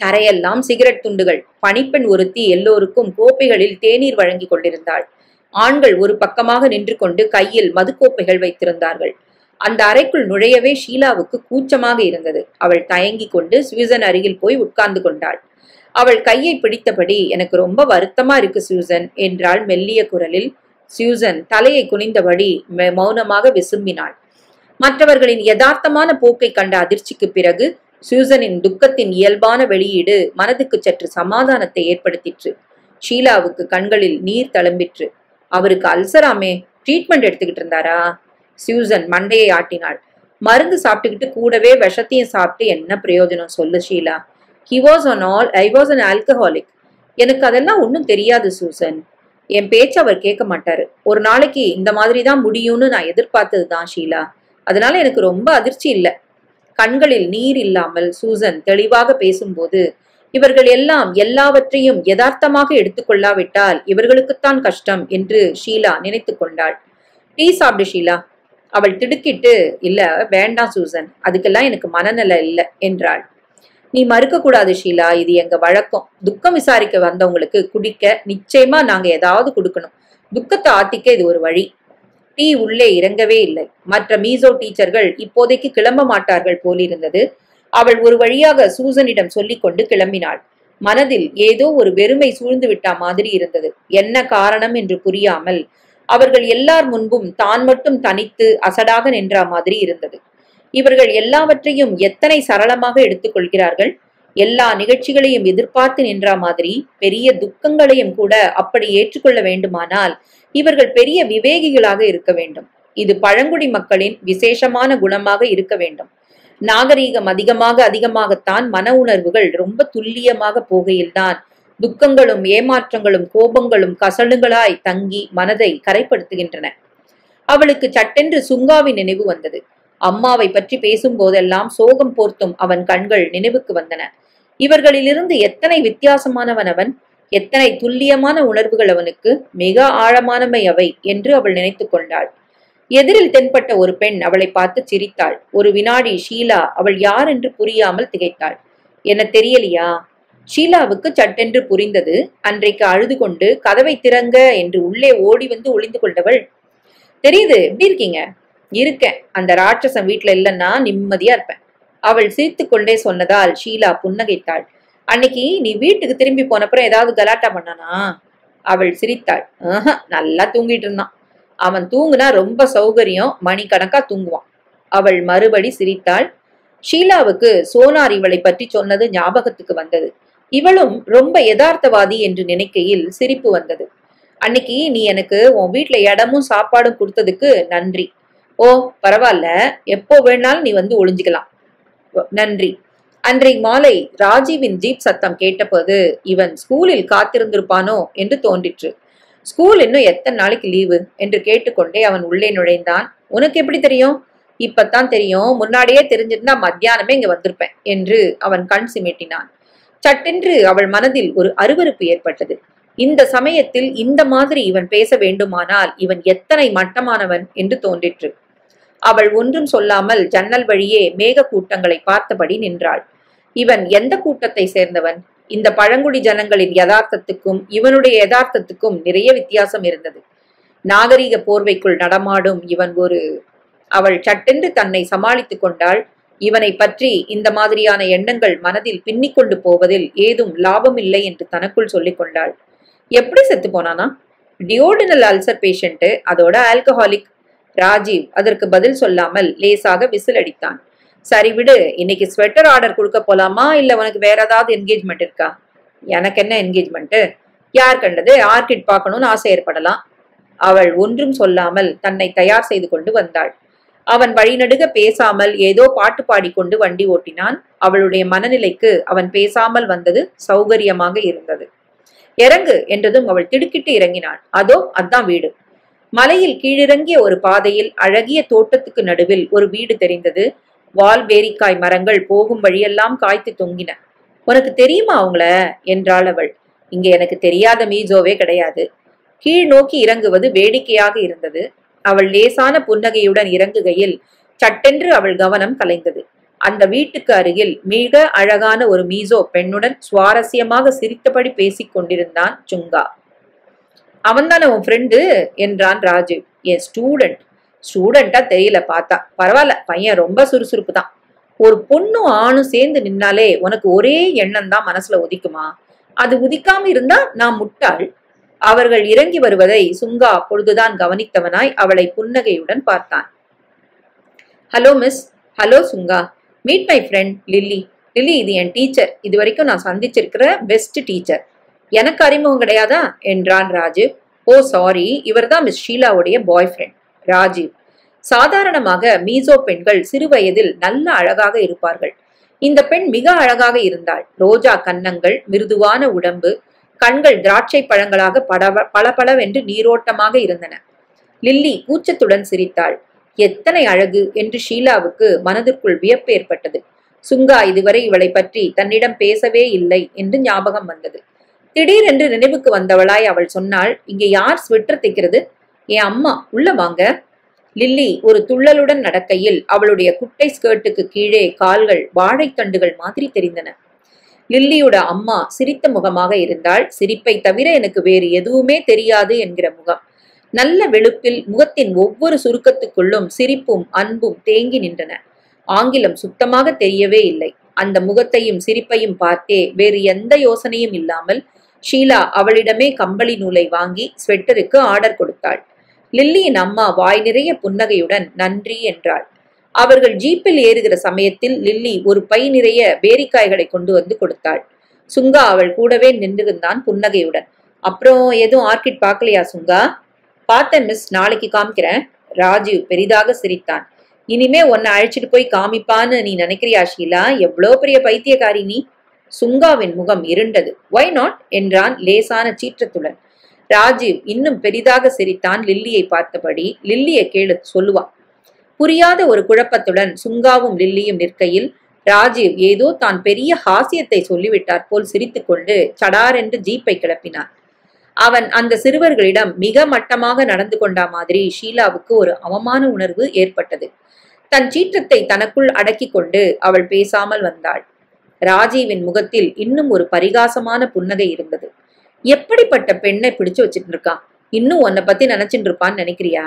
தரையெல்லாம் சிகரெட் துண்டுகள். பணிப்பெண் ஒருத்தி எல்லோருக்கும் கோப்பைகளில் தேநீர் வழங்கி கொண்டிருந்தாள். ஆண்கள் ஒரு பக்கமாக நின்று கொண்டு கையில் மதுக்கோப்பைகள் வைத்திருந்தார்கள். அந்த அறைக்குள் நுழையவே ஷீலாவுக்கு கூச்சமாக இருந்தது. அவள் தயங்கி கொண்டு சூசன் அருகில் போய் உட்கார்ந்து கொண்டாள். அவள் கையை பிடித்தபடி, எனக்கு ரொம்ப வருத்தமா இருக்கு சூசன் என்றாள் மெல்லிய குரலில். சூசன் தலையை குனிந்தபடி மௌனமாக விசும்பினாள். மற்றவர்களின் யதார்த்தமான போக்கை கண்ட அதிர்ச்சிக்கு பிறகு சூசனின் துக்கத்தின் இயல்பான வெளியீடு மனதுக்கு சற்று சமாதானத்தை ஏற்படுத்திற்று. ஷீலாவுக்கு கண்களில் நீர் தழும்பிற்று. அவருக்கு அல்சராமே, ட்ரீட்மெண்ட் எடுத்துக்கிட்டு இருந்தாரா? சூசன் மண்டையை ஆட்டினாள். மருந்து சாப்பிட்டுக்கிட்டு கூடவே விஷத்தையும் சாப்பிட்டு என்ன பிரயோஜனம் சொல்லு Sheila? He was on all, I was an alcoholic. எனக்கு அதெல்லாம் ஒன்றும் தெரியாது சூசன். என் பேச்சு அவர் கேட்க மாட்டாரு. ஒரு நாளைக்கு இந்த மாதிரி தான் முடியும்னு நான் எதிர்பார்த்தது தான் ஷீலா. அதனால எனக்கு ரொம்ப அதிர்ச்சி இல்லை. கண்களில் நீர் இல்லாமல் சூசன் தெளிவாக பேசும்போது, இவர்கள் எல்லாம் எல்லாவற்றையும் யதார்த்தமாக எடுத்துக்கொள்ளாவிட்டால் இவர்களுக்குத்தான் கஷ்டம் என்று ஷீலா நினைத்து கொண்டாள். டீ சாப்பிடு ஷீலா. அவள் திடுக்கிட்டு, இல்ல வேண்டாம் சூசன், அதுக்கெல்லாம் எனக்கு மனநல இல்லை என்றாள். நீ மறுக்க கூடாது ஷீலா, இது எங்க வழக்கம். துக்கம் விசாரிக்க வந்தவங்களுக்கு குடிக்க நிச்சயமா நாங்க ஏதாவது கொடுக்கணும். துக்கத்தை ஆத்திக்க இது ஒரு வழி. டீ உள்ளே இறங்கவே இல்லை. மற்ற மீசோ டீச்சர்கள் இப்போதைக்கு கிளம்ப மாட்டார்கள் போலிருந்தது. அவள் ஒரு வழியாக சூசனிடம் சொல்லிக் கொண்டு கிளம்பினாள். மனதில் ஏதோ ஒரு வெறுமை சூழ்ந்து விட்டா மாதிரி இருந்தது. என்ன காரணம் என்று புரியாமல் அவர்கள் எல்லார் முன்பும் தான் மட்டும் தனித்து அசடாக நின்றா மாதிரி இருந்தது. இவர்கள் எல்லாவற்றையும் எத்தனை சரளமாக எடுத்துக்கொள்கிறார்கள். எல்லா நிகழ்ச்சிகளையும் எதிர்பார்த்து நின்றா மாதிரி பெரிய துக்கங்களையும் கூட அப்படி ஏற்றுக்கொள்ள வேண்டுமானால் இவர்கள் பெரிய விவேகிகளாக இருக்க வேண்டும். இது பழங்குடி மக்களின் விசேஷமான குணமாக இருக்க வேண்டும். நாகரீகம் அதிகமாகத்தான் மன உணர்வுகள் ரொம்ப துல்லியமாக போகையில்தான் துக்கங்களும் ஏமாற்றங்களும் கோபங்களும் கசடுகளாய் தங்கி மனதை கரைப்படுத்துகின்றன. அவளுக்கு சட்டென்று சுங்காவின் நினைவு வந்தது. அம்மாவை பற்றி பேசும் போதெல்லாம் சோகம் போர்த்தும் அவன் கண்கள் நினைவுக்கு வந்தன. இவர்களிலிருந்து எத்தனை வித்தியாசமானவன் அவன், எத்தனை துல்லியமான உணர்வுகள் அவனுக்கு, மிக ஆழமானவை அவை என்று அவள் நினைத்து கொண்டாள். எதிரில் தென்பட்ட ஒரு பெண் அவளை பார்த்து சிரித்தாள். ஒரு வினாடி ஷீலா அவள் யார் என்று புரியாமல் திகைத்தாள். என்ன தெரியலையா? ஷீலாவுக்கு சட்டென்று புரிந்தது. அன்றைக்கு அழுது கொண்டு கதவை திறங்க என்று உள்ளே ஓடி வந்து ஒளிந்து கொண்டவள். தெரியுது, எப்படி இருக்கீங்க? இருக்கேன். அந்த ராட்சசம் வீட்டுல இல்லைன்னா நிம்மதியா இருப்பேன். அவள் சிரித்து கொண்டே சொன்னதால் ஷீலா புன்னகைத்தாள். அன்னைக்கு நீ வீட்டுக்கு திரும்பி போனப்புறம் ஏதாவது கலாட்டா பண்ணானா? அவள் சிரித்தாள். நல்லா தூங்கிட்டு இருந்தான். அவன் தூங்குனா ரொம்ப சௌகரியம், மணிக்கணக்கா தூங்குவான். அவள் மறுபடி சிரித்தாள். ஷீலாவுக்கு சோனார் இவளை பற்றி சொன்னது ஞாபகத்துக்கு வந்தது. இவளும் ரொம்ப யதார்த்தவாதி என்று நினைக்கையில் சிரிப்பு வந்தது. அன்னைக்கு நீ எனக்கு உன் வீட்டுல இடமும் சாப்பாடும் கொடுத்ததுக்கு நன்றி. ஓ பரவாயில்ல, எப்போ வேணாலும் நீ வந்து ஒளிஞ்சுக்கலாம். நன்றி. அன்றைக்கு மாலை ராஜீவின் ஜீப் சத்தம் கேட்டபோது இவன் ஸ்கூலில் காத்திருந்திருப்பானோ என்று தோன்றிற்று. ஸ்கூல் இன்னும் எத்தனை நாளைக்கு லீவு என்று கேட்டுக்கொண்டே அவன் உள்ளே நுழைந்தான். உனக்கு எப்படி தெரியும்? இப்பத்தான் தெரியும், முன்னாடியே தெரிஞ்சிருந்தா மத்தியானமே இங்க வந்திருப்பேன் என்று அவன் கண் சிமிட்டினான். சட்டென்று அவள் மனதில் ஒரு அருவருப்பு ஏற்பட்டது. இந்த சமயத்தில் இந்த மாதிரி இவன் பேச வேண்டுமானால் இவன் எத்தனை மட்டமானவன் என்று தோன்றிற்று. அவள் ஒன்றும் சொல்லாமல் ஜன்னல் வழியே மேக கூட்டங்களை பார்த்தபடி நின்றாள். இவன் எந்த கூட்டத்தை சேர்ந்தவன்? இந்த பழங்குடி ஜனங்களின் யதார்த்தத்துக்கும் இவனுடைய யதார்த்தத்துக்கும் நிறைய வித்தியாசம் இருந்தது. நாகரிக போர்வைக்குள் நடமாடும் இவன் ஒரு... அவள் சட்டென்று தன்னை சமாளித்துக் கொண்டாள். இவனை பற்றி இந்த மாதிரியான எண்ணங்கள் மனதில் பின்னிக்கொண்டு போவதில் ஏதும் லாபம் இல்லை என்று தனக்குள் சொல்லிக் கொண்டாள். எப்படி செத்து போனானா? டியோடினல் அல்சர் பேஷண்ட், அதோட ஆல்கஹாலிக். ராஜீவ் அதற்கு பதில் சொல்லாமல் லேசாக விசில் அடித்தான். சரி விடு, இன்னைக்கு ஸ்வெட்டர் ஆர்டர் கொடுக்க போலாமா, இல்ல உனக்கு வேற ஏதாவது என்கேஜ்மெண்ட் இருக்கா? எனக்கு என்ன என்கேஜ்மெண்ட்? யார் கண்டது, ஆர்கிட் பார்க்கணும்னு ஆசை ஏற்படலாம். அவள் ஒன்றும் சொல்லாமல் தன்னை தயார் செய்து கொண்டு வந்தாள். அவன் வழிநடுக பேசாமல் ஏதோ பாட்டு பாடிக்கொண்டு வண்டி ஓட்டினான். அவளுடைய மனநிலைக்கு அவன் பேசாமல் வந்தது சௌகரியமாக இருந்தது. இறங்கு என்றதும் அவள் திடுக்கிட்டு இறங்கினாள். அதோ அதான் வீடு. மலையில் கீழிறங்கிய ஒரு பாதையில் அழகிய தோட்டத்துக்கு நடுவில் ஒரு வீடு தெரிந்தது. வால்வேரிக்காய் மரங்கள் போகும் வழியெல்லாம் காய்த்து தொங்கின. உனக்கு தெரியுமா அவங்கள என்றாள் அவள். இங்க எனக்கு தெரியாத மீசோவே கிடையாது. கீழ் நோக்கி இறங்குவது வேடிக்கையாக இருந்தது. அவள் லேசான புன்னகையுடன் இறங்குகையில் சட்டென்று அவள் கவனம் கலைந்தது. அந்த வீட்டுக்கு அருகில் மிக அழகான ஒரு மீசோ பெண்ணுடன் சுவாரஸ்யமாக சிரித்தபடி பேசிக் கொண்டிருந்தான் சுங்கா. அவன்தானே உன் ஃப்ரெண்டு என்றான் ராஜீவ். என் ஸ்டூடெண்டா தெரியல பார்த்தா. பரவாயில்ல, பையன் ரொம்ப சுறுசுறுப்பு தான். ஒரு பொண்ணும் ஆணும் சேர்ந்து நின்னாலே உனக்கு ஒரே எண்ணம் தான் மனசுல உதிக்குமா? அது உதிக்காம இருந்தா நான் முட்டாள். அவர்கள் இறங்கி வருவதை சுங்கா அப்பொழுதுதான் கவனித்தவனாய் அவளை புன்னகையுடன் பார்த்தான். Hello miss. Hello Chunga. Meet my friend Lily. Lily இது என் டீச்சர். இது வரைக்கும் நான் சந்திச்சிருக்கிற பெஸ்ட் டீச்சர். எனக்கு அறிமுகம் கிடையாதா என்றான் ராஜீவ். ஓ சாரி, இவர் தான் மிஸ் ஷீலாவுடைய பாய் ஃப்ரெண்ட். ராஜீவ். சாதாரணமாக மீசோ பெண்கள் சிறு வயதில் நல்ல அழகாக இருப்பார்கள். இந்த பெண் மிக அழகாக இருந்தாள். ரோஜா கன்னங்கள், மிருதுவான உடம்பு, கண்கள் திராட்சை பழங்களாக பளபளவென்று நீரோட்டமாக இருந்தன. லில்லி கூச்சத்துடன் சிரித்தாள். எத்தனை அழகு என்று ஷீலாவுக்கு மனதிற்குள் வியப்பு ஏற்பட்டது. சுங்கா இதுவரை இவளை பற்றி தன்னிடம் பேசவே இல்லை என்று ஞாபகம் வந்தது. திடீரென்று நினைவுக்கு வந்தவளாய் அவள் சொன்னாள், இங்கே யார் ஸ்வெட்டர் தைக்கிறது? என் அம்மா, உள்ள வாங்க. லில்லி ஒரு துள்ளலுடன் நடக்கையில் அவளுடைய குட்டை ஸ்கர்ட்டுக்கு கீழே கால்கள் வாழைத்தண்டுகள் மாதிரி தெரிந்தன. லில்லியோட அம்மா சிரித்த முகமாக இருந்தால், சிரிப்பை தவிர எனக்கு வேறு எதுவுமே தெரியாது என்கிற முகம். நல்ல வெளுப்பில் முகத்தின் ஒவ்வொரு சுருக்கத்துக்குள்ளும் சிரிப்பும் அன்பும் தேங்கி நின்றன. ஆங்கிலம் சுத்தமாக தெரியவே இல்லை. அந்த முகத்தையும் சிரிப்பையும் பார்த்தே வேறு எந்த யோசனையும் இல்லாமல் ஷீலா அவளிடமே கம்பளி நூலை வாங்கி ஸ்வெட்டருக்கு ஆர்டர் கொடுத்தாள். லில்லியின் அம்மா வாய் நிறைய புன்னகையுடன் நன்றி என்றாள். அவர்கள் ஜீப்பில் ஏறுகிற சமயத்தில் லில்லி ஒரு பை நிறைய பேரிக்காய்களை கொண்டு வந்து கொடுத்தாள். சுங்கா அவள் கூடவே நின்றிருந்தான் புன்னகையுடன். அப்புறம் எதுவும் ஆர்கிட் பார்க்கலையா சுங்கா? பார்த்தேன் மிஸ், நாளைக்கு காமிக்கிறேன். ராஜீவ் பெரிதாக சிரித்தான். இனிமே உன்னை அழைச்சிட்டு போய் காமிப்பான்னு நீ நினைக்கிறியா ஷீலா? எவ்வளோ பெரிய பைத்தியக்காரி நீ! சுங்காவின் முகம் இருண்டது. ஒய் நாட் என்றான் லேசான சீற்றத்துடன். ராஜீவ் இன்னும் பெரிதாக சிரித்தான் லில்லியை பார்த்தபடி. லில்லியை கேளு, சொல்லுவா. புரியாத ஒரு குழப்பத்துடன் சுங்காவும் லில்லியும் நிற்கையில் ராஜீவ் ஏதோ தான் பெரிய ஹாசியத்தை சொல்லிவிட்டார் போல் சிரித்துக்கொண்டு சடார் என்று ஜீப்பை கிளப்பினார். அவன் அந்த சிறுவர்களிடம் மிக மட்டமாக நடந்து கொண்டா மாதிரி ஷீலாவுக்கு ஒரு அவமான உணர்வு ஏற்பட்டது. தன் சீற்றத்தை தனக்குள் அடக்கி கொண்டு அவள் பேசாமல் வந்தாள். ராஜீவின் முகத்தில் இன்னும் ஒரு பரிகாசமான புன்னகை இருந்தது. எப்படிப்பட்ட பெண்ணை பிடிச்சு வச்சுட்டு இருக்கான்? இன்னும் உன்னை பத்தி நினைச்சிட்டு இருப்பான்னு நினைக்கிறியா?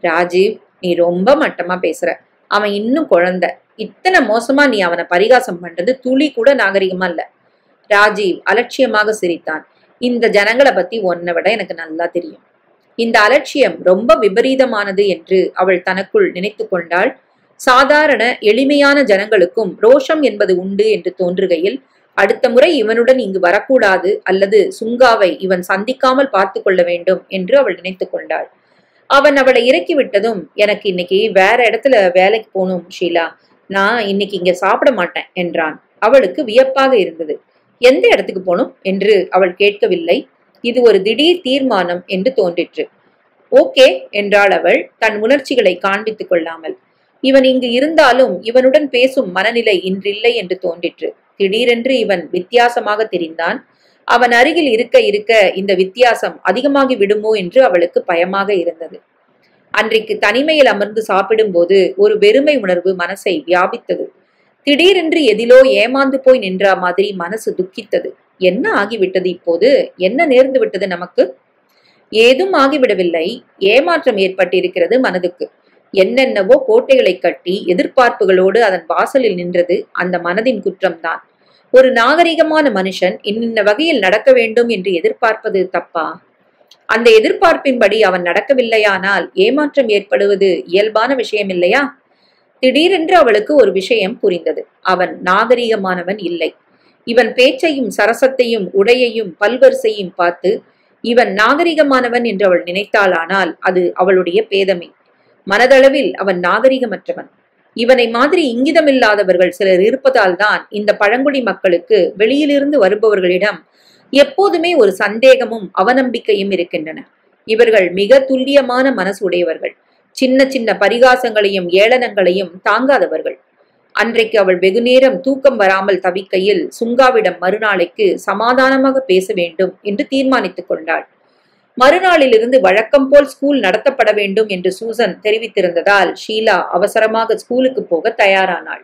ராஜீவ், நீ ரொம்ப மட்டமா பேசுற. அவன் இன்னும் குழந்தை. இத்தனை மோசமா நீ அவனை பரிகாசம் பண்றது துளி கூட நாகரிகமா இல்ல. ராஜீவ் அலட்சியமாக சிரித்தான். இந்த ஜனங்களை பத்தி உன்னை விட எனக்கு நல்லா தெரியும். இந்த அலட்சியம் ரொம்ப விபரீதமானது என்று அவள் தனக்குள் நினைத்து கொண்டாள். சாதாரண எளிமையான ஜனங்களுக்கும் ரோஷம் என்பது உண்டு என்று தோன்றுகையில் அடுத்த முறை இவனுடன் இங்கு வரக்கூடாது அல்லது சுங்காவை இவன் சந்திக்காமல் பார்த்து கொள்ள வேண்டும் என்று அவள் நினைத்து கொண்டாள். அவன் அவளை இறக்கிவிட்டதும், எனக்கு இன்னைக்கு வேற இடத்துல வேலைக்கு போகணும் ஷீலா, நான் இன்னைக்கு இங்க சாப்பிட மாட்டேன் என்றான். அவளுக்கு வியப்பாக இருந்தது. எந்த இடத்துக்கு போகணும் என்று அவள் கேட்கவில்லை. இது ஒரு திடீர் தீர்மானம் என்று தோன்றிற்று. ஓகே என்றாள் அவள் தன் உணர்ச்சிகளை காண்பித்துக் கொள்ளாமல். இவன் இங்கு இருந்தாலும் இவனுடன் பேசும் மனநிலை இன்றில்லை என்று தோன்றிற்று. திடீரென்று இவன் வித்தியாசமாக தெரிந்தான். அவன் அருகில் இருக்க இருக்க இந்த வித்தியாசம் அதிகமாகி விடுமோ என்று அவளுக்கு பயமாக இருந்தது. அன்றைக்கு தனிமையில் அமர்ந்து சாப்பிடும் போது ஒரு வெறுமை உணர்வு மனசை வியாபித்தது. திடீரென்று எதிலோ ஏமாந்து போய் நின்ற மாதிரி மனசு துக்கித்தது. என்ன ஆகிவிட்டது இப்போது? என்ன நேர்ந்து விட்டது நமக்கு? ஏதும் ஆகிவிடவில்லை. ஏமாற்றம் ஏற்பட்டிருக்கிறது மனதுக்கு. என்னென்னவோ கோட்டைகளை கட்டி எதிர்பார்ப்புகளோடு அதன் வாசலில் நின்றது அந்த மனதின் குற்றம்தான். ஒரு நாகரிகமான மனுஷன் இன்னின்ன வகையில் நடக்க வேண்டும் என்று எதிர்பார்ப்பது தப்பா? அந்த எதிர்பார்ப்பின்படி அவன் நடக்கவில்லையானால் ஏமாற்றம் ஏற்படுவது இயல்பான விஷயம் இல்லையா? திடீரென்று அவளுக்கு ஒரு விஷயம் புரிந்தது. அவன் நாகரிகமானவன் இல்லை. இவன் பேச்சையும் சரசத்தையும் உடையையும் பல்வரிசையும் பார்த்து இவன் நாகரிகமானவன் என்று அவள் நினைத்தாளானால் அது அவளுடைய பேதமை. மனதளவில் அவன் நாகரிகமற்றவன். இவனை மாதிரி இங்கிதமில்லாதவர்கள் சிலர் இருப்பதால் தான் இந்த பழங்குடி மக்களுக்கு வெளியிலிருந்து வருபவர்களிடம் எப்போதுமே ஒரு சந்தேகமும் அவநம்பிக்கையும் இருக்கின்றன. இவர்கள் மிக துல்லியமான மனசு உடையவர்கள். சின்ன சின்ன பரிகாசங்களையும் ஏளனங்களையும் தாங்காதவர்கள். அன்றைக்கு அவள் வெகுநேரம் தூக்கம் வராமல் தவிக்கையில் சுங்காவிடம் மறுநாளைக்கு சமாதானமாக பேச வேண்டும் என்று தீர்மானித்துக் கொண்டாள். மறுநாளிலிருந்து வழக்கம் போல் ஸ்கூல் நடத்தப்பட வேண்டும் என்று சூசன் தெரிவித்திருந்ததால் ஷீலா அவசரமாக ஸ்கூலுக்கு போக தயாரானாள்.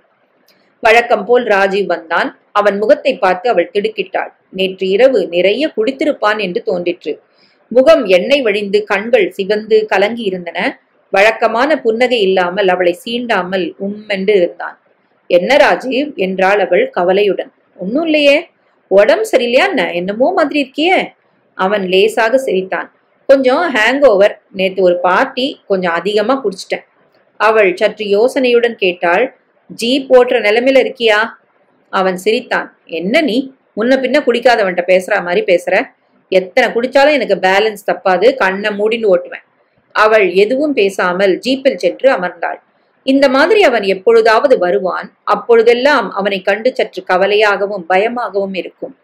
வழக்கம் போல் ராஜீவ் வந்தான். அவன் முகத்தை பார்த்து அவள் திடுக்கிட்டாள். நேற்று இரவு நிறைய குடித்திருப்பான் என்று தோன்றிற்று. முகம் எண்ணெய் வழிந்து கண்கள் சிவந்து கலங்கி இருந்தன. வழக்கமான புன்னகை இல்லாமல் அவளை சீண்டாமல் என்று இருந்தான். என்ன ராஜீவ் என்றாள் அவள் கவலையுடன். ஒன்னும் இல்லையே. உடம்பு சரியில்லையா என்ன? என்னமோ மாதிரி இருக்கியே. அவன் லேசாக சிரித்தான். கொஞ்சம் ஹேங் ஓவர். நேற்று ஒரு பார்ட்டி, கொஞ்சம் அதிகமா குடிச்சிட்டேன். அவள் சற்று யோசனையுடன் கேட்டாள். ஜீப் ஓட்டுற நிலைமையில இருக்கியா? அவன் சிரித்தான். என்ன நீ முன்ன பின்ன குடிக்காதவன்ட்ட பேசுற மாதிரி பேசுற? எத்தனை குடிச்சாலும் எனக்கு பேலன்ஸ் தப்பாது. கண்ணை மூடின்னு ஓட்டுவேன். அவள் எதுவும் பேசாமல் ஜீப்பில் சென்று அமர்ந்தாள். இந்த மாதிரி அவன் எப்பொழுதாவது வருவான். அப்பொழுதெல்லாம் அவனை கண்டு சற்று கவலையாகவும் பயமாகவும் இருக்கும்.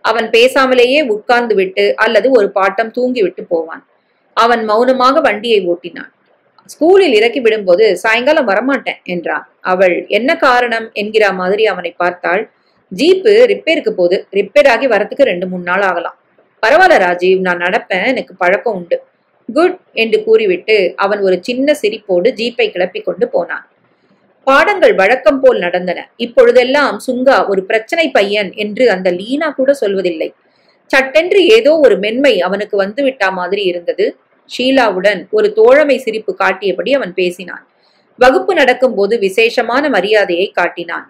அவன் பேசாமலேயே உட்கார்ந்து விட்டு அல்லது ஒரு பாட்டம் தூங்கிவிட்டு போவான். அவன் மௌனமாக வண்டியை ஓட்டினான். ஸ்கூலில் இறக்கி விடும்போது சாயங்காலம் வரமாட்டேன் என்றான். அவள் என்ன காரணம் என்கிற மாதிரி அவனை பார்த்தாள். ஜீப்பு ரிப்பேருக்கு போகுது, ரிப்பேர் ஆகி வரத்துக்கு 2-3 நாள் ஆகலாம். பரவாயில்ல ராஜீவ், நான் நடப்பேன், எனக்கு பழக்கம் உண்டு. குட் என்று கூறிவிட்டு அவன் ஒரு சின்ன சிரிப்போடு ஜீப்பை கிளப்பி கொண்டு போனான். பாடங்கள் வழக்கம் போல் நடந்தன. இப்பொழுதெல்லாம் சுங்கா ஒரு பிரச்சனை பையன் என்று அந்த லீனா கூட சொல்வதில்லை. சட்டென்று ஏதோ ஒரு மென்மை அவனுக்கு வந்து விட்டா மாதிரி இருந்தது. ஷீலாவுடன் ஒரு தோழமை சிரிப்பு காட்டியபடி அவன் பேசினான். வகுப்பு நடக்கும் போது விசேஷமான மரியாதையை காட்டினான்.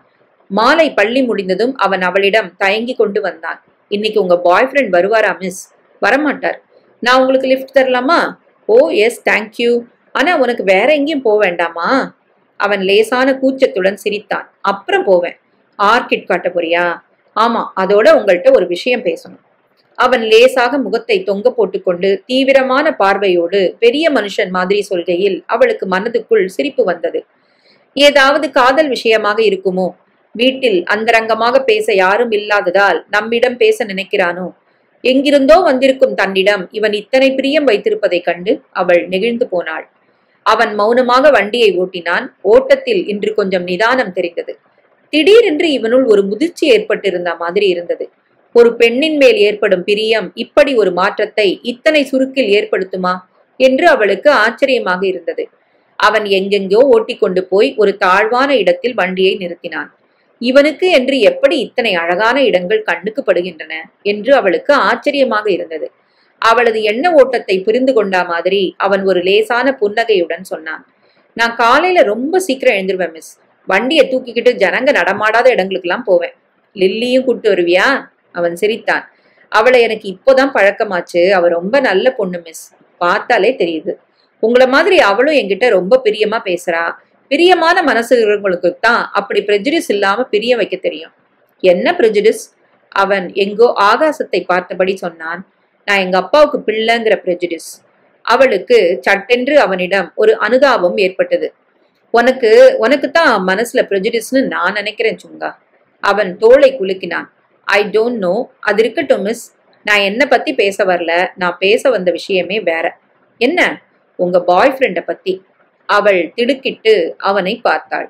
மாலை பள்ளி முடிந்ததும் அவன் அவளிடம் தயங்கி கொண்டு வந்தான். இன்னைக்கு உங்க பாய் ஃப்ரெண்ட் வருவாரா மிஸ்? வரமாட்டார். நான் உங்களுக்கு லிஃப்ட் தரலாமா? ஓ எஸ் தேங்க்யூ. ஆனா உனக்கு வேற எங்கேயும் போக வேண்டாமா? அவன் லேசான கூச்சத்துடன் சிரித்தான். அப்புறம் போவேன். ஆர்கிட் காட்ட போறியா? ஆமா, அதோட உங்கள்கிட்ட ஒரு விஷயம் பேசணும். அவன் லேசாக முகத்தை தொங்க போட்டுக்கொண்டு தீவிரமான பார்வையோடு பெரிய மனுஷன் மாதிரி சொல்கையில் அவளுக்கு மனதுக்குள் சிரிப்பு வந்தது. ஏதாவது காதல் விஷயமாக இருக்குமோ? வீட்டில் அந்தரங்கமாக பேச யாரும் இல்லாததால் நம்மிடம் பேச நினைக்கிறானோ? எங்கிருந்தோ வந்திருக்கும் தன்னிடம் இவன் இத்தனை பிரியம் வைத்திருப்பதைக் கண்டு அவள் நெகிழ்ந்து போனாள். அவன் மௌனமாக வண்டியை ஓட்டினான். ஓட்டத்தில் இன்று கொஞ்சம் நிதானம் தெரிந்தது. திடீரென்று இவனுள் ஒரு முதிர்ச்சி ஏற்பட்டிருந்த மாதிரி இருந்தது. ஒரு பெண்ணின் மேல் ஏற்படும் பிரியம் இப்படி ஒரு மாற்றத்தை இத்தனை சுருக்கில் ஏற்படுத்துமா என்று அவளுக்கு ஆச்சரியமாக இருந்தது. அவன் எங்கெங்கோ ஓட்டிக்கொண்டு போய் ஒரு தாழ்வான இடத்தில் வண்டியை நிறுத்தினான். இவனுக்கு என்று எப்படி இத்தனை அழகான இடங்கள் கண்ணுக்கு படுகின்றன என்று அவளுக்கு ஆச்சரியமாக இருந்தது. அவளது எண்ண ஓட்டத்தை புரிந்து கொண்டா மாதிரி அவன் ஒரு லேசான புன்னகையுடன் சொன்னான். நான் காலையில ரொம்ப சீக்கிரம் எழுந்துருவேன் மிஸ். வண்டியை தூக்கிக்கிட்டு ஜனங்க நடமாடாத இடங்களுக்கெல்லாம் போவேன். லில்லியும் கூப்பிட்டு வருவியா? அவன் சிரித்தான். அவளை எனக்கு இப்போதான் பழக்கமாச்சு. அவ ரொம்ப நல்ல பொண்ணு மிஸ், பார்த்தாலே தெரியுது. உங்களை மாதிரி அவளும் என்கிட்ட ரொம்ப பிரியமா பேசுறா. பிரியமான மனசுகளுக்கு தான் அப்படி பிரெஜுடிஸ் இல்லாம பிரிய வைக்க தெரியும். என்ன பிரெஜுடிஸ்? அவன் எங்கோ ஆகாசத்தை பார்த்தபடி சொன்னான். நான் எங்க அப்பாவுக்கு பிள்ளைங்கிற பிரெஜுடிஸ். அவளுக்கு சட்டென்று அவனிடம் ஒரு அனுதாபம் ஏற்பட்டது. உனக்கு தான் மனசுல பிரெஜுடிஸ்னு நான் நினைக்கிறேன் சுங்கா. அவன் தோளை குலுக்கினான். I don't know. அது இருக்கட்டும் மிஸ், நான் என்ன பத்தி பேச வரல. நான் பேச வந்த விஷயமே வேற. என்ன? உங்க பாய் ஃப்ரெண்டை பத்தி. அவள் திடுக்கிட்டு அவனை பார்த்தாள்.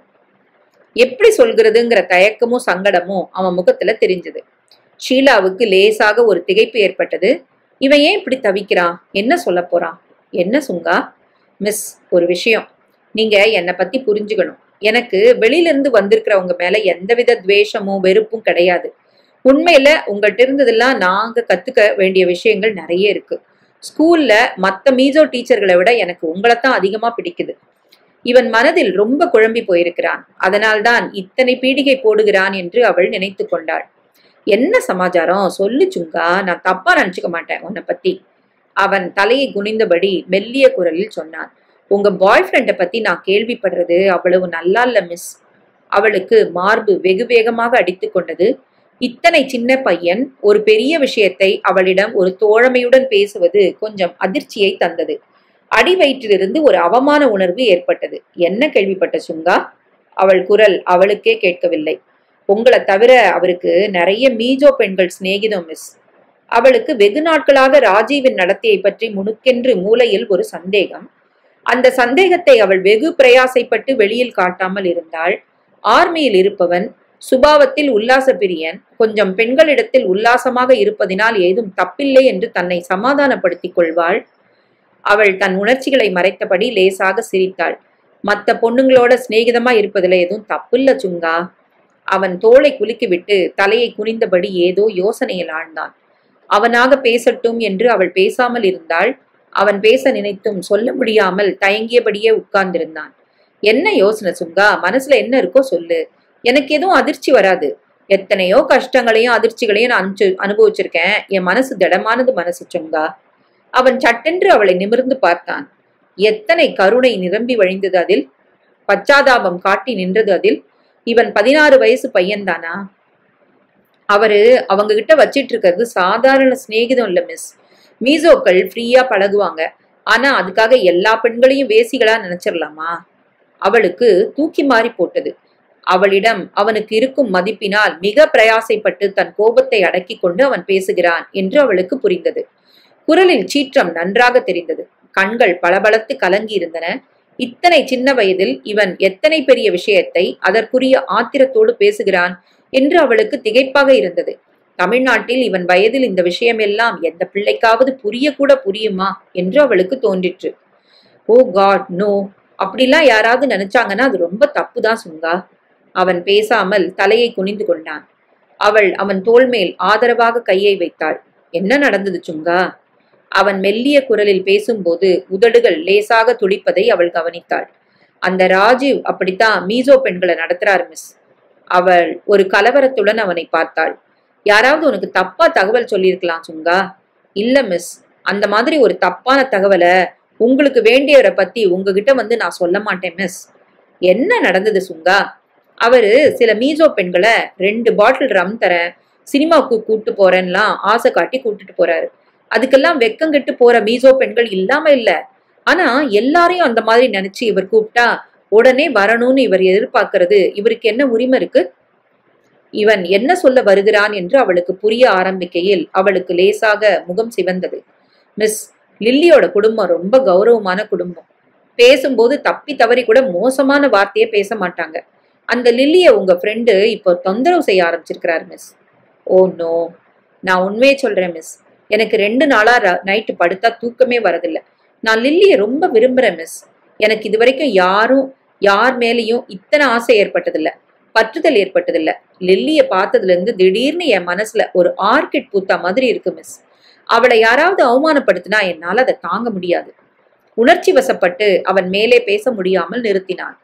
எப்படி சொல்கிறதுங்கிற தயக்கமும் சங்கடமும் அவன் முகத்துல தெரிஞ்சது. ஷீலாவுக்கு லேசாக ஒரு திகைப்பு ஏற்பட்டது. இவன் ஏன் இப்படி தவிக்கிறான்? என்ன சொல்ல போறான்? என்ன சுங்கா? மிஸ், ஒரு விஷயம். நீங்க என்னை பத்தி புரிஞ்சுக்கணும். எனக்கு வெளியிலிருந்து வந்திருக்கிறவங்க மேல எந்தவித துவேஷமோ வெறுப்பும் கிடையாது. உண்மையில உங்கள்கிட்ட இருந்ததெல்லாம் நாங்க கத்துக்க வேண்டிய விஷயங்கள் நிறைய இருக்கு. ஸ்கூல்ல மத்த மீசோ டீச்சர்களை விட எனக்கு உங்களைத்தான் அதிகமா பிடிக்குது. இவன் மனதில் ரொம்ப குழம்பி போயிருக்கிறான். அதனால்தான் இத்தனை பீடிகை போடுகிறான் என்று அவள் நினைத்து கொண்டாள். என்ன சமாச்சாரம் சொல்லு சுங்கா, நான் தப்பா நினைச்சுக்க மாட்டேன் உன்னை பத்தி. அவன் தலையை குனிந்தபடி மெல்லிய குரலில் சொன்னான். உங்க பாய் ஃப்ரெண்டை பத்தி நான் கேள்விப்படுறது அவ்வளவு நல்லா இல்ல மிஸ். அவளுக்கு மார்பு வெகு வேகமாக அடித்து கொண்டது. இத்தனை சின்ன பையன் ஒரு பெரிய விஷயத்தை அவளிடம் ஒரு தோழமையுடன் பேசுவது கொஞ்சம் அதிர்ச்சியை தந்தது. அடி வயிற்றிலிருந்து ஒரு அவமான உணர்வு ஏற்பட்டது. என்ன கேள்விப்பட்ட சுங்கா? அவள் குரல் அவளுக்கே கேட்கவில்லை. உங்களை தவிர அவருக்கு நிறைய மீஜோ பெண்கள் சிநேகிதம் மிஸ். அவளுக்கு வெகு நாட்களாக ராஜீவின் நடத்தையை பற்றி முணுக்கென்று மூளையில் ஒரு சந்தேகம். அந்த சந்தேகத்தை அவள் வெகு பிரயாசைப்பட்டு வெளியில் காட்டாமல் இருந்தாள். ஆர்மியில் இருப்பவன், சுபாவத்தில் உல்லாச பிரியன், கொஞ்சம் பெண்களிடத்தில் உல்லாசமாக இருப்பதினால் ஏதும் தப்பில்லை என்று தன்னை சமாதானப்படுத்திக் கொள்வாள். அவள் தன் உணர்ச்சிகளை மறைத்தபடி லேசாக சிரித்தாள். மத்த பொண்ணுங்களோட சிநேகிதமா இருப்பதுல எதுவும் தப்பில்ல சுங்கா. அவன் தோளை குலுக்கிவிட்டு தலையை குனிந்தபடி ஏதோ யோசனையில் ஆழ்ந்தான். அவனாக பேசட்டும் என்று அவள் பேசாமல் இருந்தாள். அவன் பேச நினைத்தும் சொல்ல முடியாமல் தயங்கியபடியே உட்கார்ந்திருந்தான். என்ன யோசனை சுங்கா? மனசுல என்ன இருக்கோ சொல்லு. எனக்கு எதுவும் அதிர்ச்சி வராது. எத்தனையோ கஷ்டங்களையும் அதிர்ச்சிகளையும் நான் அனுபவிச்சிருக்கேன். என் மனசு திடமானது மனசு சுங்கா. அவன் சட்டென்று அவளை நிமிர்ந்து பார்த்தான். எத்தனை கருணை நிரம்பி வழிந்தது அதில். பச்சாதாபம் காட்டி நின்றது அதில். இவன் 16 வயசு பையன்தானா? அவங்க கிட்ட வச்சிட்டு இருக்கிறது சாதாரண சிநேகிதம் இல்ல மிஸ். மீசோக்கள் ஃப்ரீயா பழகுவாங்க. ஆனா அதுக்காக எல்லா பெண்களையும் வேசிகளா நினைச்சிடலாமா? அவளுக்கு தூக்கி மாறி போட்டது. அவளிடம் அவனுக்கு இருக்கும் மதிப்பினால் மிக பிரயாசைப்பட்டு தன் கோபத்தை அடக்கி கொண்டு அவன் பேசுகிறான் என்று அவளுக்கு புரிந்தது. குரலில் சீற்றம் நன்றாக தெரிந்தது. கண்கள் பளபளத்து கலங்கி இருந்தன. இத்தனை சின்ன வயதில் இவன் எத்தனை பெரிய விஷயத்தை அதற்குரிய ஆத்திரத்தோடு பேசுகிறான் என்று அவளுக்கு திகைப்பாக இருந்தது. தமிழ்நாட்டில் இவன் வயதில் இந்த விஷயமெல்லாம் எந்த பிள்ளைக்காவது புரியக்கூட புரியுமா என்று அவளுக்கு தோன்றிற்று. ஓ காட், நோ, அப்படிலாம் யாராவது நினைச்சாங்கன்னா அது ரொம்ப தப்புதான் சுங்கா. அவன் பேசாமல் தலையை குனிந்து கொண்டான். அவள் அவன் தோள் மேல் ஆதரவாக கையை வைத்தாள். என்ன நடந்தது சுங்கா? அவன் மெல்லிய குரலில் பேசும்போது உதடுகள் லேசாக துடிப்பதை அவள் கவனித்தாள். அந்த ராஜீவ் அப்படித்தான் மீசோ பெண்களை நடத்துறாரு மிஸ். அவள் ஒரு கலவரத்துடன் அவனை பார்த்தாள். யாராவது உனக்கு தப்பா தகவல் சொல்லியிருக்கலாம் சுங்கா. இல்ல மிஸ், அந்த மாதிரி ஒரு தப்பான தகவலை உங்களுக்கு வேண்டியவரை பத்தி உங்ககிட்ட வந்து நான் சொல்ல மாட்டேன் மிஸ். என்ன நடந்தது சுங்கா? அவரு சில மீசோ பெண்களை 2 பாட்டில் ரம் தரேன், சினிமாவுக்கு கூட்டு போறேன்லாம் ஆசை காட்டி கூட்டிட்டு போறாரு. அதுக்கெல்லாம் வெக்கங்கெட்டு போற மீசோ பெண்கள் இல்லாம இல்ல. ஆனா எல்லாரையும் அந்த மாதிரி நினைச்சு இவர் கூப்பிட்டா உடனே வரணும்னு இவர் எதிர்பார்க்கறது இவருக்கு என்ன உரிமை இருக்கு? இவன் என்ன சொல்ல வருகிறான் என்று அவளுக்கு புரிய ஆரம்பிக்கையில் அவளுக்கு லேசாக முகம் சிவந்தது. மிஸ், லில்லியோட குடும்பம் ரொம்ப கௌரவமான குடும்பம். பேசும்போது தப்பி தவறி கூட மோசமான வார்த்தையே பேச மாட்டாங்க. அந்த லில்லிய உங்க ஃப்ரெண்டு இப்போ தொந்தரவு செய்ய ஆரம்பிச்சிருக்கிறார் மிஸ். ஓ நோ, நான் உண்மையை சொல்றேன் மிஸ். எனக்கு 2 நாளா நைட்டு படுத்தா தூக்கமே வரதில்லை. நான் லில்லியை ரொம்ப விரும்புறேன் மிஸ். எனக்கு இது வரைக்கும் யார் மேலேயும் இத்தனை ஆசை ஏற்பட்டதில்லை, பற்றுதல் ஏற்பட்டதில்லை. லில்லியை பார்த்ததுல இருந்து திடீர்னு என் மனசுல ஒரு ஆர்கிட் பூத்தா மாதிரி இருக்கு மிஸ். அவளை யாராவது அவமானப்படுத்தினா என்னால் அதை தாங்க முடியாது. உணர்ச்சி வசப்பட்டு அவன் மேலே பேச முடியாமல் நிறுத்தினான்.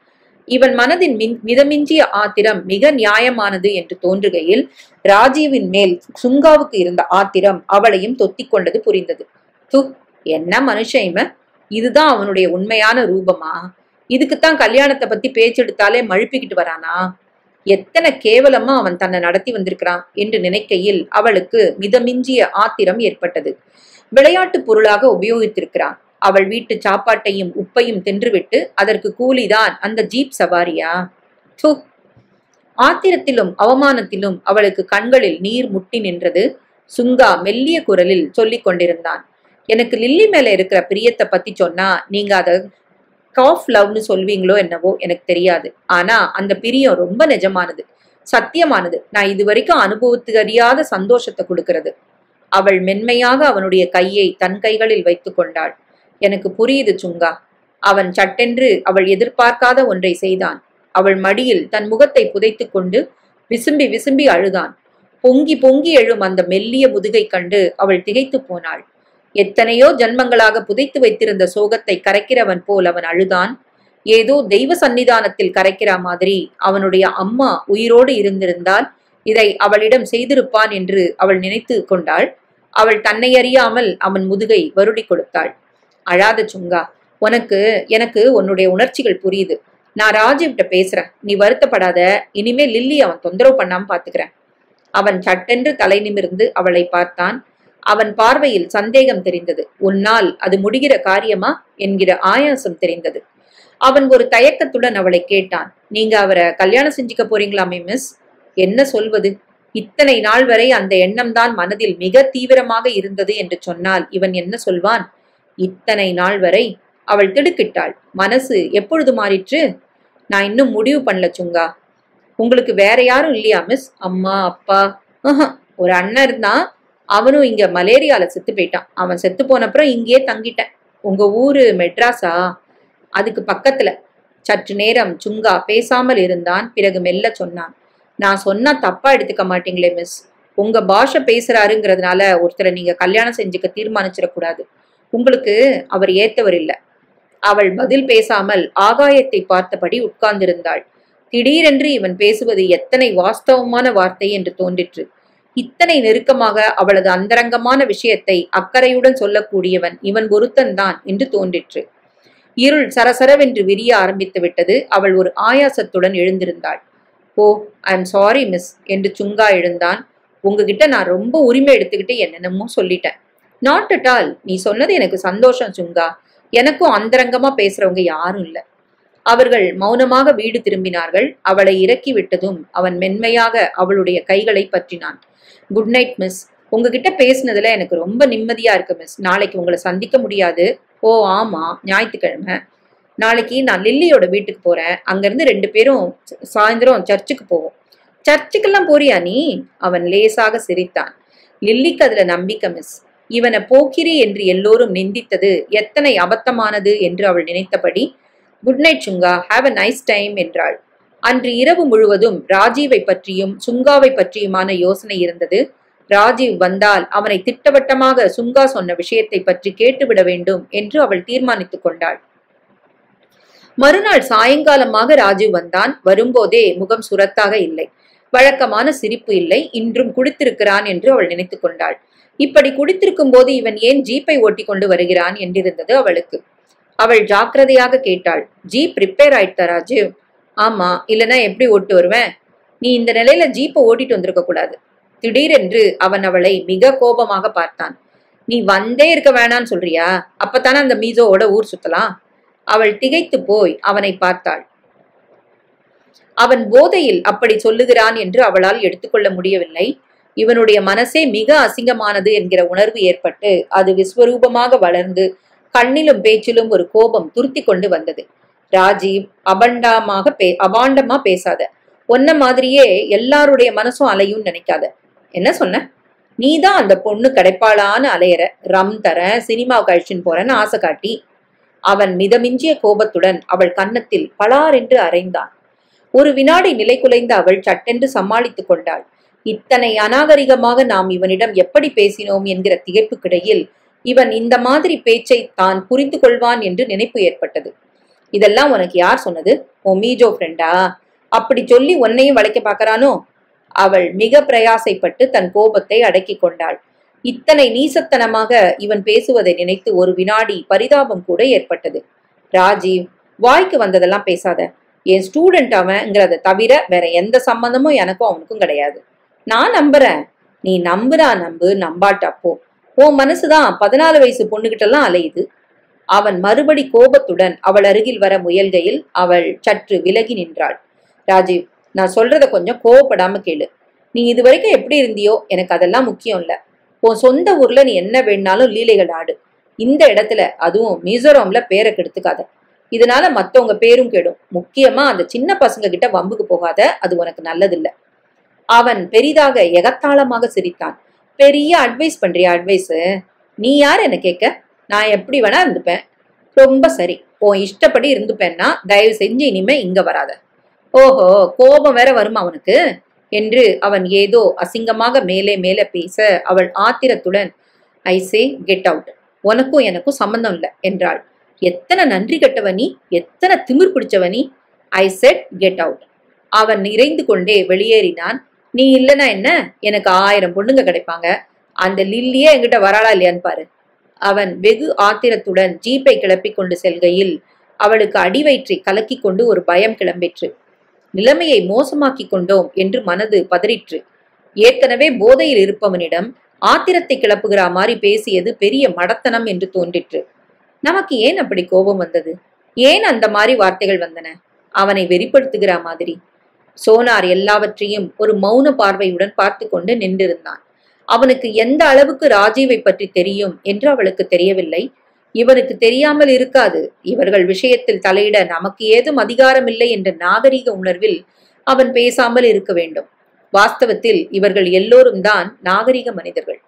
இவன் மனதின் மிதமிஞ்சிய ஆத்திரம் மிக நியாயமானது என்று தோன்றுகையில் ராஜீவின் மேல் சுங்காவுக்கு இருந்த ஆத்திரம் அவளையும் தொத்திக் கொண்டது புரிந்தது. து, என்ன மனுஷன் இவன்! இதுதான் அவனுடைய உண்மையான ரூபமா? இதுக்குத்தான் கல்யாணத்தை பத்தி பேச்செடுத்தாலே மழுப்பிக்கிட்டு வரானா? எத்தனை கேவலமா அவன் தன்னை நடத்தி வந்திருக்கிறான் என்று நினைக்கையில் அவளுக்கு மிதமிஞ்சிய ஆத்திரம் ஏற்பட்டது. விளையாட்டு பொருளாக உபயோகித்திருக்கிறான். அவள் வீட்டு சாப்பாட்டையும் உப்பையும் தின்றுவிட்டு அதற்கு கூலிதான் அந்த ஜீப் சவாரியா? து! ஆத்திரத்திலும் அவமானத்திலும் அவளுக்கு கண்களில் நீர் முட்டி நின்றது. சுங்கா மெல்லிய குரலில் சொல்லிக் கொண்டிருந்தான். எனக்கு லில்லி மேல இருக்கிற பிரியத்தை பத்தி சொன்னா நீங்க அதை காஃப் லவ்னு சொல்வீங்களோ என்னவோ எனக்கு தெரியாது. ஆனா அந்த பிரியம் ரொம்ப நிஜமானது, சத்தியமானது. நான் இது வரைக்கும் அனுபவத்துக்கு அறியாத சந்தோஷத்தை கொடுக்கிறது. அவள் மென்மையாக அவனுடைய கையை தன் கைகளில் வைத்துக் கொண்டாள். எனக்கு புரியுது சுங்கா. அவன் சட்டென்று அவள் எதிர்பார்க்காத ஒன்றை செய்தான். அவள் மடியில் தன் முகத்தை புதைத்துக் கொண்டு விசும்பி விசும்பி அழுதான். பொங்கி பொங்கி எழும் அந்த மெல்லிய முதுகை கண்டு அவள் திகைத்து போனாள். எத்தனையோ ஜன்மங்களாக புதைத்து வைத்திருந்த சோகத்தை கரைக்கிறவன் போல் அவன் அழுதான். ஏதோ தெய்வ சன்னிதானத்தில் கரைக்கிற மாதிரி. அவனுடைய அம்மா உயிரோடு இருந்திருந்தால் இதை அவளிடம் செய்திருப்பான் என்று அவள் நினைத்து கொண்டாள். அவள் தன்னை அறியாமல் அவன் முதுகை வருடி கொடுத்தாள். அழாத சுங்கா, எனக்கு உன்னுடைய உணர்ச்சிகள் புரியுது. நான் ராஜீவ்கிட்ட பேசுறேன், நீ வருத்தப்படாத. இனிமே லில்லி அவன் தொந்தரவு பண்ணாம பாத்துக்கிறேன். அவன் சட்டென்று தலை நிமிர்ந்து அவளை பார்த்தான். அவன் பார்வையில் சந்தேகம் தெரிந்தது. உன்னால் அது முடிகிற காரியமா என்கிற ஆயாசம் தெரிந்தது. அவன் ஒரு தயக்கத்துடன் அவளை கேட்டான். நீங்க அவரை கல்யாணம் செஞ்சுக்க போறீங்களாமே மிஸ்? என்ன சொல்வது? இத்தனை நாள் வரை அந்த எண்ணம் தான் மனதில் மிக தீவிரமாக இருந்தது என்று சொன்னால் இவன் என்ன சொல்வான்? இத்தனை நாள் வரை. அவள் திடுக்கிட்டாள். மனசு எப்பொழுது மாறிற்று? நான் இன்னும் முடிவு பண்ணல சுங்கா. உங்களுக்கு வேற யாரும் இல்லையா மிஸ்? அம்மா, அப்பா? ஒரு அண்ணன் இருந்தான். அவனும் இங்க மலேரியால செத்து போயிட்டான். அவன் செத்து போனப்புறம் இங்கேயே தங்கிட்டேன். உங்க ஊரு மெட்ராஸா? அதுக்கு பக்கத்துல. சற்று நேரம் சுங்கா பேசாமல் இருந்தான். பிறகு மெல்ல சொன்னான். நான் சொன்னா தப்பா எடுத்துக்க மாட்டீங்களே மிஸ். உங்க பாஷை பேசுறாருங்கிறதுனால ஒருத்தரை நீங்க கல்யாணம் செஞ்சுக்க தீர்மானிச்சிடக்கூடாது. உங்களுக்கு அவர் ஏத்தவர் இல்லை. அவள் பதில் பேசாமல் ஆகாயத்தை பார்த்தபடி உட்கார்ந்திருந்தாள். திடீரென்று இவன் பேசுவது எத்தனை வாஸ்தவமான வார்த்தை என்று தோன்றிற்று. இத்தனை நெருக்கமாக அவளது அந்தரங்கமான விஷயத்தை அக்கறையுடன் சொல்லக்கூடியவன் இவன் ஒருத்தன்தான் என்று தோன்றிற்று. இருள் சரசரவென்று விரிய ஆரம்பித்து விட்டது. அவள் ஒரு ஆயாசத்துடன் எழுந்திருந்தாள். ஓ, ஐ எம் சாரி மிஸ் என்று சுங்கா எழுந்தான். உங்ககிட்ட நான் ரொம்ப உரிமை எடுத்துக்கிட்டு என்னென்னமோ சொல்லிட்டேன். Not at all. நீ சொன்னது எனக்கு சந்தோஷம் சுங்கா. எனக்கும் அந்தரங்கமா பேசுறவங்க யாரும் இல்லை. அவர்கள் மௌனமாக வீடு திரும்பினார்கள். அவளை இறக்கி விட்டதும் அவன் மென்மையாக அவளுடைய கைகளை பற்றினான். Good night miss. உங்ககிட்ட பேசினதுல எனக்கு ரொம்ப நிம்மதியா இருக்கு மிஸ். நாளைக்கு உங்களை சந்திக்க முடியாது. ஓ ஆமா, ஞாயிற்றுக்கிழமை. நாளைக்கு நான் லில்லியோட வீட்டுக்கு போறேன். அங்கிருந்து 2 பேரும் சாயந்தரம் சர்ச்சுக்கு போவோம். சர்ச்சுக்கெல்லாம் போறியா நீ? அவன் லேசாக சிரித்தான். லில்லிக்கு அதுல நம்பிக்கை மிஸ். இவனை போக்கிரி என்று எல்லோரும் நிந்தித்தது எத்தனை அபத்தமானது என்று அவள் நினைத்தபடி, good night Shunga, have a nice time என்றாள். அன்று இரவு முழுவதும் ராஜீவை பற்றியும் சுங்காவை பற்றியுமான யோசனை இருந்தது. ராஜீவ் வந்தால் அவனை திட்டவட்டமாக சுங்கா சொன்ன விஷயத்தை பற்றி கேட்டுவிட வேண்டும் என்று அவள் தீர்மானித்துக் கொண்டாள். மறுநாள் சாயங்காலமாக ராஜீவ் வந்தான். வரும்போதே முகம் சுரத்தாக இல்லை, வழக்கமான சிரிப்பு இல்லை. இன்றும் குடித்திருக்கிறான் என்று அவள் நினைத்துக் கொண்டாள். இப்படி குடித்திருக்கும் போது இவன் ஏன் ஜீப்பை ஓட்டி கொண்டு வருகிறான் என்றிருந்தது அவளுக்கு. அவள் ஜாக்கிரதையாக கேட்டாள், ஜீப் ரிப்பேர் ஆயிட்டா ராஜீவ்? ஆமா, இல்லைன்னா எப்படி ஓட்டு வருவேன்? நீ இந்த நிலையில ஜீப்பை ஓட்டிட்டு வந்திருக்க கூடாது. திடீரென்று அவன் அவளை மிக கோபமாக பார்த்தான். நீ வந்தே இருக்க வேணான்னு சொல்றியா? அப்பத்தானே அந்த மீசோவோட ஊர் சுத்தலாம். அவள் திகைத்து போய் அவனை பார்த்தாள். அவன் போதையில் அப்படி சொல்லுகிறான் என்று அவளால் எடுத்துக்கொள்ள முடியவில்லை. இவனுடைய மனசே மிக அசிங்கமானது என்கிற உணர்வு ஏற்பட்டு அது விஸ்வரூபமாக வளர்ந்து கண்ணிலும் பேச்சிலும் ஒரு கோபம் துருத்தி கொண்டு வந்தது. ராஜீவ், அபாண்டமா பேசாத. ஒன்ன மாதிரியே எல்லாருடைய மனசும் அலையும் நினைக்காத. என்ன சொன்ன? நீதான் அந்த பொண்ணு கிடைப்பாளான்னு அலையற, ரம் தர, சினிமா கழிச்சுன்னு போறன்னு ஆசை காட்டி. அவன் மிதமிஞ்சிய கோபத்துடன் அவள் கன்னத்தில் பலார் என்று அறைந்தான். ஒரு வினாடி நிலை குலைந்த அவள் சட்டென்று சமாளித்துக் கொண்டாள். இத்தனை அநாகரிகமாக நாம் இவனிடம் எப்படி பேசினோம் என்கிற திகைப்புக்கிடையில் இவன் இந்த மாதிரி பேச்சை தான் புரிந்து கொள்வான் என்று நினைப்பு ஏற்பட்டது. இதெல்லாம் உனக்கு யார் சொன்னது? ஓ மீஜோ ஃப்ரெண்டா? அப்படி சொல்லி உன்னையும் வளைக்க பார்க்கறானோ? அவள் மிக பிரயாசைப்பட்டு தன் கோபத்தை அடக்கி கொண்டாள். இத்தனை நீசத்தனமாக இவன் பேசுவதை நினைத்து ஒரு வினாடி பரிதாபம் கூட ஏற்பட்டது. ராஜீவ், வாய்க்கு வந்ததெல்லாம் பேசாத. என் ஸ்டூடெண்ட் அவன்ங்கிறத தவிர வேற எந்த சம்பந்தமும் எனக்கும் அவனுக்கும் கிடையாது. நான் நம்புறேன். நீ நம்புறா நம்பு, நம்பாட்டப்போ. உன் மனசுதான் 14 வயசு பொண்ணுகிட்டெல்லாம் அலையுது. அவன் மறுபடி கோபத்துடன் அவள் அருகில் வர முயல்கையில் அவள் சற்று விலகி நின்றாள். ராஜீவ், நான் சொல்றத கொஞ்சம் கோவப்படாம கேளு. நீ இதுவரைக்கும் எப்படி இருந்தியோ எனக்கு அதெல்லாம் முக்கியம் இல்ல. உன் சொந்த ஊர்ல நீ என்ன வேணாலும் லீலைகள் ஆடு. இந்த இடத்துல, அதுவும் மிசோரம்ல பேரை கெடுத்துக்காத. இதனால மத்தவங்க பேரும் கெடும். முக்கியமா அந்த சின்ன பசங்க கிட்ட வம்புக்கு போகாத. அது உனக்கு நல்லதில்ல. அவன் பெரிதாக எகத்தாளமாக சிரித்தான். பெரிய அட்வைஸ் பண்றியா? அட்வைஸ்? நீ யார் என்ன கேட்க? நான் எப்படி வேணா இருந்துப்பேன். ரொம்ப சரி, உன் இஷ்டப்படி இருந்துப்பேன்னா தயவு செஞ்சு இனிமே இங்க வராத. ஓஹோ, கோபம் வேற வருமா அவனுக்கு என்று அவன் ஏதோ அசிங்கமாக மேலே மேலே பேச அவள் ஆத்திரத்துடன், ஐ சே கெட் அவுட், உனக்கும் எனக்கும் சம்பந்தம் இல்லை என்றாள். எத்தனை நன்றி கட்டவனி, எத்தனை திமிர் பிடிச்சவனி. I said get out. அவன் இறைந்து கொண்டே வெளியேறினான். நீ இல்லைன்னா என்ன, எனக்கு 1000 பொண்ணுங்க கிடைப்பாங்க. அந்த லில்லியே என்கிட்ட வராளா இல்லையான்னு பாரு. அவன் வெகு ஆத்திரத்துடன் ஜீப்பை கிளப்பி கொண்டு செல்கையில் அவளுக்கு அடிவயிற்றை கலக்கி கொண்டு ஒரு பயம் கிளம்பிற்று. நிலைமையை மோசமாக்கி கொண்டோம் என்று மனது பதறிற்று. ஏற்கனவே போதையில் இருப்பவனிடம் ஆத்திரத்தை கிளப்புகிற மாதிரி பேசியது பெரிய மடத்தனம் என்று தோன்றிற்று. நமக்கு ஏன் அப்படி கோபம் வந்தது? ஏன் அந்த மாதிரி வார்த்தைகள் வந்தன? அவனை வெறிப்படுத்துகிற மாதிரி. சோனார் எல்லாவற்றையும் ஒரு மௌன பார்வையுடன் பார்த்து கொண்டு நின்றிருந்தான். அவனுக்கு எந்த அளவுக்கு ராஜீவை பற்றி தெரியும் என்று அவளுக்கு தெரியவில்லை. இவனுக்கு தெரியாமல் இருக்காது. இவர்கள் விஷயத்தில் தலையிட நமக்கு ஏதும் அதிகாரம் இல்லை என்ற நாகரிக உணர்வில் அவன் பேசாமல் இருக்க வேண்டும். வாஸ்தவத்தில் இவர்கள் எல்லோரும் தான் நாகரிக மனிதர்கள்.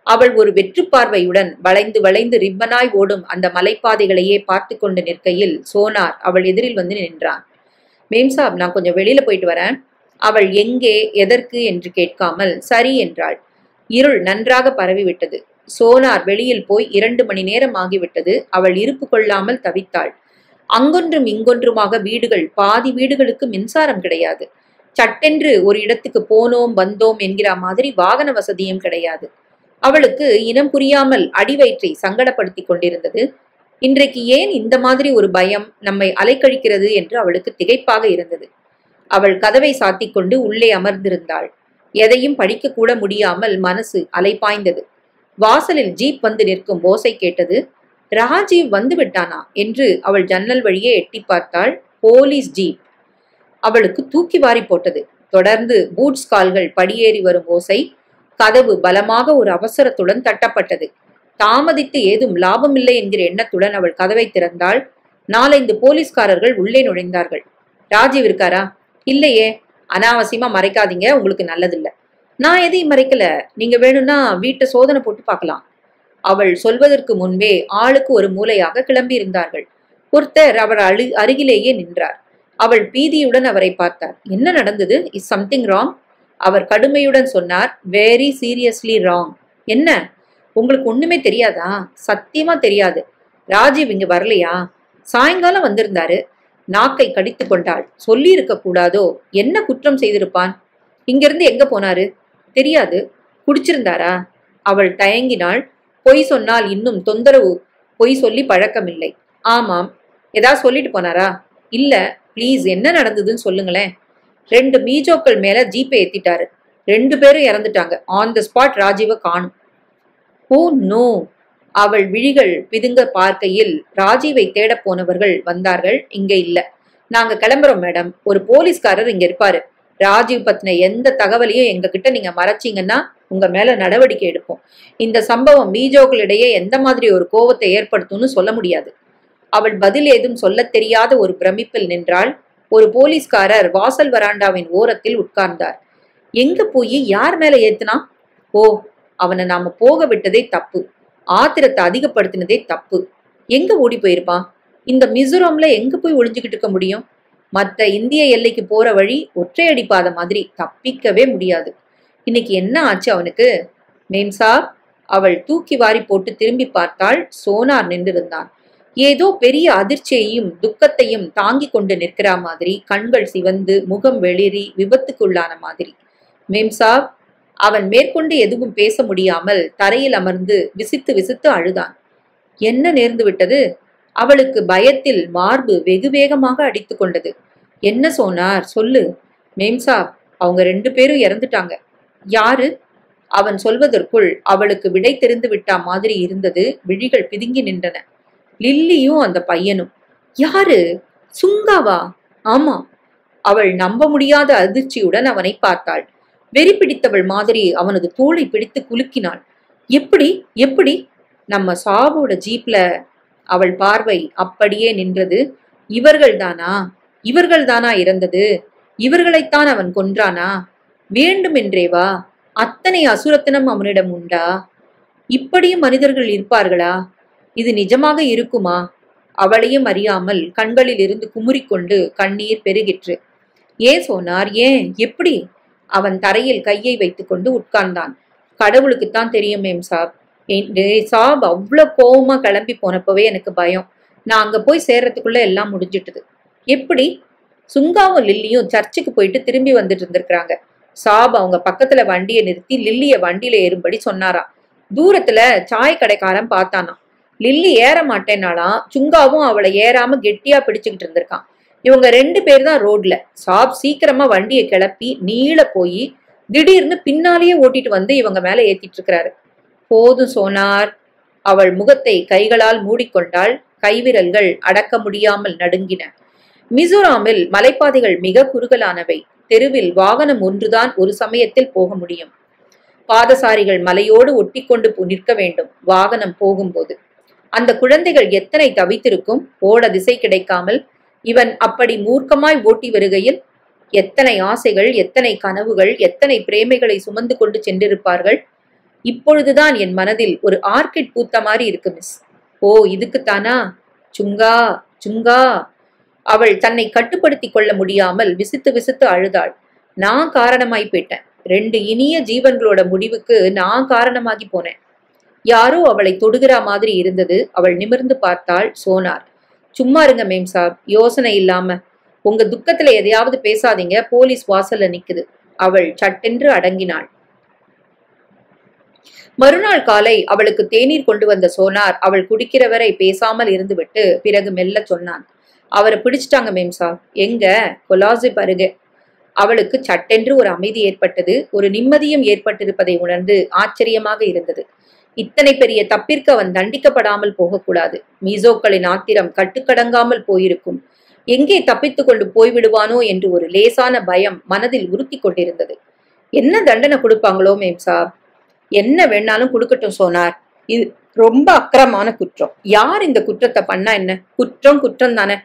அவள் ஒரு வெற்று பார்வையுடன் வளைந்து வளைந்து ரிப்பனாய் ஓடும் அந்த மலைப்பாதைகளையே பார்த்து கொண்டு நிற்கையில் சோனார் அவள் எதிரில் வந்து நின்றான். மேம்சாப், நான் கொஞ்சம் வெளியில போயிட்டு வரேன். அவள் எங்கே, எதற்கு என்று கேட்காமல் சரி என்றாள். இருள் நன்றாக பரவிவிட்டது. சோனார் வெளியில் போய் 2 மணி நேரம் ஆகிவிட்டது. அவள் இருப்பு கொள்ளாமல் தவித்தாள். அங்கொன்றும் இங்கொன்றுமாக வீடுகள், பாதி வீடுகளுக்கு மின்சாரம் கிடையாது. சட்டென்று ஒரு இடத்துக்கு போனோம் வந்தோம் என்கிற மாதிரி வாகன வசதியும் கிடையாது. அவளுக்கு இனம் புரியாமல் அடிவயிற்றை சங்கடப்படுத்தி கொண்டிருந்தது. இன்றைக்கு ஏன் இந்த மாதிரி ஒரு பயம் நம்மை அலைக்கழிக்கிறது என்று அவளுக்கு திகைப்பாக இருந்தது. அவள் கதவை சாத்திக் கொண்டு உள்ளே அமர்ந்திருந்தாள். எதையும் படிக்க கூட முடியாமல் மனசு அலைப்பாய்ந்தது. வாசலில் ஜீப் வந்து நிற்கும் ஓசை கேட்டது. ராஜீவ் வந்து விட்டானா என்று அவள் ஜன்னல் வழியே எட்டி பார்த்தாள். Police jeep. அவளுக்கு தூக்கி வாரி போட்டது. தொடர்ந்து பூட்ஸ் கால்கள் படியேறி வரும் ஓசை. கதவு பலமாக ஒரு அவசரத்துடன் தட்டப்பட்டது. தாமதித்து ஏதும் லாபமில்லை என்கிற எண்ணத்துடன் அவள் கதவை திறந்தாள். 4-5 போலீஸ்காரர்கள் உள்ளே நுழைந்தார்கள். ராஜீவ் இருக்காரா? இல்லையே. அனாவசியமா மறைக்காதீங்க, உங்களுக்கு நல்லதில்ல. நான் எதையும் மறைக்கல. நீங்க வேணும்னா வீட்டை சோதனை போட்டு பார்க்கலாம். அவள் சொல்வதற்கு முன்பே ஆளுக்கு ஒரு மூலையாக கிளம்பி இருந்தார்கள். ஒருத்தர் அவர் அருகிலேயே நின்றார். அவள் பீதியுடன் அவரை பார்த்தார். என்ன நடந்தது? Is something wrong? அவர் கடுமையுடன் சொன்னார், வெரி சீரியஸ்லி ராங். என்ன, உங்களுக்கு ஒண்ணுமே தெரியாதா? சத்தியமா தெரியாது. ராஜீவ் இங்க வரலையா? சாயங்காலம் வந்திருந்தாரு. நாக்கை கடித்து கொண்டாள். சொல்லி இருக்க கூடாதோ? என்ன குற்றம் செய்திருப்பான்? இங்கிருந்து எங்க போனாரு? தெரியாது. குடிச்சிருந்தாரா? அவள் தயங்கினாள். பொய் சொன்னால் இன்னும் தொந்தரவு. பொய் சொல்லி பழக்கமில்லை. ஆமாம். ஏதாவது சொல்லிட்டு போனாரா? இல்ல. பிளீஸ், என்ன நடந்ததுன்னு சொல்லுங்களேன். 2 மீஜோக்கள் மேல ஜீப்பை ஏத்திட்டாரு. 2 பேரும் இறந்துட்டாங்க. ஆன் த ஸ்பாட் ராஜீவை காணும். Oh no! அவள் விழிகள் பிதுங்க பார்க்கையில் ராஜீவை தேட போனவர்கள் வந்தார்கள். இங்க இல்ல. நாங்க கிளம்புறோம் மேடம். ஒரு போலீஸ்காரர் இங்க இருப்பாரு. ராஜீவ் பத்தின எந்த தகவலையும் எங்க கிட்ட நீங்க மறைச்சிங்கன்னா உங்க மேல நடவடிக்கை எடுப்போம். இந்த சம்பவம் மீஜோக்களிடையே எந்த மாதிரி ஒரு கோபத்தை ஏற்படுத்தும்னு சொல்ல முடியாது. அவள் பதில் ஏதும் சொல்ல தெரியாத ஒரு பிரமிப்பில் நின்றாள். ஒரு போலீஸ்காரர் வாசல் வராண்டாவின் ஓரத்தில் உட்கார்ந்தார். எங்க போய் யார் மேல ஏத்துனா? ஓ, அவனை நாம போக விட்டதே தப்பு. ஆத்திரத்தை அதிகப்படுத்தினதே தப்பு. எங்க ஓடி போயிருப்பான்? இந்த மிசோரம்ல எங்க போய் ஒளிஞ்சுக்கிட்டு இருக்க முடியும்? மற்ற இந்திய எல்லைக்கு போற வழி ஒற்றையடி பாதை மாதிரி, தப்பிக்கவே முடியாது. இன்னைக்கு என்ன ஆச்சு அவனுக்கு? மேம்சா, அவள் தூக்கி வாரி போட்டு திரும்பி பார்த்தாள். சோனார் நின்றிருந்தான். ஏதோ பெரிய அதிர்ச்சியையும் துக்கத்தையும் தாங்கி கொண்டு நிற்கிற மாதிரி, கண்கள் சிவந்து முகம் வெளிரி விபத்துக்குள்ளான மாதிரி. மேம்சாப், அவன் மேற்கொண்டு எதுவும் பேச முடியாமல் தரையில் அமர்ந்து விசித்து விசித்து அழுதான். என்ன நேர்ந்து விட்டது? அவளுக்கு பயத்தில் மார்பு வெகு வேகமாக அடித்து கொண்டது. என்ன சோனார், சொல்லு. மேம்சாப், அவங்க 2 பேரும் இறந்துட்டாங்க. யாரு? அவன் சொல்வதற்குள் அவளுக்கு விடை தெரிந்து விட்டா மாதிரி இருந்தது. விழிகள் பிதுங்கி நின்றன. லில்லியும் அந்த பையனும். யாரு? சுங்காவா? ஆமா. அவள் நம்ப முடியாத அதிர்ச்சியுடன் அவனை பார்த்தாள். வெறி பிடித்தவள் மாதிரி அவனது தோளை பிடித்து குலுக்கினாள். எப்படி எப்படி? நம்ம சாவோட ஜீப்ல. அவள் பார்வை அப்படியே நின்றது. இவர்கள்தானா இறந்தது? இவர்களைத்தான் அவன் கொன்றானா? வேண்டுமென்றேவா? அத்தனை அசுரத்தனம் அவனிடம் உண்டா? இப்படியும் மனிதர்கள் இருப்பார்களா? இது நிஜமாக இருக்குமா? அவளையும் அறியாமல் கண்களில் இருந்து குமுறிக்கொண்டு கண்ணீர் பெருகிற்று. ஏன் சோனார், ஏன்? எப்படி? அவன் தரையில் கையை வைத்துக் கொண்டு உட்கார்ந்தான். கடவுளுக்குத்தான் தெரியும் மேம்சாப். சாப் அவ்வளவு கோவமா கிளம்பி போனப்பவே எனக்கு பயம். நான் அங்க போய் சேர்றதுக்குள்ள எல்லாம் முடிஞ்சிட்டுது. எப்படி? சுங்காவும் லில்லியும் சர்ச்சுக்கு போயிட்டு திரும்பி வந்துட்டு இருந்திருக்கிறாங்க. சாப் அவங்க பக்கத்துல வண்டியை நிறுத்தி லில்லிய வண்டியில ஏறும்படி சொன்னாராம். தூரத்துல சாய் கடைக்காரன் பார்த்தானா. லில்லி ஏற மாட்டேன்னாலாம். சுங்காவும் அவளை ஏறாம கெட்டியா பிடிச்சுக்கிட்டு இருந்திருக்கான். இவங்க 2 பேர் தான் ரோட்ல. சாப் சீக்கிரமா வண்டியை கிளப்பி நீள போய் திடீர்னு பின்னாலேயே ஓட்டிட்டு வந்து இவங்க மேல ஏத்திட்டு இருக்கிறாரு. போதும் சோனார். அவள் முகத்தை கைகளால் மூடிக்கொண்டாள். கைவிரல்கள் அடக்க முடியாமல் நடுங்கின. மிசோராமில் மலைப்பாதைகள் மிக குறுகலானவை. தெருவில் வாகனம் ஒன்றுதான் ஒரு சமயத்தில் போக முடியும். பாதசாரிகள் மலையோடு ஒட்டி கொண்டு நிற்க வேண்டும் வாகனம் போகும்போது. அந்த குழந்தைகள் எத்தனை தவித்திருக்கும் ஓட திசை கிடைக்காமல். இவன் அப்படி மூர்க்கமாய் ஓட்டி வருகையில் எத்தனை ஆசைகள், எத்தனை கனவுகள், எத்தனை பிரேமைகளை சுமந்து கொண்டு சென்றிருப்பார்கள். இப்பொழுதுதான் என் மனதில் ஒரு ஆர்கிட் பூத்த மாதிரி இருக்கு மிஸ். ஓ, இதுக்குத்தானா? சுங்கா சுங்கா. அவள் தன்னை கட்டுப்படுத்தி கொள்ள முடியாமல் விசித்து விசித்து அழுதாள். நான் காரணமாய் போயிட்டேன். 2 இனிய ஜீவன்களோட முடிவுக்கு நான் காரணமாகி போனேன். யாரோ அவளை தொடுகிற மாதிரி இருந்தது. அவள் நிமிர்ந்து பார்த்தாள். சோனார், சும்மா இருங்க மேம்சாப், யோசனை இல்லாம. உங்க துக்கத்துல எதையாவது பேசாதீங்க, போலீஸ் வாசல்ல நிக்குது. அவள் சட்டென்று அடங்கினாள். மறுநாள் காலை அவளுக்கு தேநீர் கொண்டு வந்த சோனார் அவள் குடிக்கிறவரை பேசாமல் இருந்துவிட்டு பிறகு மெல்ல சொன்னான். அவரை பிடிச்சிட்டாங்க மேம்சாப். எங்க? கொலாசிப் அருகே. அவளுக்கு சட்டென்று ஒரு அமைதி ஏற்பட்டது. ஒரு நிம்மதியும் ஏற்பட்டிருப்பதை உணர்ந்து ஆச்சரியமாக இருந்தது. இத்தனை பெரிய தப்பிற்கு அவன் தண்டிக்கப்படாமல் போகக்கூடாது. மீசோக்களின் ஆத்திரம் கட்டுக்கடங்காமல் போயிருக்கும். எங்கே தப்பித்துக் கொண்டு போய்விடுவானோ என்று ஒரு லேசான பயம் மனதில் உறுத்தி கொண்டிருந்தது. என்ன தண்டனை கொடுப்பாங்களோ மேம்சாப்? என்ன வேணாலும் கொடுக்கட்டும் சோனார். இது ரொம்ப அக்கிரமான குற்றம். யார் இந்த குற்றத்தை பண்ணா என்ன? குற்றம் குற்றம் தானே.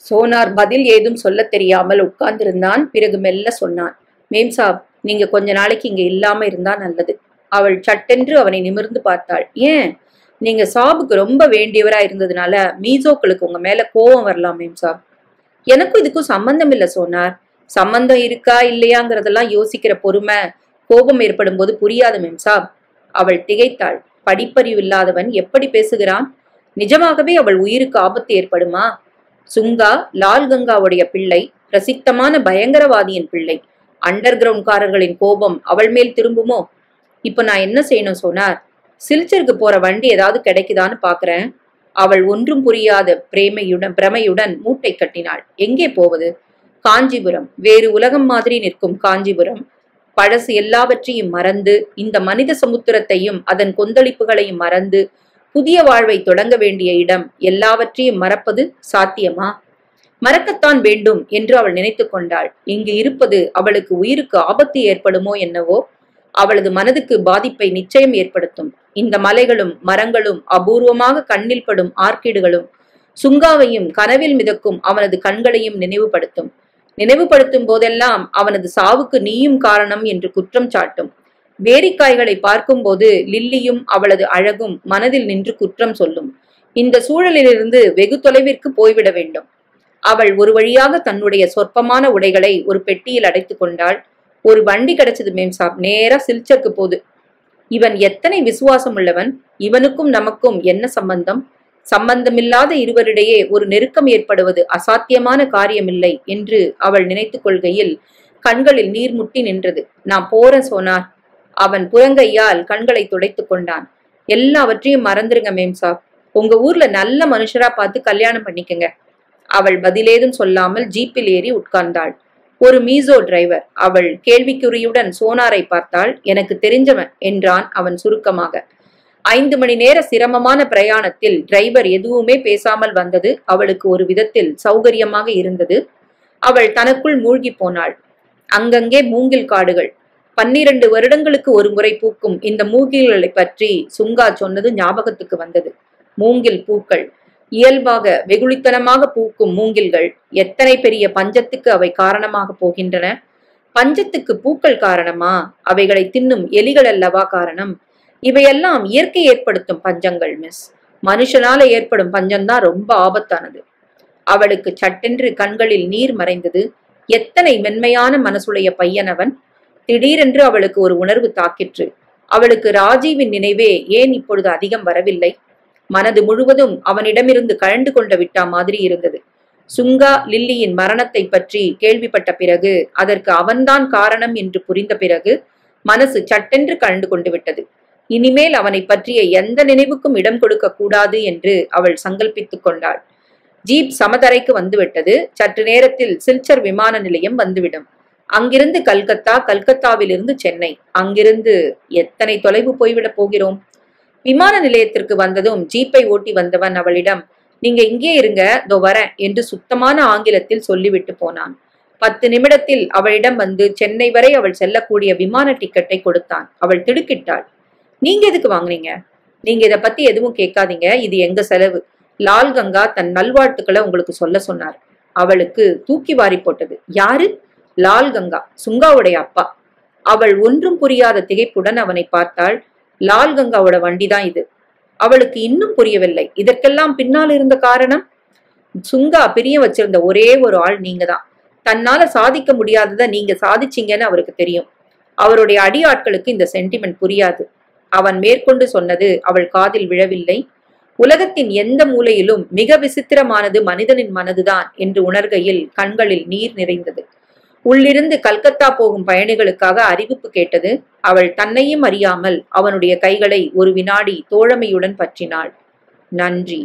சோனார் பதில் ஏதும் சொல்ல தெரியாமல் உட்கார்ந்திருந்தான். பிறகு மெல்ல சொன்னான், மேம் சாப், நீங்க கொஞ்ச நாளைக்கு இங்க இல்லாம இருந்தா நல்லது. அவள் சட்டென்று அவனை நிமிர்ந்து பார்த்தாள். ஏன்? நீங்க சாபுக்கு ரொம்ப வேண்டியவரா இருந்ததுனால மீசோக்களுக்கு உங்க மேல கோபம் வரலாம் மேம் சாப். எனக்கும் இதுக்கும் சம்பந்தம் இல்ல சோனார். சம்பந்தம் இருக்கா இல்லையாங்கிறதெல்லாம் யோசிக்கிற பொறுமை கோபம் ஏற்படும் போது புரியாது மேம் சாப். அவள் திகைத்தாள். படிப்பறிவு இல்லாதவன் எப்படி பேசுகிறான்? நிஜமாகவே அவள் உயிருக்கு ஆபத்து ஏற்படுமா? சுங்கா லால் கங்காவுடைய பிள்ளை, பிரசித்தமான பயங்கரவாதியின் பிள்ளை. அண்டர் கிரவுண்ட்காரர்களின் கோபம் அவள் மேல் திரும்புமோ? இப்ப நான் என்ன செய்யணும் சோனார்? சில்ச்சருக்கு போற வண்டி ஏதாவது கிடைக்குதான்னு பாக்குறேன். அவள் ஒன்றும் புரியாத பிரமையுடன் மூட்டை கட்டினாள். எங்கே போவது? காஞ்சிபுரம். வேறு உலகம் மாதிரி நிற்கும் காஞ்சிபுரம். பழசு எல்லாவற்றையும் மறந்து, இந்த மனித சமுத்திரத்தையும் அதன் கொந்தளிப்புகளையும் மறந்து புதிய வாழ்வை தொடங்க வேண்டிய இடம். எல்லாவற்றையும் மறப்பது சாத்தியமா? மறக்கத்தான் வேண்டும் என்று அவள் நினைத்து கொண்டாள். இங்கு இருப்பது அவளுக்கு உயிருக்கு ஆபத்து ஏற்படுமோ என்னவோ. அவளது மனதுக்கு பாதிப்பை நிச்சயம் ஏற்படுத்தும். இந்த மலைகளும் மரங்களும் அபூர்வமாக கண்ணில் படும் ஆர்க்கிடுகளும் சுங்காவையும் கனவில் மிதக்கும் அவனது கண்களையும் நினைவுபடுத்தும் போதெல்லாம் அவனது சாவுக்கு நீயும் காரணம் என்று குற்றம் சாட்டும். வேரிக்காய்களை பார்க்கும்போது லில்லியும் அவளது அழகும் மனதில் நின்று குற்றம் சொல்லும். இந்த சூழலிலிருந்து வெகு தொலைவிற்கு போய்விட வேண்டும். அவள் ஒரு வழியாக தன்னுடைய சொற்பமான உடைகளை ஒரு பெட்டியில் அடைத்து கொண்டாள். ஒரு வண்டி கிடைச்சது மேம் சாப், நேரா சில்ச்சருக்கு போகுது. இவன் எத்தனை விசுவாசம் உள்ளவன்! இவனுக்கும் நமக்கும் என்ன சம்பந்தம்? சம்பந்தமில்லாத இருவரிடையே ஒரு நெருக்கம் ஏற்படுவது அசாத்தியமான காரியமில்லை என்று அவள் நினைத்து கொள்கையில் கண்களில் நீர் முட்டி நின்றது. நான் போறேன் சோனார். அவன் புறங்கையால் கண்களை துடைத்து கொண்டான். எல்லாவற்றையும் மறந்துருங்க மேம் சாப். உங்க ஊர்ல நல்ல மனுஷரா பார்த்து கல்யாணம் பண்ணிக்கங்க. அவள் பதிலேதும் சொல்லாமல் ஜீப்பில் ஏறி உட்கார்ந்தாள். ஒரு மீசோ டிரைவர். அவள் கேள்விக்குறியுடன் சோனாரை பார்த்தாள். எனக்கு தெரிஞ்சவன் என்றான் அவன் சுருக்கமாக. 5 மணி நேர சிரமமான பிரயாணத்தில் டிரைவர் எதுவுமே பேசாமல் வந்தது அவளுக்கு ஒரு விதத்தில் சௌகரியமாக இருந்தது. அவள் தனக்குள் மூழ்கி போனாள். அங்கங்கே மூங்கில் காடுகள். 12 வருடங்களுக்கு ஒரு முறை பூக்கும் இந்த மூங்கில்களை பற்றி சுங்கா சொன்னது ஞாபகத்துக்கு வந்தது. மூங்கில் பூக்கள், இயல்பாக வெகுளித்தனமாக பூக்கும் மூங்கில்கள். எத்தனை பெரிய பஞ்சத்துக்கு அவை காரணமாக போகின்றன! பஞ்சத்துக்கு பூக்கள் காரணமா? அவைகளை தின்னும் எலிகள் அல்லவா காரணம்? இவையெல்லாம் இயற்கை ஏற்படுத்தும் பஞ்சங்கள் மிஸ். மனுஷனால ஏற்படும் பஞ்சம்தான் ரொம்ப ஆபத்தானது. அவளுக்கு சட்டென்று கண்களில் நீர் மறைந்தது. எத்தனை மென்மையான மனசுடைய பையன் அவன்! திடீரென்று அவளுக்கு ஒரு உணர்வு தாக்கிற்று. அவளுக்கு ராஜீவின் நினைவே ஏன் இப்பொழுது அதிகம் வரவில்லை? மனது முழுவதும் அவனிடமிருந்து கழண்டு கொண்டு விட்டா மாதிரி இருந்தது. சுங்கா லில்லியின் மரணத்தை பற்றி கேள்விப்பட்ட பிறகு, அதற்கு அவன்தான் காரணம் என்று புரிந்த பிறகு மனசு சட்டென்று கழண்டு கொண்டு விட்டது. இனிமேல் அவனை பற்றிய எந்த நினைவுக்கும் இடம் கொடுக்க கூடாது என்று அவள் சங்கல்பித்துக் கொண்டாள். ஜீப் சமதரைக்கு வந்துவிட்டது. சற்று நேரத்தில் சில்ச்சர் விமான நிலையம் வந்துவிடும். அங்கிருந்து கல்கத்தா, கல்கத்தாவிலிருந்து சென்னை. அங்கிருந்து எத்தனை தொலைவு போய்விடப் போகிறோம்? விமான நிலையத்திற்கு வந்ததும் ஜீப்பை ஓட்டி வந்தவன் அவளிடம், நீங்க இங்கே இருங்க, தோ வரேன் என்று சுத்தமான ஆங்கிலத்தில் சொல்லிவிட்டு போனான். 10 நிமிடத்தில் அவளிடம் வந்து சென்னை வரை அவள் செல்லக்கூடிய விமான டிக்கெட்டை கொடுத்தான். அவள் திடுக்கிட்டாள். நீங்க எதுக்கு வாங்குனீங்க? நீங்க இதை பத்தி எதுவும் கேட்காதீங்க, இது எங்க செலவு. லால் கங்கா தன் நல்வாழ்த்துக்களை உங்களுக்கு சொல்ல சொன்னார். அவளுக்கு தூக்கி வாரி போட்டது. யாரு? லால் கங்கா, சுங்காவுடைய அப்பா. அவள் ஒன்றும் புரியாத திகைப்புடன் அவனை பார்த்தாள். லால் கங்காவோட வண்டிதான் இது. அவளுக்கு இன்னும் புரியவில்லை. இதற்கெல்லாம் பின்னால் இருந்த காரணம். சுங்கா பிரிய வச்சிருந்த ஒரே ஒரு ஆள் நீங்க தான். தன்னால சாதிக்க முடியாததை நீங்க சாதிச்சீங்கன்னு அவருக்கு தெரியும். அவருடைய அடியாட்களுக்கு இந்த சென்டிமெண்ட் புரியாது. அவன் மேற்கொண்டு சொன்னது அவள் காதில் விழவில்லை. உலகத்தின் எந்த மூலையிலும் மிக விசித்திரமானது மனிதனின் மனதுதான் என்று உணர்கையில் கண்களில் நீர் நிறைந்தது. உள்ளிருந்து கல்கத்தா போகும் பயணிகளுக்காக அறிவிப்பு கேட்டது. அவள் தன்னையும் அறியாமல் அவனுடைய கைகளை ஒரு வினாடி தோழமையுடன் பற்றினாள். நன்றி.